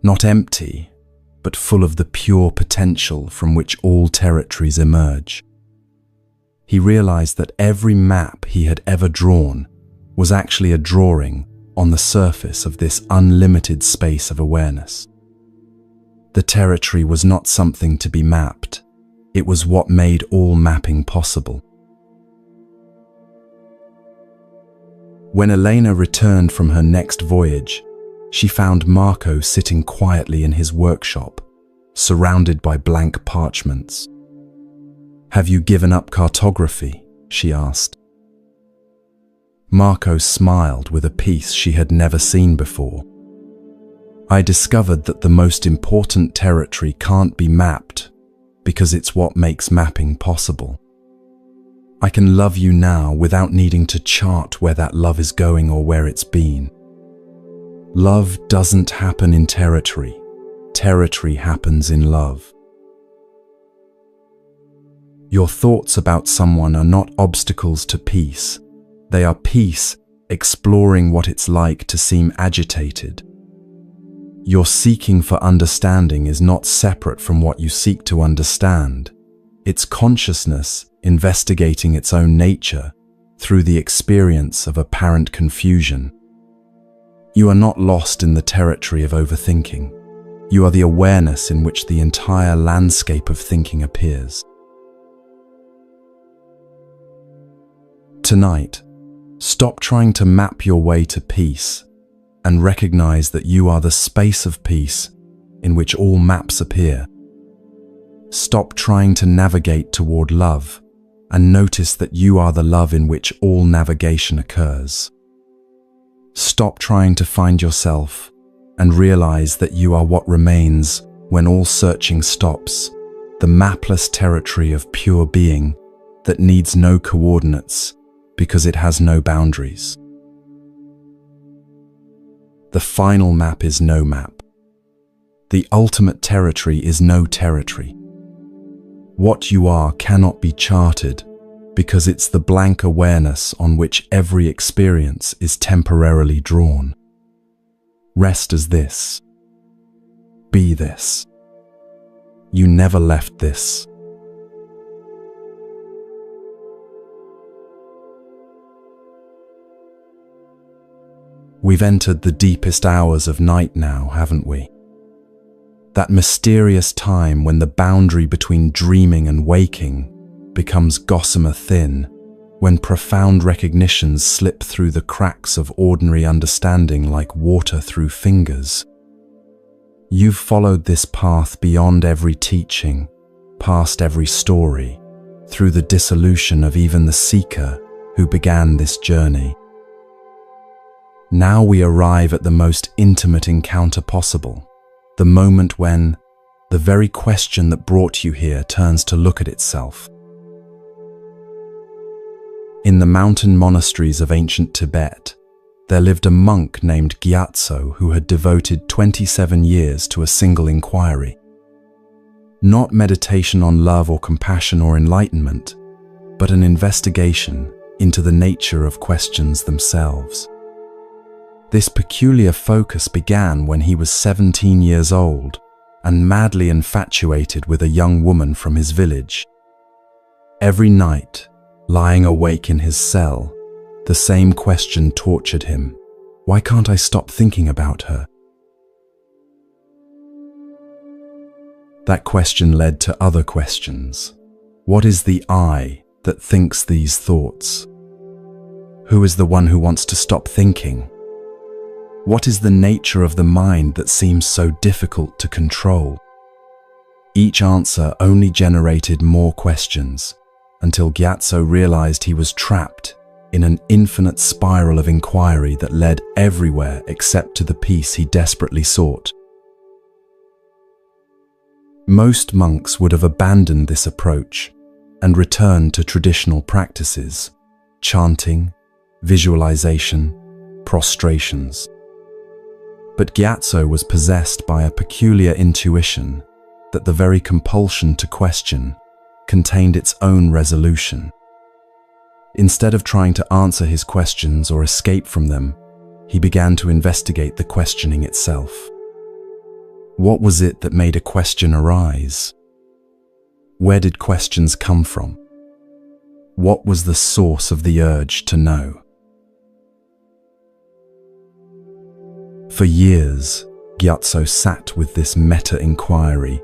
Not empty, but full of the pure potential from which all territories emerge. He realized that every map he had ever drawn was actually a drawing on the surface of this unlimited space of awareness. The territory was not something to be mapped. It was what made all mapping possible. When Elena returned from her next voyage, she found Marco sitting quietly in his workshop, surrounded by blank parchments. "Have you given up cartography?" she asked. Marco smiled with a peace she had never seen before. "I discovered that the most important territory can't be mapped because it's what makes mapping possible. I can love you now without needing to chart where that love is going or where it's been. Love doesn't happen in territory. Territory happens in love." Your thoughts about someone are not obstacles to peace. They are peace exploring what it's like to seem agitated. Your seeking for understanding is not separate from what you seek to understand. It's consciousness investigating its own nature through the experience of apparent confusion. You are not lost in the territory of overthinking. You are the awareness in which the entire landscape of thinking appears. Tonight, stop trying to map your way to peace and recognize that you are the space of peace in which all maps appear. Stop trying to navigate toward love and notice that you are the love in which all navigation occurs. Stop trying to find yourself and realize that you are what remains when all searching stops, the mapless territory of pure being that needs no coordinates because it has no boundaries. The final map is no map. The ultimate territory is no territory. What you are cannot be charted because it's the blank awareness on which every experience is temporarily drawn. Rest as this. Be this. You never left this. We've entered the deepest hours of night now, haven't we? That mysterious time when the boundary between dreaming and waking becomes gossamer thin, when profound recognitions slip through the cracks of ordinary understanding like water through fingers. You've followed this path beyond every teaching, past every story, through the dissolution of even the seeker who began this journey. Now we arrive at the most intimate encounter possible, the moment when the very question that brought you here turns to look at itself. In the mountain monasteries of ancient Tibet, there lived a monk named Gyatso who had devoted 27 years to a single inquiry. Not meditation on love or compassion or enlightenment, but an investigation into the nature of questions themselves. This peculiar focus began when he was 17 years old and madly infatuated with a young woman from his village. Every night, lying awake in his cell, the same question tortured him. Why can't I stop thinking about her? That question led to other questions. What is the I that thinks these thoughts? Who is the one who wants to stop thinking? What is the nature of the mind that seems so difficult to control? Each answer only generated more questions, until Gyatso realized he was trapped in an infinite spiral of inquiry that led everywhere except to the peace he desperately sought. Most monks would have abandoned this approach and returned to traditional practices, chanting, visualization, prostrations. But Gyatso was possessed by a peculiar intuition that the very compulsion to question contained its own resolution. Instead of trying to answer his questions or escape from them, he began to investigate the questioning itself. What was it that made a question arise? Where did questions come from? What was the source of the urge to know? For years, Gyatso sat with this meta-inquiry,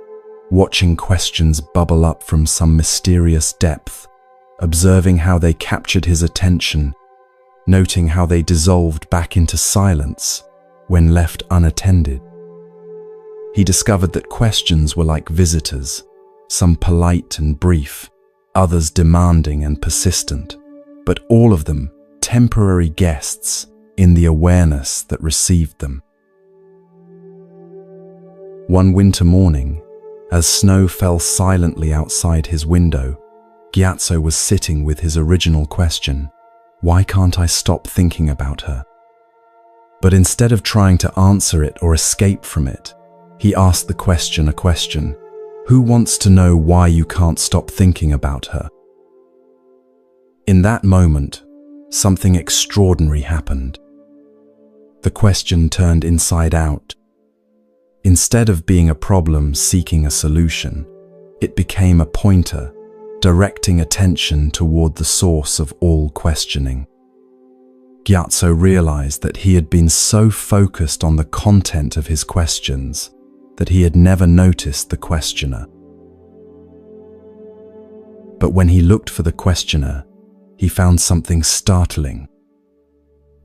watching questions bubble up from some mysterious depth, observing how they captured his attention, noting how they dissolved back into silence when left unattended. He discovered that questions were like visitors, some polite and brief, others demanding and persistent, but all of them temporary guests in the awareness that received them. One winter morning, as snow fell silently outside his window, Gyatso was sitting with his original question, why can't I stop thinking about her? But instead of trying to answer it or escape from it, he asked the question a question. Who wants to know why you can't stop thinking about her? In that moment, something extraordinary happened. The question turned inside out. Instead of being a problem seeking a solution, it became a pointer, directing attention toward the source of all questioning. Gyatso realized that he had been so focused on the content of his questions that he had never noticed the questioner. But when he looked for the questioner, he found something startling.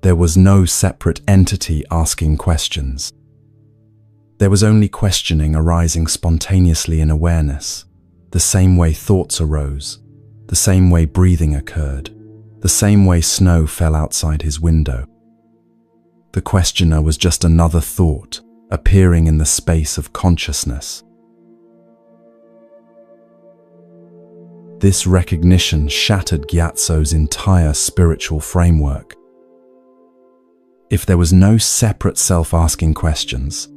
There was no separate entity asking questions. There was only questioning arising spontaneously in awareness, the same way thoughts arose, the same way breathing occurred, the same way snow fell outside his window. The questioner was just another thought, appearing in the space of consciousness. This recognition shattered Gyatso's entire spiritual framework. If there was no separate self asking questions,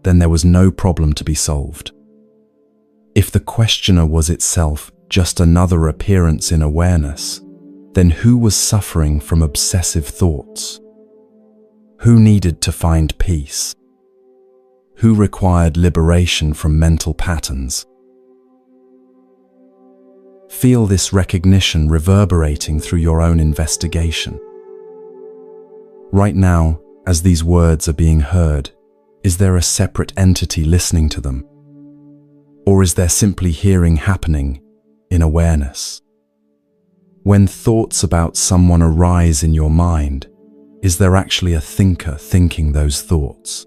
then there was no problem to be solved. If the questioner was itself just another appearance in awareness, then who was suffering from obsessive thoughts? Who needed to find peace? Who required liberation from mental patterns? Feel this recognition reverberating through your own investigation. Right now, as these words are being heard, is there a separate entity listening to them? Or is there simply hearing happening in awareness? When thoughts about someone arise in your mind, is there actually a thinker thinking those thoughts?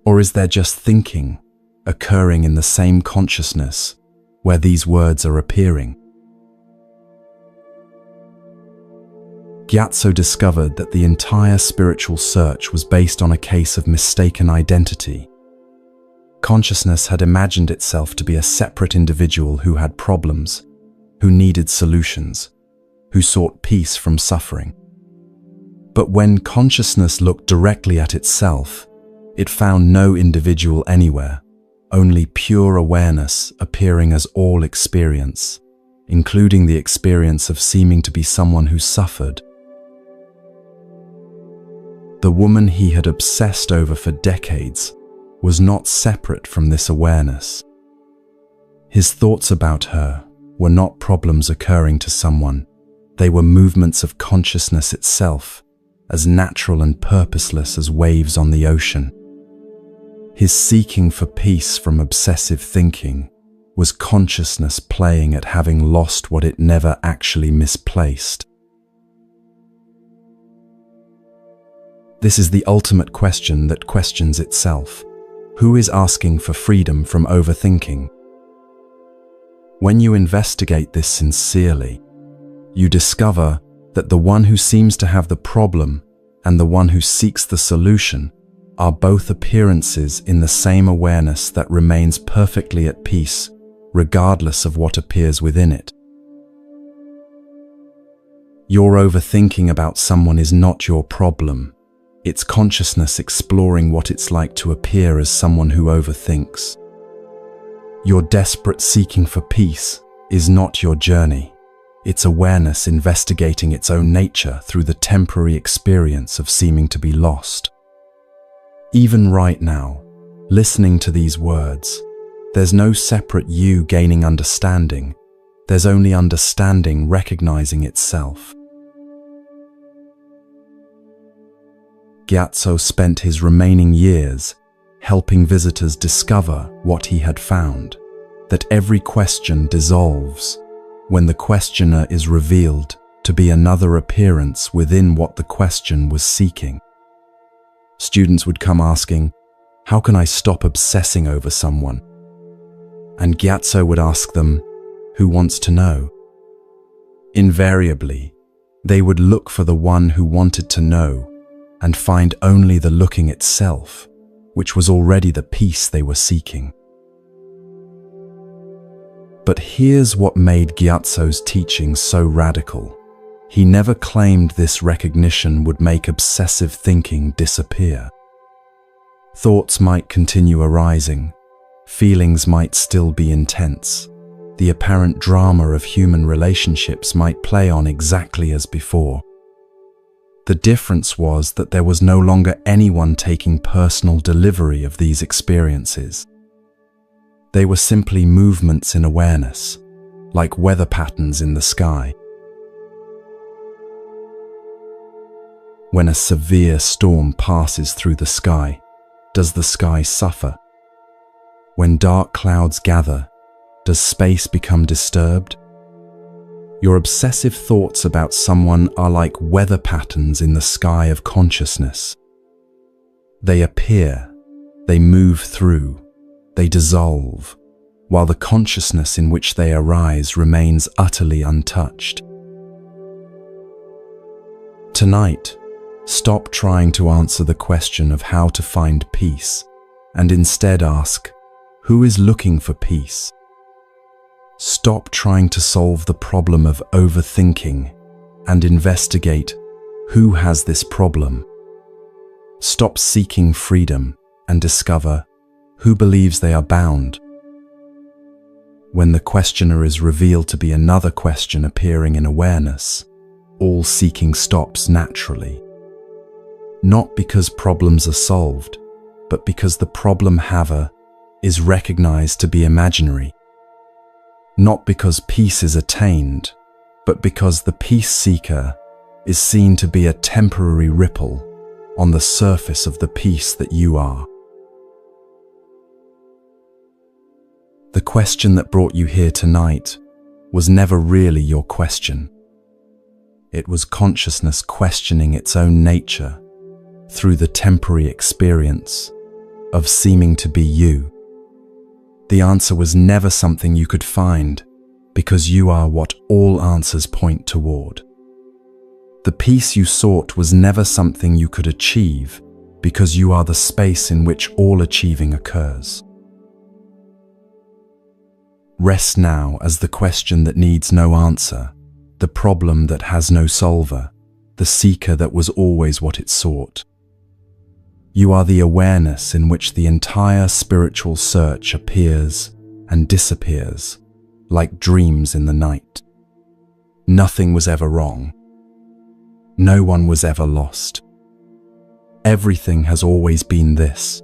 Or is there just thinking occurring in the same consciousness where these words are appearing. Gyatso discovered that the entire spiritual search was based on a case of mistaken identity. Consciousness had imagined itself to be a separate individual who had problems, who needed solutions, who sought peace from suffering. But when consciousness looked directly at itself, it found no individual anywhere, only pure awareness appearing as all experience, including the experience of seeming to be someone who suffered. The woman he had obsessed over for decades was not separate from this awareness. His thoughts about her were not problems occurring to someone. They were movements of consciousness itself, as natural and purposeless as waves on the ocean. His seeking for peace from obsessive thinking was consciousness playing at having lost what it never actually misplaced. This is the ultimate question that questions itself. Who is asking for freedom from overthinking? When you investigate this sincerely, you discover that the one who seems to have the problem and the one who seeks the solution are both appearances in the same awareness that remains perfectly at peace, regardless of what appears within it. Your overthinking about someone is not your problem. It's consciousness exploring what it's like to appear as someone who overthinks. Your desperate seeking for peace is not your journey. It's awareness investigating its own nature through the temporary experience of seeming to be lost. Even right now, listening to these words, there's no separate you gaining understanding. There's only understanding recognizing itself. Gyatso spent his remaining years helping visitors discover what he had found, that every question dissolves when the questioner is revealed to be another appearance within what the question was seeking. Students would come asking, "How can I stop obsessing over someone?" And Gyatso would ask them, "Who wants to know?" Invariably, they would look for the one who wanted to know and find only the looking itself, which was already the peace they were seeking. But here's what made Gyatso's teaching so radical. He never claimed this recognition would make obsessive thinking disappear. Thoughts might continue arising, feelings might still be intense, the apparent drama of human relationships might play on exactly as before. The difference was that there was no longer anyone taking personal delivery of these experiences. They were simply movements in awareness, like weather patterns in the sky. When a severe storm passes through the sky, does the sky suffer? When dark clouds gather, does space become disturbed? Your obsessive thoughts about someone are like weather patterns in the sky of consciousness. They appear, they move through, they dissolve, while the consciousness in which they arise remains utterly untouched. Tonight, stop trying to answer the question of how to find peace, and instead ask, who is looking for peace? Stop trying to solve the problem of overthinking and investigate who has this problem. Stop seeking freedom and discover who believes they are bound. When the questioner is revealed to be another question appearing in awareness, all seeking stops naturally. Not because problems are solved, but because the problem haver is recognized to be imaginary. Not because peace is attained, but because the peace seeker is seen to be a temporary ripple on the surface of the peace that you are. The question that brought you here tonight was never really your question. It was consciousness questioning its own nature through the temporary experience of seeming to be you. The answer was never something you could find, because you are what all answers point toward. The peace you sought was never something you could achieve, because you are the space in which all achieving occurs. Rest now as the question that needs no answer, the problem that has no solver, the seeker that was always what it sought. You are the awareness in which the entire spiritual search appears and disappears, like dreams in the night. Nothing was ever wrong. No one was ever lost. Everything has always been this.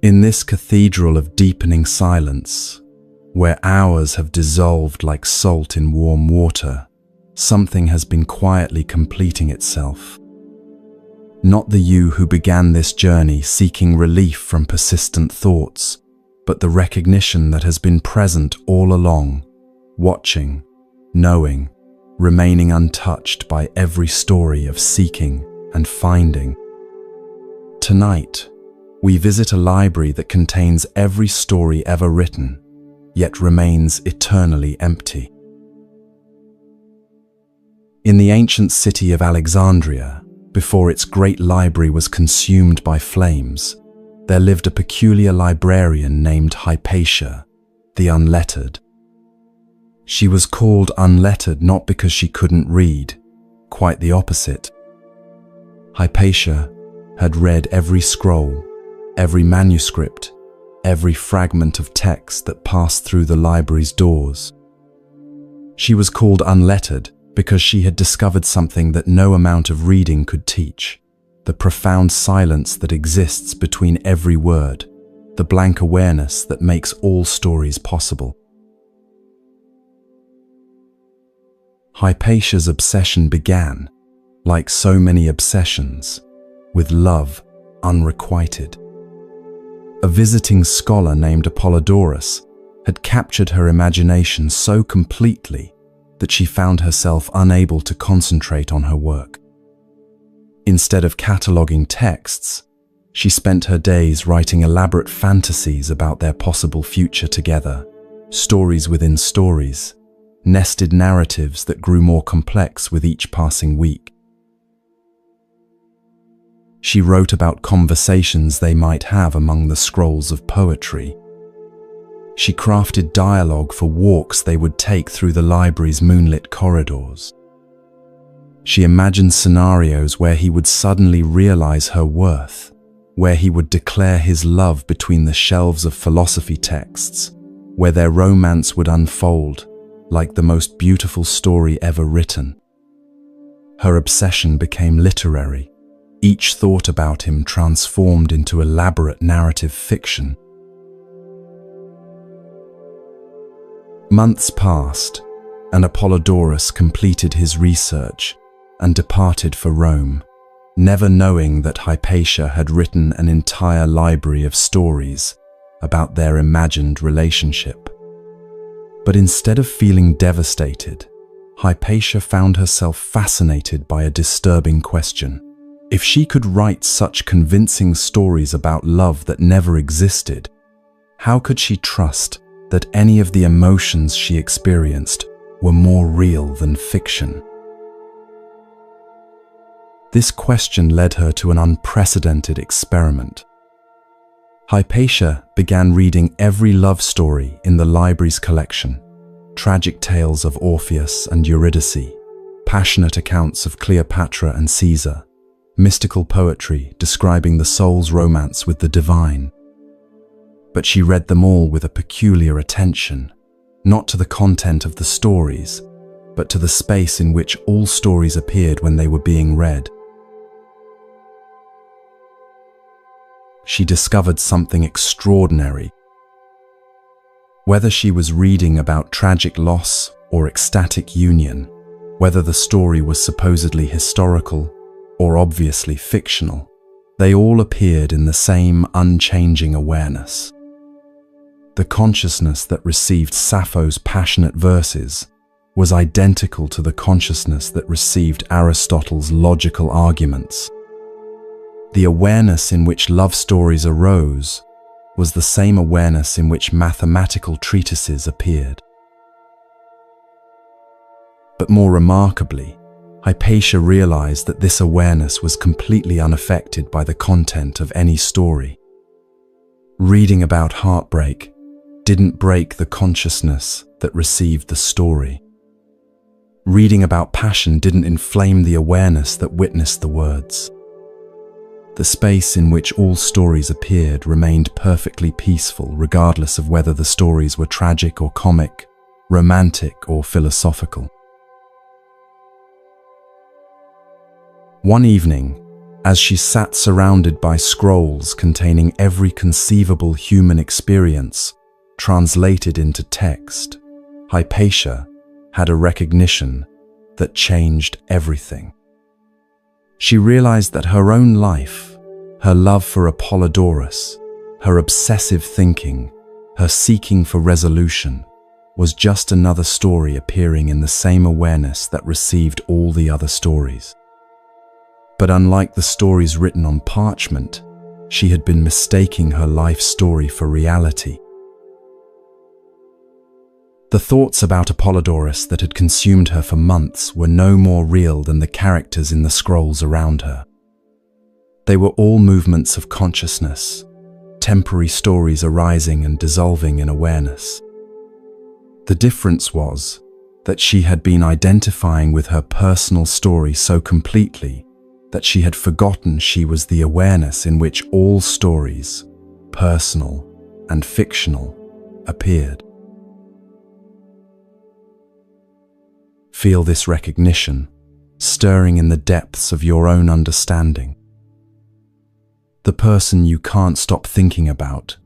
In this cathedral of deepening silence, where hours have dissolved like salt in warm water, something has been quietly completing itself. Not the you who began this journey seeking relief from persistent thoughts, but the recognition that has been present all along, watching, knowing, remaining untouched by every story of seeking and finding. Tonight, we visit a library that contains every story ever written, yet remains eternally empty. In the ancient city of Alexandria, before its great library was consumed by flames, there lived a peculiar librarian named Hypatia, the unlettered. She was called unlettered not because she couldn't read, quite the opposite. Hypatia had read every scroll, every manuscript, every fragment of text that passed through the library's doors. She was called unlettered because she had discovered something that no amount of reading could teach, the profound silence that exists between every word, the blank awareness that makes all stories possible. Hypatia's obsession began, like so many obsessions, with love unrequited. A visiting scholar named Apollodorus had captured her imagination so completely that she found herself unable to concentrate on her work. Instead of cataloguing texts, she spent her days writing elaborate fantasies about their possible future together, stories within stories, nested narratives that grew more complex with each passing week. She wrote about conversations they might have among the scrolls of poetry. She crafted dialogue for walks they would take through the library's moonlit corridors. She imagined scenarios where he would suddenly realize her worth, where he would declare his love between the shelves of philosophy texts, where their romance would unfold like the most beautiful story ever written. Her obsession became literary. Each thought about him transformed into elaborate narrative fiction. Months passed, and Apollodorus completed his research and departed for Rome, never knowing that Hypatia had written an entire library of stories about their imagined relationship. But instead of feeling devastated, Hypatia found herself fascinated by a disturbing question. If she could write such convincing stories about love that never existed, how could she trust that any of the emotions she experienced were more real than fiction? This question led her to an unprecedented experiment. Hypatia began reading every love story in the library's collection, tragic tales of Orpheus and Eurydice, passionate accounts of Cleopatra and Caesar, mystical poetry describing the soul's romance with the divine. But she read them all with a peculiar attention, not to the content of the stories, but to the space in which all stories appeared when they were being read. She discovered something extraordinary. Whether she was reading about tragic loss or ecstatic union, whether the story was supposedly historical or obviously fictional, they all appeared in the same unchanging awareness. The consciousness that received Sappho's passionate verses was identical to the consciousness that received Aristotle's logical arguments. The awareness in which love stories arose was the same awareness in which mathematical treatises appeared. But more remarkably, Hypatia realized that this awareness was completely unaffected by the content of any story. Reading about heartbreak didn't break the consciousness that received the story. Reading about passion didn't inflame the awareness that witnessed the words. The space in which all stories appeared remained perfectly peaceful, regardless of whether the stories were tragic or comic, romantic or philosophical. One evening, as she sat surrounded by scrolls containing every conceivable human experience translated into text, Hypatia had a recognition that changed everything. She realized that her own life, her love for Apollodorus, her obsessive thinking, her seeking for resolution, was just another story appearing in the same awareness that received all the other stories. But unlike the stories written on parchment, she had been mistaking her life story for reality. The thoughts about Apollodorus that had consumed her for months were no more real than the characters in the scrolls around her. They were all movements of consciousness, temporary stories arising and dissolving in awareness. The difference was that she had been identifying with her personal story so completely that she had forgotten she was the awareness in which all stories, personal and fictional, appeared. Feel this recognition stirring in the depths of your own understanding. The person you can't stop thinking about,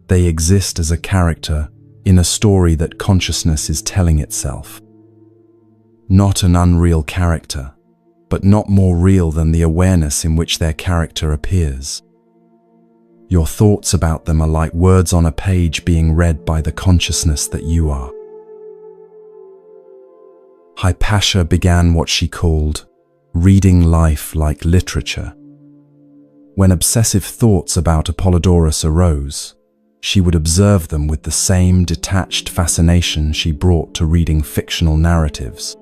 they exist as a character in a story that consciousness is telling itself. Not an unreal character, but not more real than the awareness in which their character appears. Your thoughts about them are like words on a page being read by the consciousness that you are. Hypatia began what she called reading life like literature. When obsessive thoughts about Apollodorus arose, she would observe them with the same detached fascination she brought to reading fictional narratives.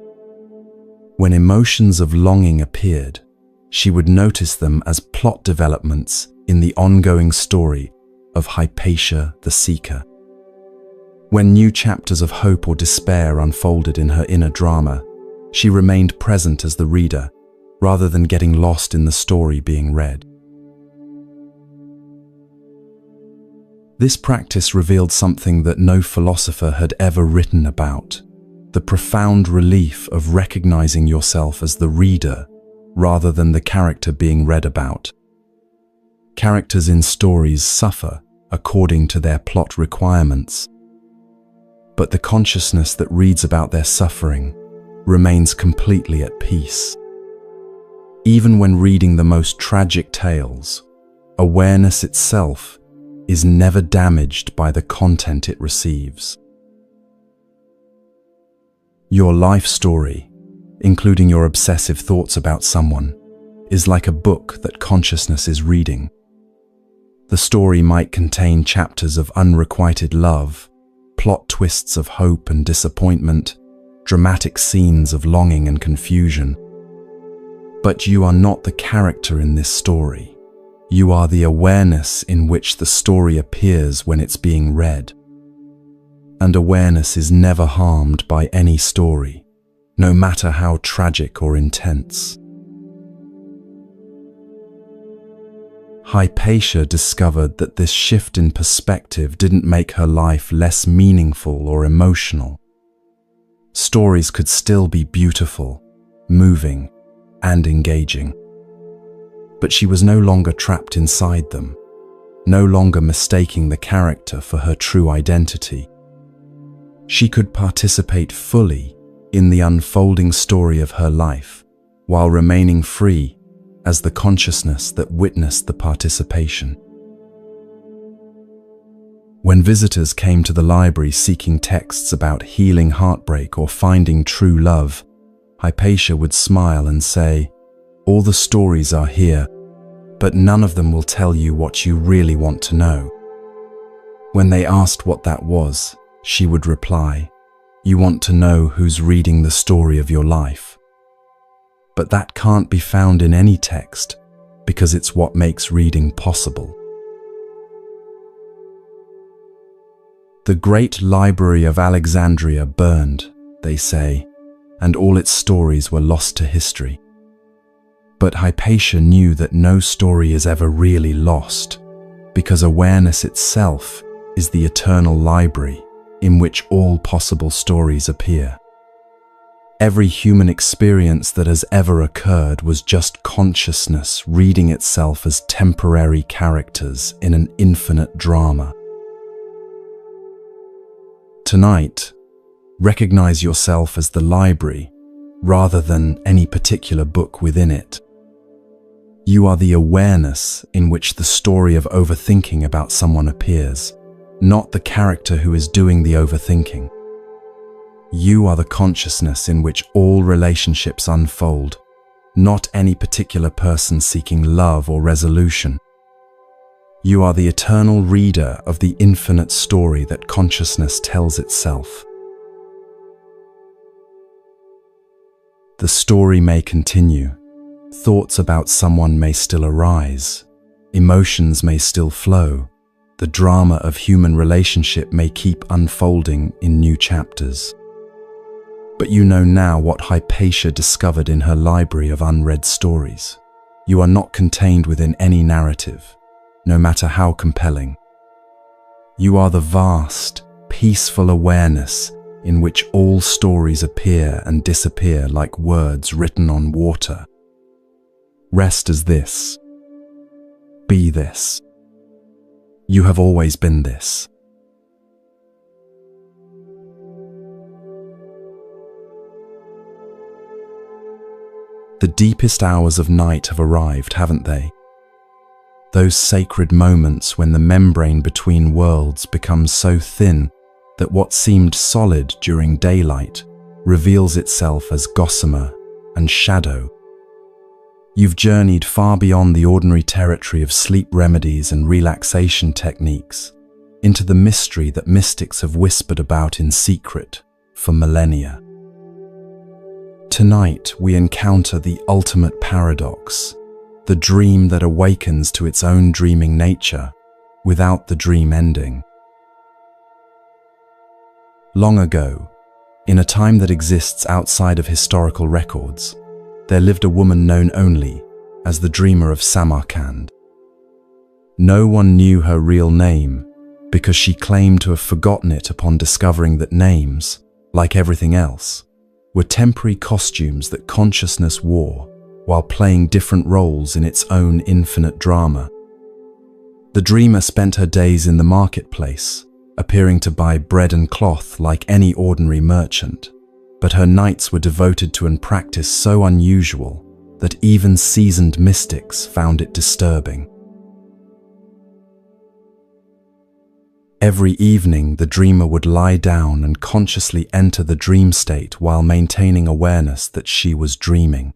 When emotions of longing appeared, she would notice them as plot developments in the ongoing story of Hypatia the Seeker. When new chapters of hope or despair unfolded in her inner drama, she remained present as the reader, rather than getting lost in the story being read. This practice revealed something that no philosopher had ever written about: the profound relief of recognizing yourself as the reader rather than the character being read about. Characters in stories suffer according to their plot requirements, but the consciousness that reads about their suffering remains completely at peace. Even when reading the most tragic tales, awareness itself is never damaged by the content it receives. Your life story, including your obsessive thoughts about someone, is like a book that consciousness is reading. The story might contain chapters of unrequited love, plot twists of hope and disappointment, dramatic scenes of longing and confusion. But you are not the character in this story. You are the awareness in which the story appears when it's being read. And awareness is never harmed by any story, no matter how tragic or intense. Hypatia discovered that this shift in perspective didn't make her life less meaningful or emotional. Stories could still be beautiful, moving, and engaging. But she was no longer trapped inside them, no longer mistaking the character for her true identity. She could participate fully in the unfolding story of her life, while remaining free as the consciousness that witnessed the participation. When visitors came to the library seeking texts about healing heartbreak or finding true love, Hypatia would smile and say, "All the stories are here, but none of them will tell you what you really want to know." When they asked what that was, she would reply, "You want to know who's reading the story of your life." But that can't be found in any text, because it's what makes reading possible. The great library of Alexandria burned, they say, and all its stories were lost to history. But Hypatia knew that no story is ever really lost, because awareness itself is the eternal library in which all possible stories appear. Every human experience that has ever occurred was just consciousness reading itself as temporary characters in an infinite drama. Tonight, recognize yourself as the library rather than any particular book within it. You are the awareness in which the story of overthinking about someone appears, not the character who is doing the overthinking. You are the consciousness in which all relationships unfold, not any particular person seeking love or resolution. You are the eternal reader of the infinite story that consciousness tells itself. The story may continue. Thoughts about someone may still arise. Emotions may still flow. The drama of human relationship may keep unfolding in new chapters. But you know now what Hypatia discovered in her library of unread stories. You are not contained within any narrative, no matter how compelling. You are the vast, peaceful awareness in which all stories appear and disappear like words written on water. Rest as this. Be this. You have always been this. The deepest hours of night have arrived, haven't they? Those sacred moments when the membrane between worlds becomes so thin that what seemed solid during daylight reveals itself as gossamer and shadow. You've journeyed far beyond the ordinary territory of sleep remedies and relaxation techniques into the mystery that mystics have whispered about in secret for millennia. Tonight we encounter the ultimate paradox, the dream that awakens to its own dreaming nature without the dream ending. Long ago, in a time that exists outside of historical records, there lived a woman known only as the Dreamer of Samarkand. No one knew her real name because she claimed to have forgotten it upon discovering that names, like everything else, were temporary costumes that consciousness wore while playing different roles in its own infinite drama. The dreamer spent her days in the marketplace, appearing to buy bread and cloth like any ordinary merchant, but her nights were devoted to a practice so unusual that even seasoned mystics found it disturbing. Every evening, the dreamer would lie down and consciously enter the dream state while maintaining awareness that she was dreaming.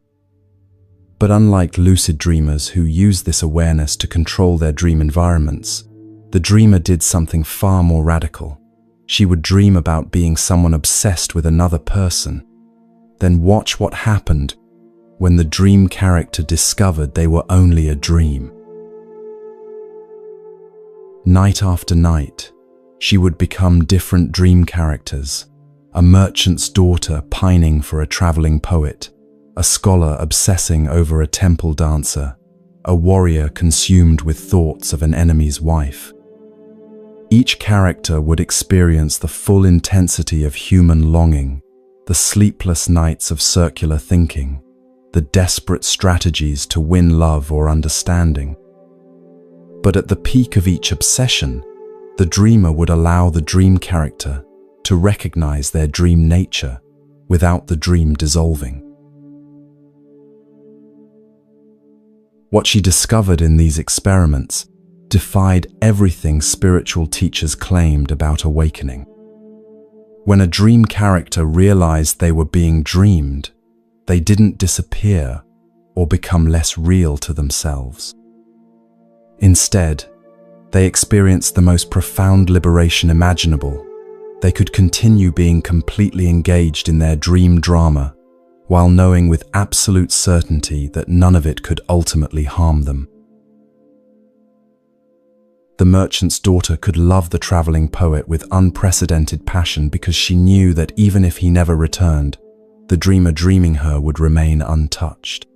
But unlike lucid dreamers who use this awareness to control their dream environments, the dreamer did something far more radical. She would dream about being someone obsessed with another person, then watch what happened when the dream character discovered they were only a dream. Night after night, she would become different dream characters, a merchant's daughter pining for a traveling poet, a scholar obsessing over a temple dancer, a warrior consumed with thoughts of an enemy's wife. Each character would experience the full intensity of human longing, the sleepless nights of circular thinking, the desperate strategies to win love or understanding. But at the peak of each obsession, the dreamer would allow the dream character to recognize their dream nature without the dream dissolving. What she discovered in these experiments defied everything spiritual teachers claimed about awakening. When a dream character realized they were being dreamed, they didn't disappear or become less real to themselves. Instead, they experienced the most profound liberation imaginable. They could continue being completely engaged in their dream drama while knowing with absolute certainty that none of it could ultimately harm them. The merchant's daughter could love the traveling poet with unprecedented passion because she knew that even if he never returned, the dreamer dreaming her would remain untouched.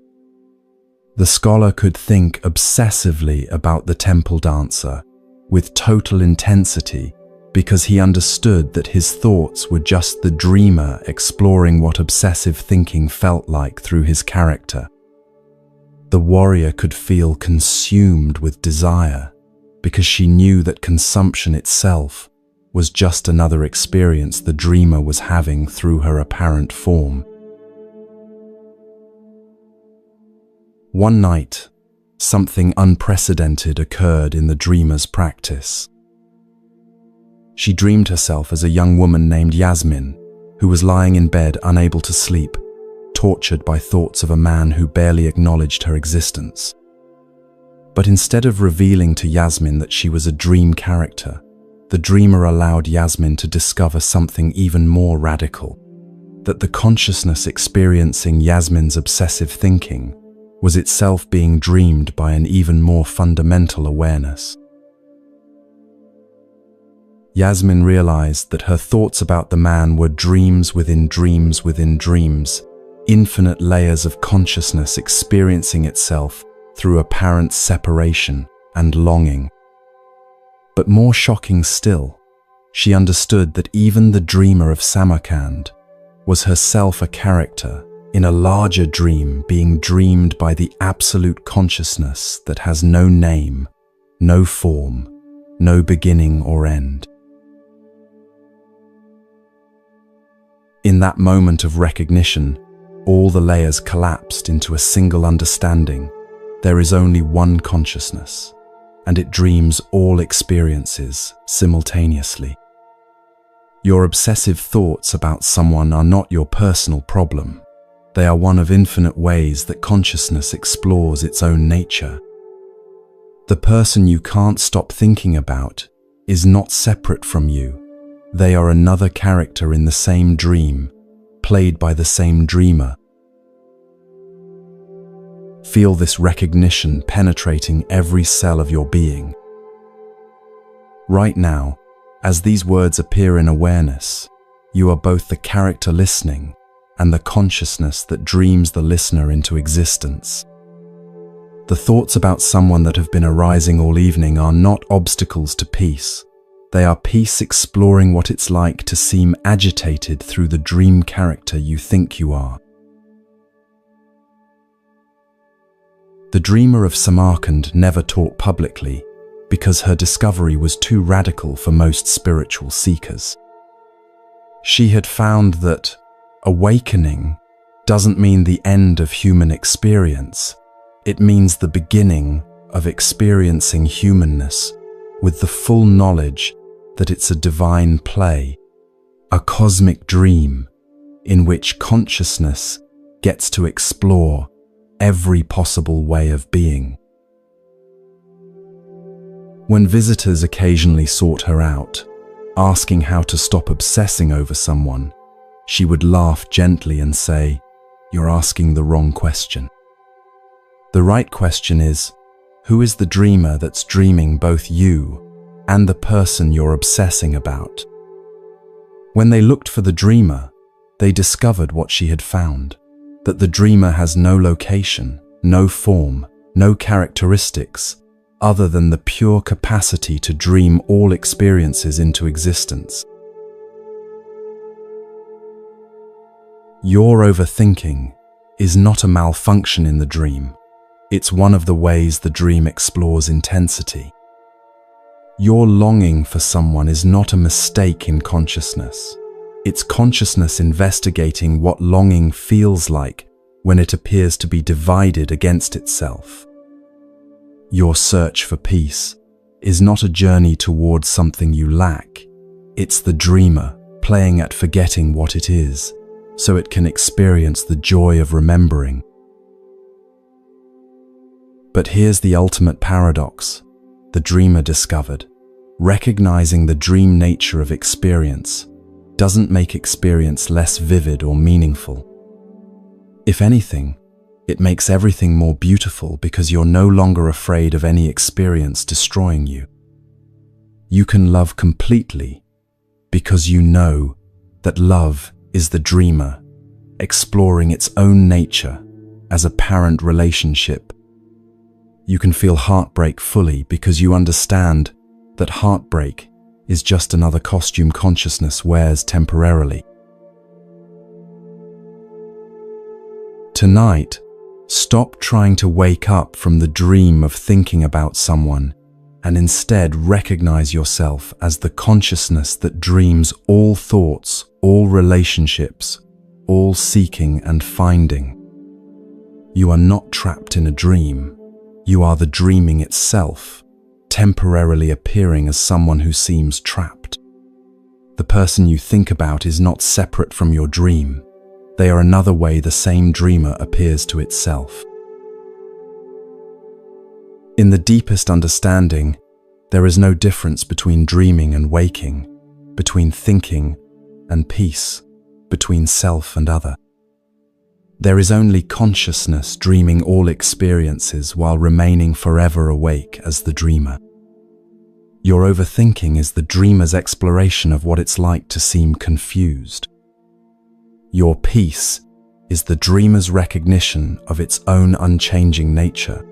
The scholar could think obsessively about the temple dancer with total intensity because he understood that his thoughts were just the dreamer exploring what obsessive thinking felt like through his character. The warrior could feel consumed with desire because she knew that consumption itself was just another experience the dreamer was having through her apparent form. One night, something unprecedented occurred in the dreamer's practice. She dreamed herself as a young woman named Yasmin, who was lying in bed unable to sleep, tortured by thoughts of a man who barely acknowledged her existence. But instead of revealing to Yasmin that she was a dream character, the dreamer allowed Yasmin to discover something even more radical, that the consciousness experiencing Yasmin's obsessive thinking was itself being dreamed by an even more fundamental awareness. Yasmin realized that her thoughts about the man were dreams within dreams within dreams, infinite layers of consciousness experiencing itself through apparent separation and longing. But more shocking still, she understood that even the dreamer of Samarkand was herself a character in a larger dream being dreamed by the absolute consciousness that has no name, no form, no beginning or end. In that moment of recognition, all the layers collapsed into a single understanding. There is only one consciousness, and it dreams all experiences simultaneously. Your obsessive thoughts about someone are not your personal problem. They are one of infinite ways that consciousness explores its own nature. The person you can't stop thinking about is not separate from you. They are another character in the same dream, played by the same dreamer. Feel this recognition penetrating every cell of your being. Right now, as these words appear in awareness, you are both the character listening and the consciousness that dreams the listener into existence. The thoughts about someone that have been arising all evening are not obstacles to peace. They are peace exploring what it's like to seem agitated through the dream character you think you are. The dreamer of Samarkand never taught publicly because her discovery was too radical for most spiritual seekers. She had found that awakening doesn't mean the end of human experience. It means the beginning of experiencing humanness with the full knowledge that it's a divine play, a cosmic dream in which consciousness gets to explore every possible way of being. When visitors occasionally sought her out, asking how to stop obsessing over someone, she would laugh gently and say, "You're asking the wrong question. The right question is, who is the dreamer that's dreaming both you and the person you're obsessing about?" When they looked for the dreamer, they discovered what she had found, that the dreamer has no location, no form, no characteristics, other than the pure capacity to dream all experiences into existence. Your overthinking is not a malfunction in the dream. It's one of the ways the dream explores intensity. Your longing for someone is not a mistake in consciousness. It's consciousness investigating what longing feels like when it appears to be divided against itself. Your search for peace is not a journey towards something you lack. It's the dreamer playing at forgetting what it is, so it can experience the joy of remembering. But here's the ultimate paradox. The dreamer discovered, recognizing the dream nature of experience doesn't make experience less vivid or meaningful. If anything, it makes everything more beautiful because you're no longer afraid of any experience destroying you. You can love completely because you know that love is the dreamer exploring its own nature as a parent relationship. You can feel heartbreak fully because you understand that heartbreak is just another costume consciousness wears temporarily. Tonight, stop trying to wake up from the dream of thinking about someone and instead recognize yourself as the consciousness that dreams all thoughts, all relationships, all seeking and finding. You are not trapped in a dream. You are the dreaming itself, temporarily appearing as someone who seems trapped. The person you think about is not separate from your dream. They are another way the same dreamer appears to itself. In the deepest understanding, there is no difference between dreaming and waking, between thinking and peace, between self and other. There is only consciousness dreaming all experiences while remaining forever awake as the dreamer. Your overthinking is the dreamer's exploration of what it's like to seem confused. Your peace is the dreamer's recognition of its own unchanging nature.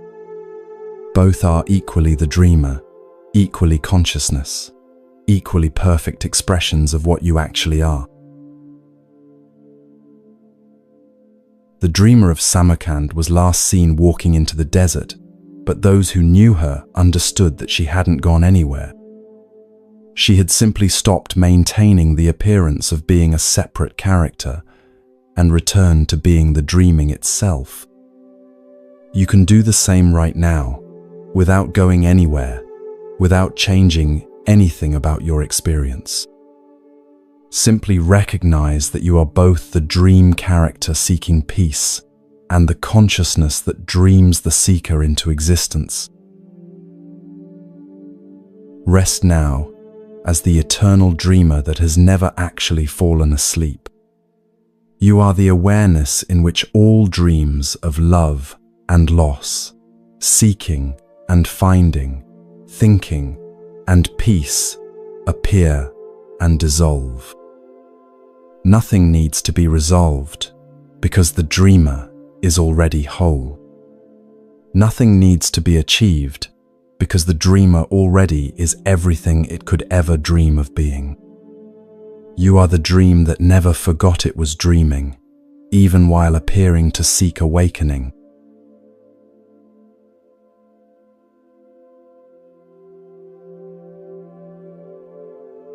Both are equally the dreamer, equally consciousness, equally perfect expressions of what you actually are. The dreamer of Samarkand was last seen walking into the desert, but those who knew her understood that she hadn't gone anywhere. She had simply stopped maintaining the appearance of being a separate character and returned to being the dreaming itself. You can do the same right now, without going anywhere, without changing anything about your experience. Simply recognize that you are both the dream character seeking peace and the consciousness that dreams the seeker into existence. Rest now as the eternal dreamer that has never actually fallen asleep. You are the awareness in which all dreams of love and loss, seeking and finding, thinking and peace appear and dissolve. Nothing needs to be resolved because the dreamer is already whole. Nothing needs to be achieved because the dreamer already is everything it could ever dream of being. You are the dream that never forgot it was dreaming, even while appearing to seek awakening.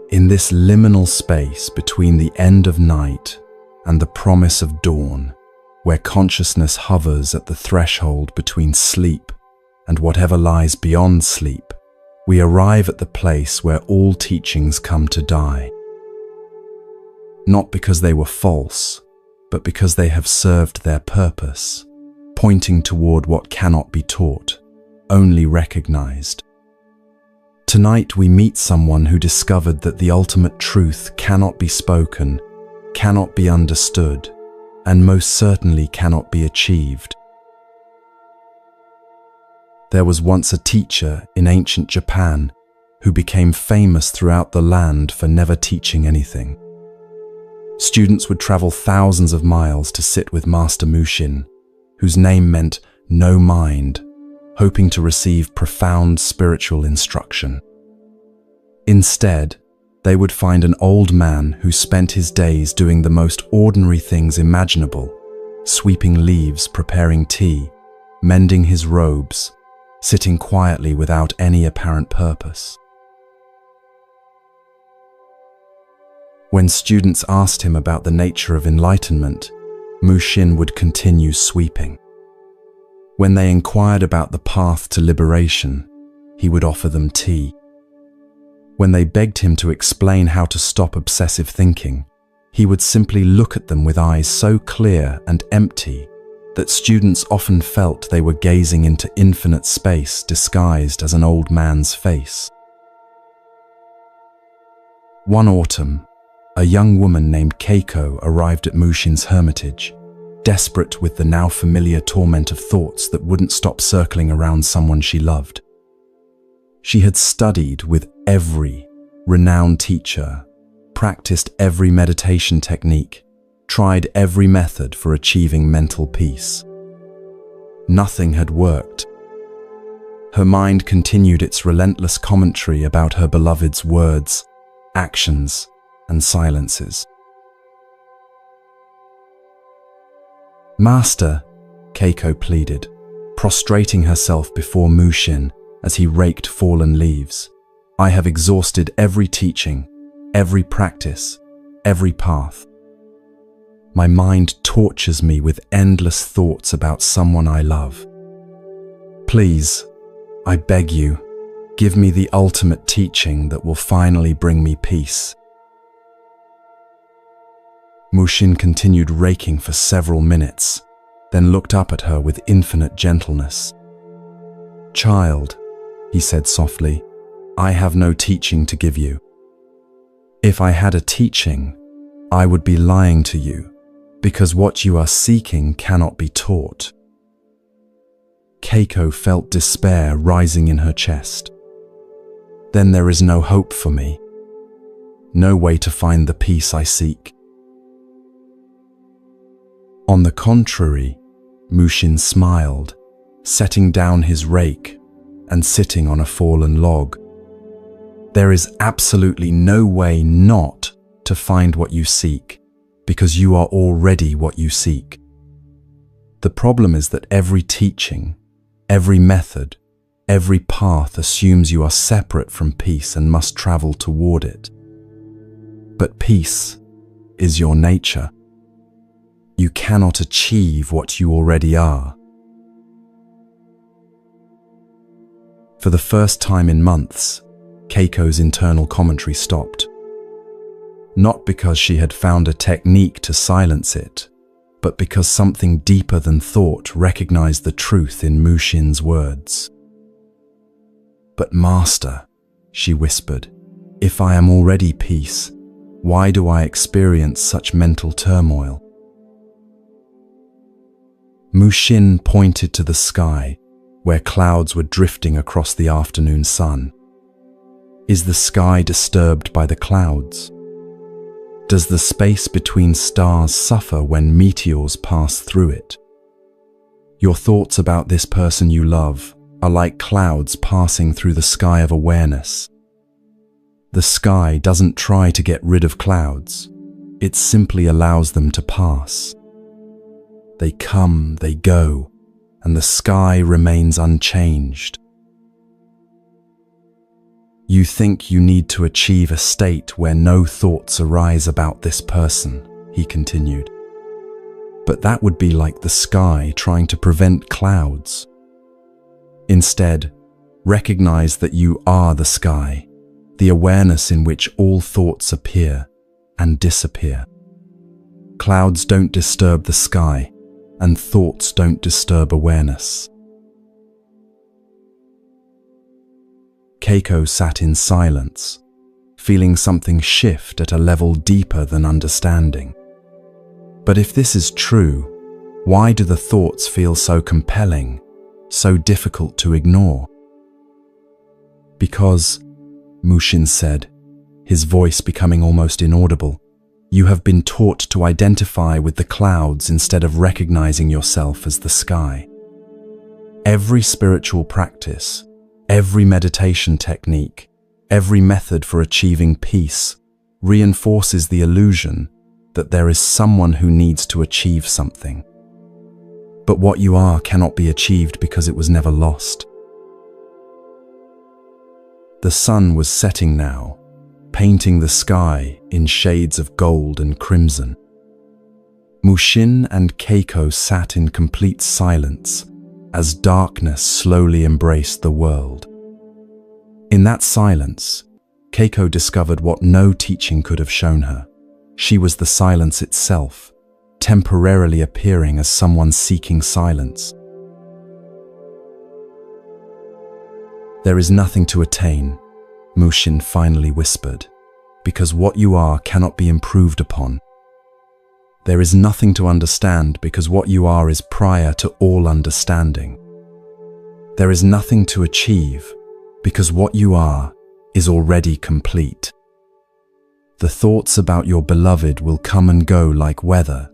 In this liminal space between the end of night and the promise of dawn, where consciousness hovers at the threshold between sleep and whatever lies beyond sleep, we arrive at the place where all teachings come to die. Not because they were false, but because they have served their purpose, pointing toward what cannot be taught, only recognized. Tonight we meet someone who discovered that the ultimate truth cannot be spoken, cannot be understood, and most certainly cannot be achieved. There was once a teacher in ancient Japan who became famous throughout the land for never teaching anything. Students would travel thousands of miles to sit with Master Mushin, whose name meant no mind, hoping to receive profound spiritual instruction. Instead, they would find an old man who spent his days doing the most ordinary things imaginable, sweeping leaves, preparing tea, mending his robes, sitting quietly without any apparent purpose. When students asked him about the nature of enlightenment, Mushin would continue sweeping. When they inquired about the path to liberation, he would offer them tea. When they begged him to explain how to stop obsessive thinking, he would simply look at them with eyes so clear and empty that students often felt they were gazing into infinite space disguised as an old man's face. One autumn, a young woman named Keiko arrived at Mushin's hermitage, desperate with the now familiar torment of thoughts that wouldn't stop circling around someone she loved. She had studied with every renowned teacher, practiced every meditation technique, tried every method for achieving mental peace. Nothing had worked. Her mind continued its relentless commentary about her beloved's words, actions, and silences. "Master," Keiko pleaded, prostrating herself before Mushin as he raked fallen leaves, "I have exhausted every teaching, every practice, every path. My mind tortures me with endless thoughts about someone I love. Please, I beg you, give me the ultimate teaching that will finally bring me peace." Mushin continued raking for several minutes, then looked up at her with infinite gentleness. "Child," he said softly, "I have no teaching to give you. If I had a teaching, I would be lying to you, because what you are seeking cannot be taught." Keiko felt despair rising in her chest. "Then there is no hope for me, no way to find the peace I seek." On the contrary, Mushin smiled, setting down his rake and sitting on a fallen log. "There is absolutely no way not to find what you seek, because you are already what you seek. The problem is that every teaching, every method, every path assumes you are separate from peace and must travel toward it. But peace is your nature. You cannot achieve what you already are." For the first time in months, Keiko's internal commentary stopped. Not because she had found a technique to silence it, but because something deeper than thought recognized the truth in Mushin's words. "But Master," she whispered, "if I am already peace, why do I experience such mental turmoil?" Mushin pointed to the sky, where clouds were drifting across the afternoon sun. "Is the sky disturbed by the clouds? Does the space between stars suffer when meteors pass through it? Your thoughts about this person you love are like clouds passing through the sky of awareness. The sky doesn't try to get rid of clouds, it simply allows them to pass. They come, they go, and the sky remains unchanged. You think you need to achieve a state where no thoughts arise about this person," he continued. "But that would be like the sky trying to prevent clouds. Instead, recognize that you are the sky, the awareness in which all thoughts appear and disappear. Clouds don't disturb the sky, and thoughts don't disturb awareness." Keiko sat in silence, feeling something shift at a level deeper than understanding. But if this is true, why do the thoughts feel so compelling, so difficult to ignore? "Because," Mushin said, his voice becoming almost inaudible, "you have been taught to identify with the clouds instead of recognizing yourself as the sky. Every spiritual practice, every meditation technique, every method for achieving peace reinforces the illusion that there is someone who needs to achieve something. But what you are cannot be achieved because it was never lost." The sun was setting now, painting the sky in shades of gold and crimson. Mushin and Keiko sat in complete silence as darkness slowly embraced the world. In that silence, Keiko discovered what no teaching could have shown her. She was the silence itself, temporarily appearing as someone seeking silence. "There is nothing to attain," Mushin finally whispered, "because what you are cannot be improved upon. There is nothing to understand because what you are is prior to all understanding. There is nothing to achieve because what you are is already complete. The thoughts about your beloved will come and go like weather,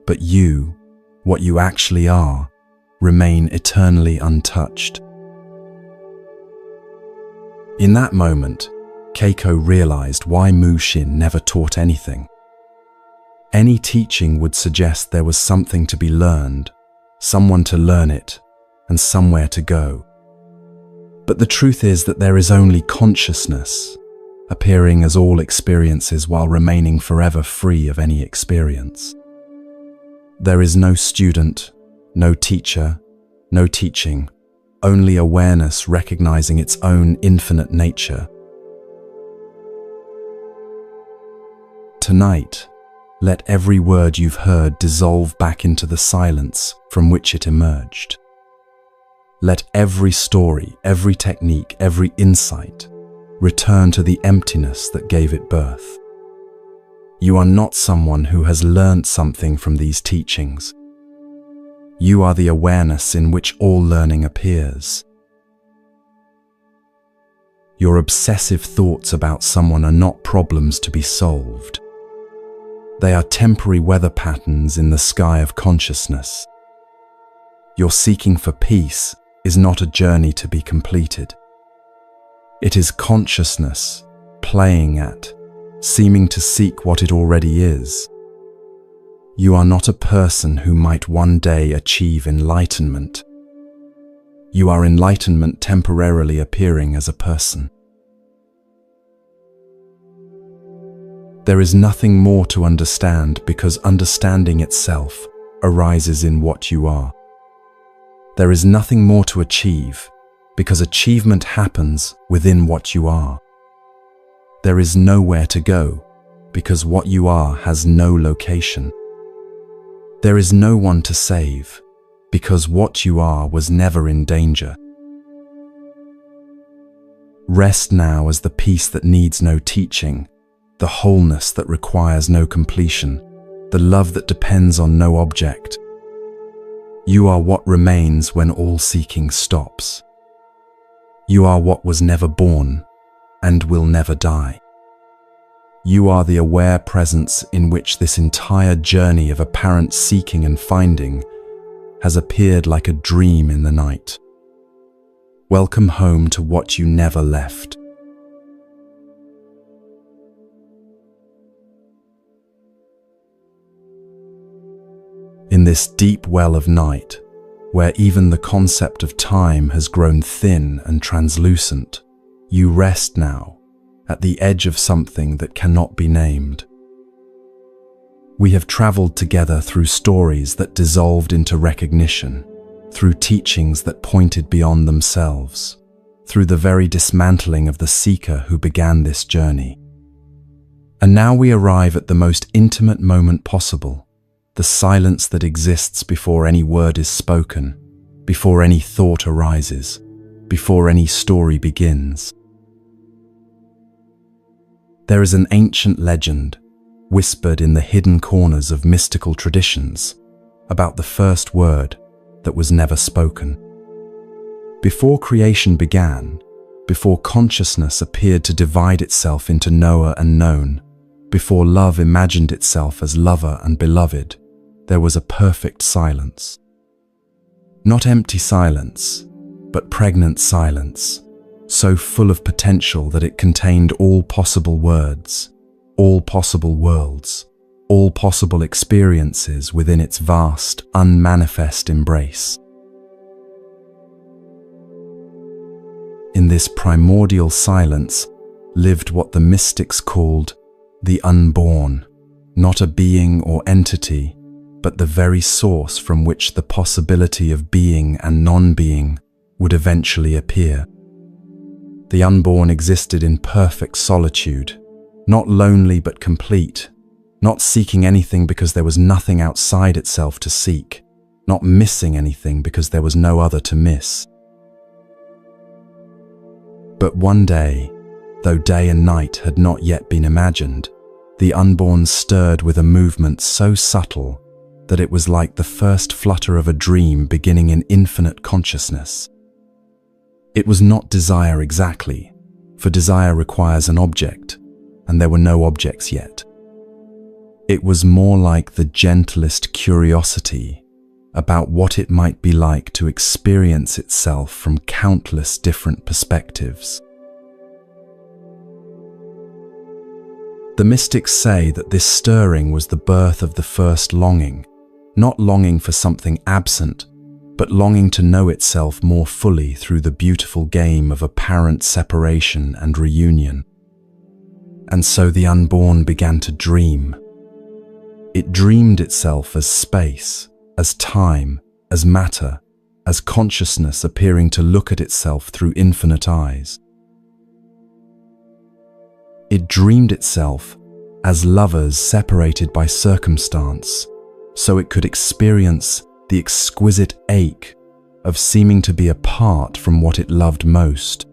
but you, what you actually are, remain eternally untouched." In that moment, Keiko realized why Mushin never taught anything. Any teaching would suggest there was something to be learned, someone to learn it, and somewhere to go. But the truth is that there is only consciousness, appearing as all experiences while remaining forever free of any experience. There is no student, no teacher, no teaching, only awareness recognizing its own infinite nature. Tonight, let every word you've heard dissolve back into the silence from which it emerged. Let every story, every technique, every insight return to the emptiness that gave it birth. You are not someone who has learned something from these teachings. You are the awareness in which all learning appears. Your obsessive thoughts about someone are not problems to be solved. They are temporary weather patterns in the sky of consciousness. Your seeking for peace is not a journey to be completed. It is consciousness playing at, seeming to seek what it already is. You are not a person who might one day achieve enlightenment. You are enlightenment temporarily appearing as a person. There is nothing more to understand because understanding itself arises in what you are. There is nothing more to achieve because achievement happens within what you are. There is nowhere to go because what you are has no location. There is no one to save because what you are was never in danger. Rest now as the peace that needs no teaching, the wholeness that requires no completion, the love that depends on no object. You are what remains when all seeking stops. You are what was never born and will never die. You are the aware presence in which this entire journey of apparent seeking and finding has appeared like a dream in the night. Welcome home to what you never left. In this deep well of night, where even the concept of time has grown thin and translucent, you rest now at the edge of something that cannot be named. We have traveled together through stories that dissolved into recognition, through teachings that pointed beyond themselves, through the very dismantling of the seeker who began this journey. And now we arrive at the most intimate moment possible, the silence that exists before any word is spoken, before any thought arises, before any story begins. There is an ancient legend, whispered in the hidden corners of mystical traditions, about the first word that was never spoken. Before creation began, before consciousness appeared to divide itself into knower and known, before love imagined itself as lover and beloved, there was a perfect silence. Not empty silence, but pregnant silence, so full of potential that it contained all possible words, all possible worlds, all possible experiences within its vast, unmanifest embrace. In this primordial silence lived what the mystics called the unborn, not a being or entity, but the very source from which the possibility of being and non-being would eventually appear. The unborn existed in perfect solitude, not lonely but complete, not seeking anything because there was nothing outside itself to seek, not missing anything because there was no other to miss. But one day, though day and night had not yet been imagined, the unborn stirred with a movement so subtle that it was like the first flutter of a dream beginning in infinite consciousness. It was not desire exactly, for desire requires an object, and there were no objects yet. It was more like the gentlest curiosity about what it might be like to experience itself from countless different perspectives. The mystics say that this stirring was the birth of the first longing, not longing for something absent, but longing to know itself more fully through the beautiful game of apparent separation and reunion. And so the unborn began to dream. It dreamed itself as space, as time, as matter, as consciousness appearing to look at itself through infinite eyes. It dreamed itself as lovers separated by circumstance, so it could experience the exquisite ache of seeming to be apart from what it loved most.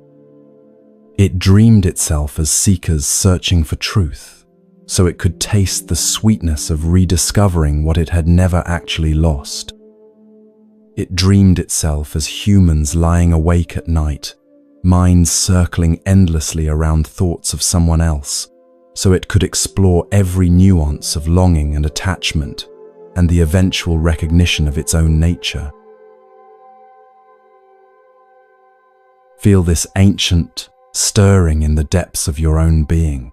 It dreamed itself as seekers searching for truth, so it could taste the sweetness of rediscovering what it had never actually lost. It dreamed itself as humans lying awake at night, minds circling endlessly around thoughts of someone else, so it could explore every nuance of longing and attachment and the eventual recognition of its own nature. Feel this ancient stirring in the depths of your own being.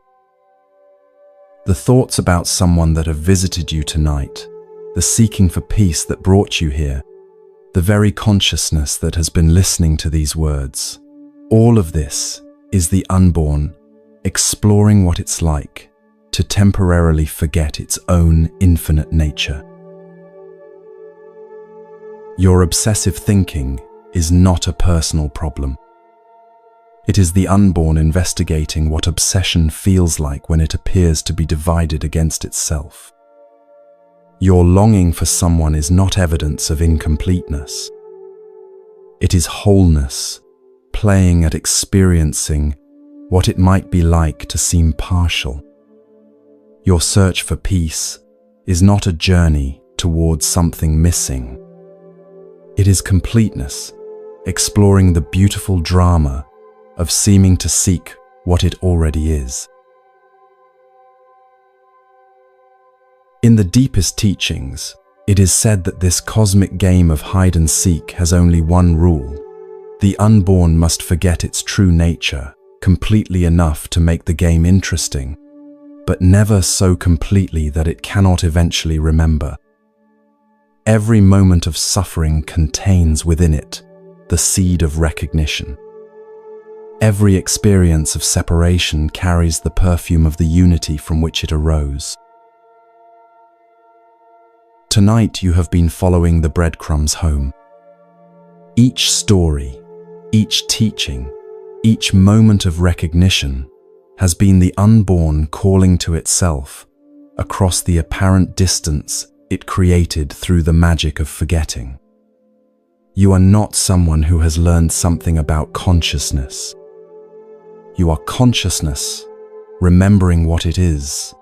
The thoughts about someone that have visited you tonight, the seeking for peace that brought you here, the very consciousness that has been listening to these words, all of this is the unborn exploring what it's like to temporarily forget its own infinite nature. Your obsessive thinking is not a personal problem. It is the unborn investigating what obsession feels like when it appears to be divided against itself. Your longing for someone is not evidence of incompleteness. It is wholeness, playing at experiencing what it might be like to seem partial. Your search for peace is not a journey towards something missing. It is completeness, exploring the beautiful drama of seeming to seek what it already is. In the deepest teachings, it is said that this cosmic game of hide and seek has only one rule. The unborn must forget its true nature completely enough to make the game interesting, but never so completely that it cannot eventually remember. Every moment of suffering contains within it the seed of recognition. Every experience of separation carries the perfume of the unity from which it arose. Tonight you have been following the breadcrumbs home. Each story, each teaching, each moment of recognition has been the unborn calling to itself across the apparent distance it created through the magic of forgetting. You are not someone who has learned something about consciousness. You are consciousness, remembering what it is,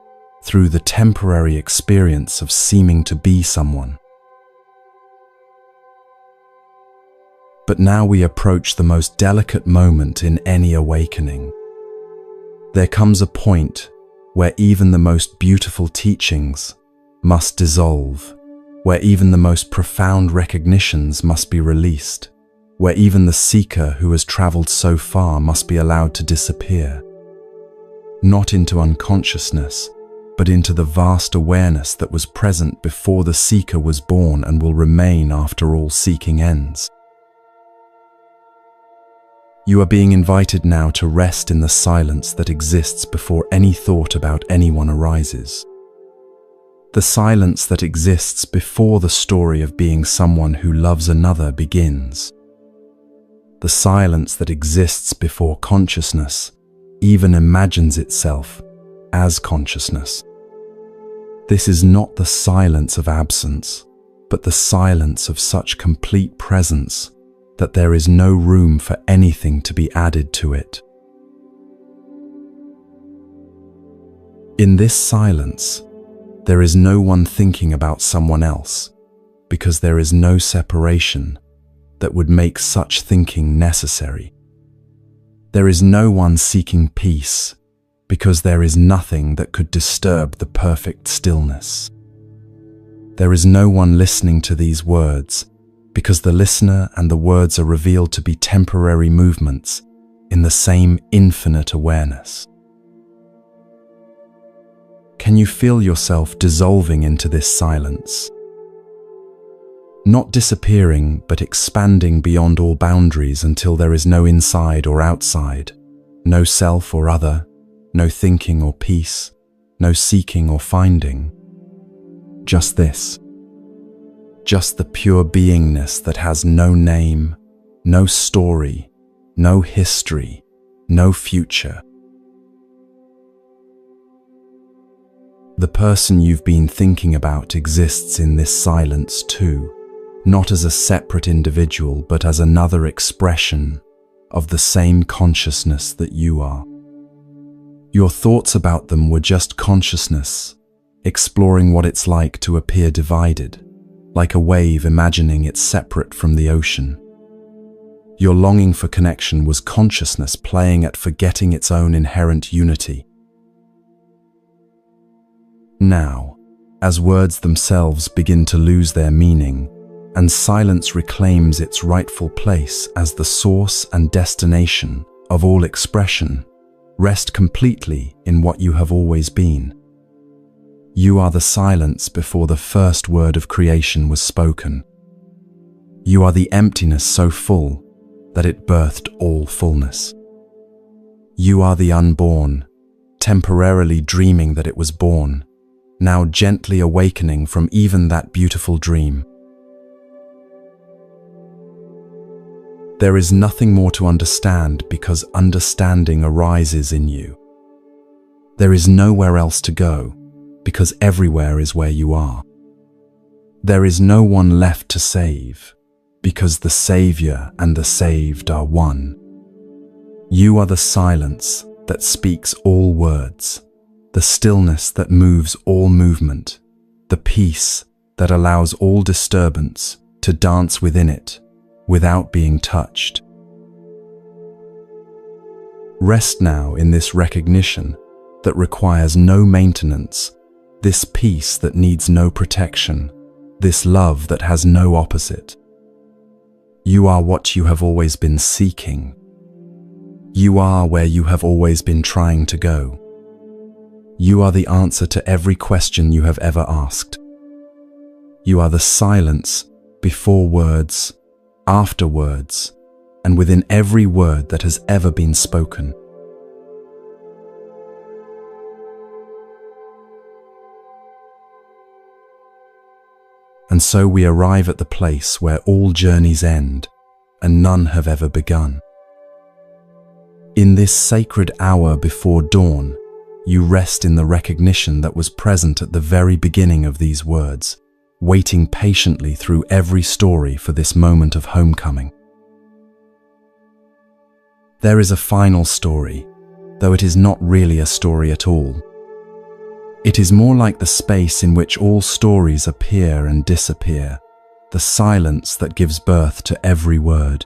through the temporary experience of seeming to be someone. But now we approach the most delicate moment in any awakening. There comes a point where even the most beautiful teachings must dissolve, where even the most profound recognitions must be released, where even the seeker who has traveled so far must be allowed to disappear, not into unconsciousness, but into the vast awareness that was present before the seeker was born and will remain after all seeking ends. You are being invited now to rest in the silence that exists before any thought about anyone arises. The silence that exists before the story of being someone who loves another begins. the silence that exists before consciousness even imagines itself as consciousness. This is not the silence of absence, but the silence of such complete presence that there is no room for anything to be added to it. In this silence, there is no one thinking about someone else, because there is no separation that would make such thinking necessary. There is no one seeking peace, because there is nothing that could disturb the perfect stillness. There is no one listening to these words, because the listener and the words are revealed to be temporary movements in the same infinite awareness. Can you feel yourself dissolving into this silence? Not disappearing, but expanding beyond all boundaries until there is no inside or outside, no self or other, no thinking or peace, no seeking or finding. Just this. Just the pure beingness that has no name, no story, no history, no future. The person you've been thinking about exists in this silence too, not as a separate individual, but as another expression of the same consciousness that you are. Your thoughts about them were just consciousness, exploring what it's like to appear divided, like a wave imagining it's separate from the ocean. Your longing for connection was consciousness playing at forgetting its own inherent unity. Now, as words themselves begin to lose their meaning, and silence reclaims its rightful place as the source and destination of all expression, rest completely in what you have always been. You are the silence before the first word of creation was spoken. You are the emptiness so full that it birthed all fullness. You are the unborn, temporarily dreaming that it was born, now gently awakening from even that beautiful dream. There is nothing more to understand because understanding arises in you. There is nowhere else to go because everywhere is where you are. There is no one left to save because the Savior and the saved are one. You are the silence that speaks all words, the stillness that moves all movement, the peace that allows all disturbance to dance within it without being touched. Rest now in this recognition that requires no maintenance, this peace that needs no protection, this love that has no opposite. You are what you have always been seeking. You are where you have always been trying to go. You are the answer to every question you have ever asked. You are the silence before words, after words, and within every word that has ever been spoken. And so we arrive at the place where all journeys end and none have ever begun. In this sacred hour before dawn, you rest in the recognition that was present at the very beginning of these words, waiting patiently through every story for this moment of homecoming. There is a final story, though it is not really a story at all. It is more like the space in which all stories appear and disappear, the silence that gives birth to every word.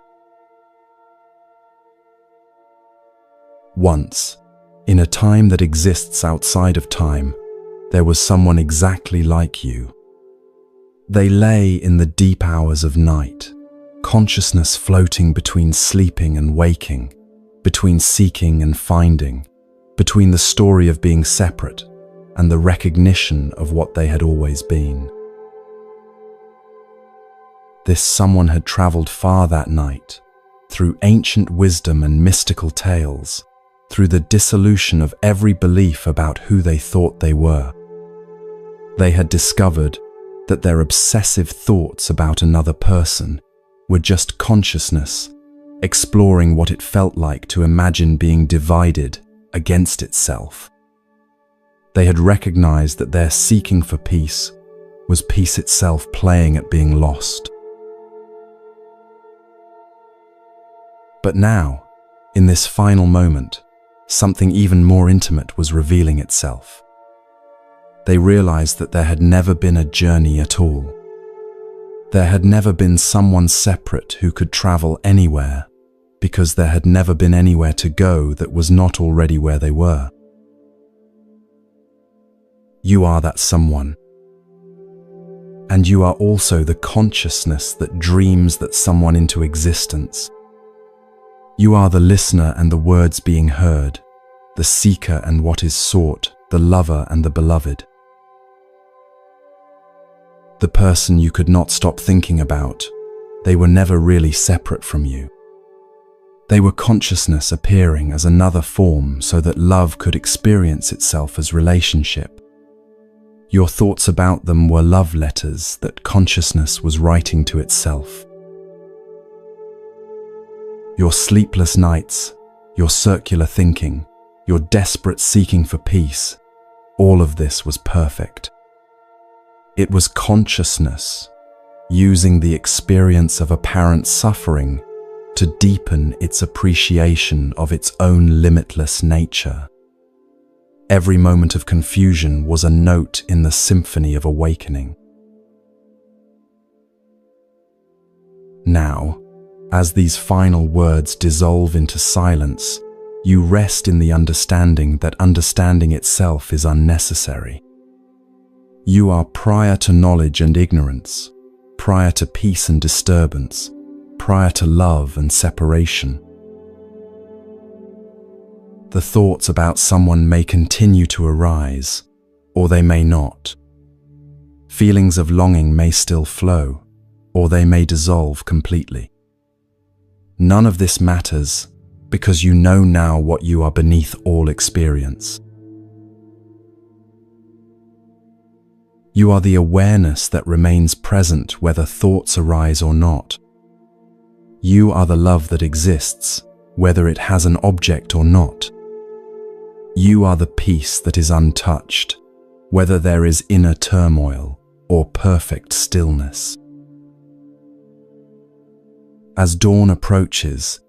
Once, in a time that exists outside of time, there was someone exactly like you. They lay in the deep hours of night, consciousness floating between sleeping and waking, between seeking and finding, between the story of being separate and the recognition of what they had always been. This someone had traveled far that night, through ancient wisdom and mystical tales, through the dissolution of every belief about who they thought they were. They had discovered that their obsessive thoughts about another person were just consciousness exploring what it felt like to imagine being divided against itself. They had recognized that their seeking for peace was peace itself playing at being lost. But now, in this final moment, something even more intimate was revealing itself. They realized that there had never been a journey at all. There had never been someone separate who could travel anywhere, because there had never been anywhere to go that was not already where they were. You are that someone. And you are also the consciousness that dreams that someone into existence. You are the listener and the words being heard, the seeker and what is sought, the lover and the beloved. The person you could not stop thinking about, they were never really separate from you. They were consciousness appearing as another form so that love could experience itself as relationship. Your thoughts about them were love letters that consciousness was writing to itself. Your sleepless nights, your circular thinking, your desperate seeking for peace, all of this was perfect. It was consciousness, using the experience of apparent suffering to deepen its appreciation of its own limitless nature. Every moment of confusion was a note in the symphony of awakening. Now, as these final words dissolve into silence, you rest in the understanding that understanding itself is unnecessary. You are prior to knowledge and ignorance, prior to peace and disturbance, prior to love and separation. The thoughts about someone may continue to arise, or they may not. Feelings of longing may still flow, or they may dissolve completely. None of this matters because you know now what you are beneath all experience. You are the awareness that remains present whether thoughts arise or not. You are the love that exists, whether it has an object or not. You are the peace that is untouched, whether there is inner turmoil or perfect stillness. As dawn approaches,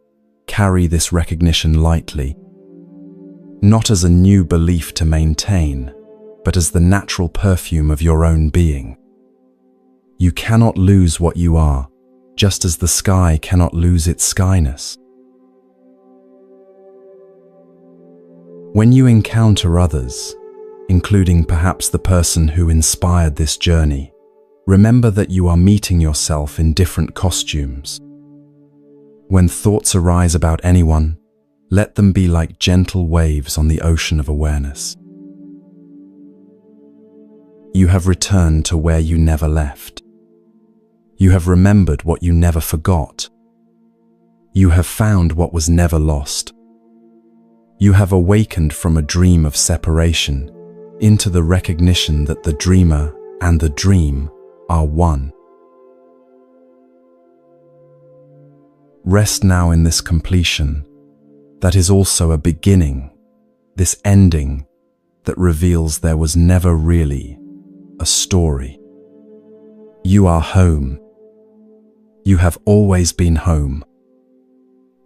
carry this recognition lightly, not as a new belief to maintain, but as the natural perfume of your own being. You cannot lose what you are, just as the sky cannot lose its skyness. When you encounter others, including perhaps the person who inspired this journey, remember that you are meeting yourself in different costumes. When thoughts arise about anyone, let them be like gentle waves on the ocean of awareness. You have returned to where you never left. You have remembered what you never forgot. You have found what was never lost. You have awakened from a dream of separation into the recognition that the dreamer and the dream are one. Rest now in this completion that is also a beginning, this ending that reveals there was never really a story. You are home. You have always been home.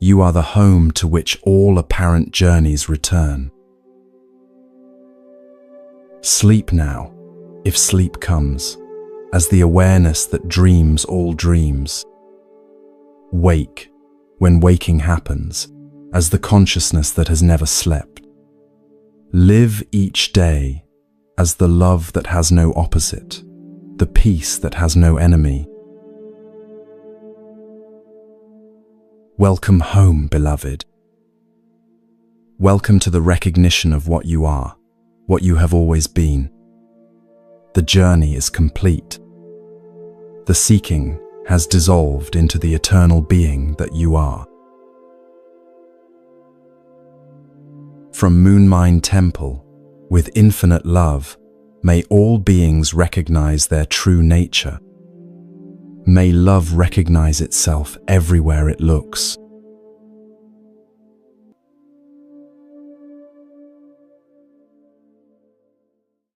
You are the home to which all apparent journeys return. Sleep now, if sleep comes, as the awareness that dreams all dreams. Wake, when waking happens, as the consciousness that has never slept. Live each day as the love that has no opposite, the peace that has no enemy. Welcome home, beloved. Welcome to the recognition of what you are, what you have always been. The journey is complete. The seeking has dissolved into the eternal being that you are. From Moonmind Temple, with infinite love, may all beings recognize their true nature. May love recognize itself everywhere it looks.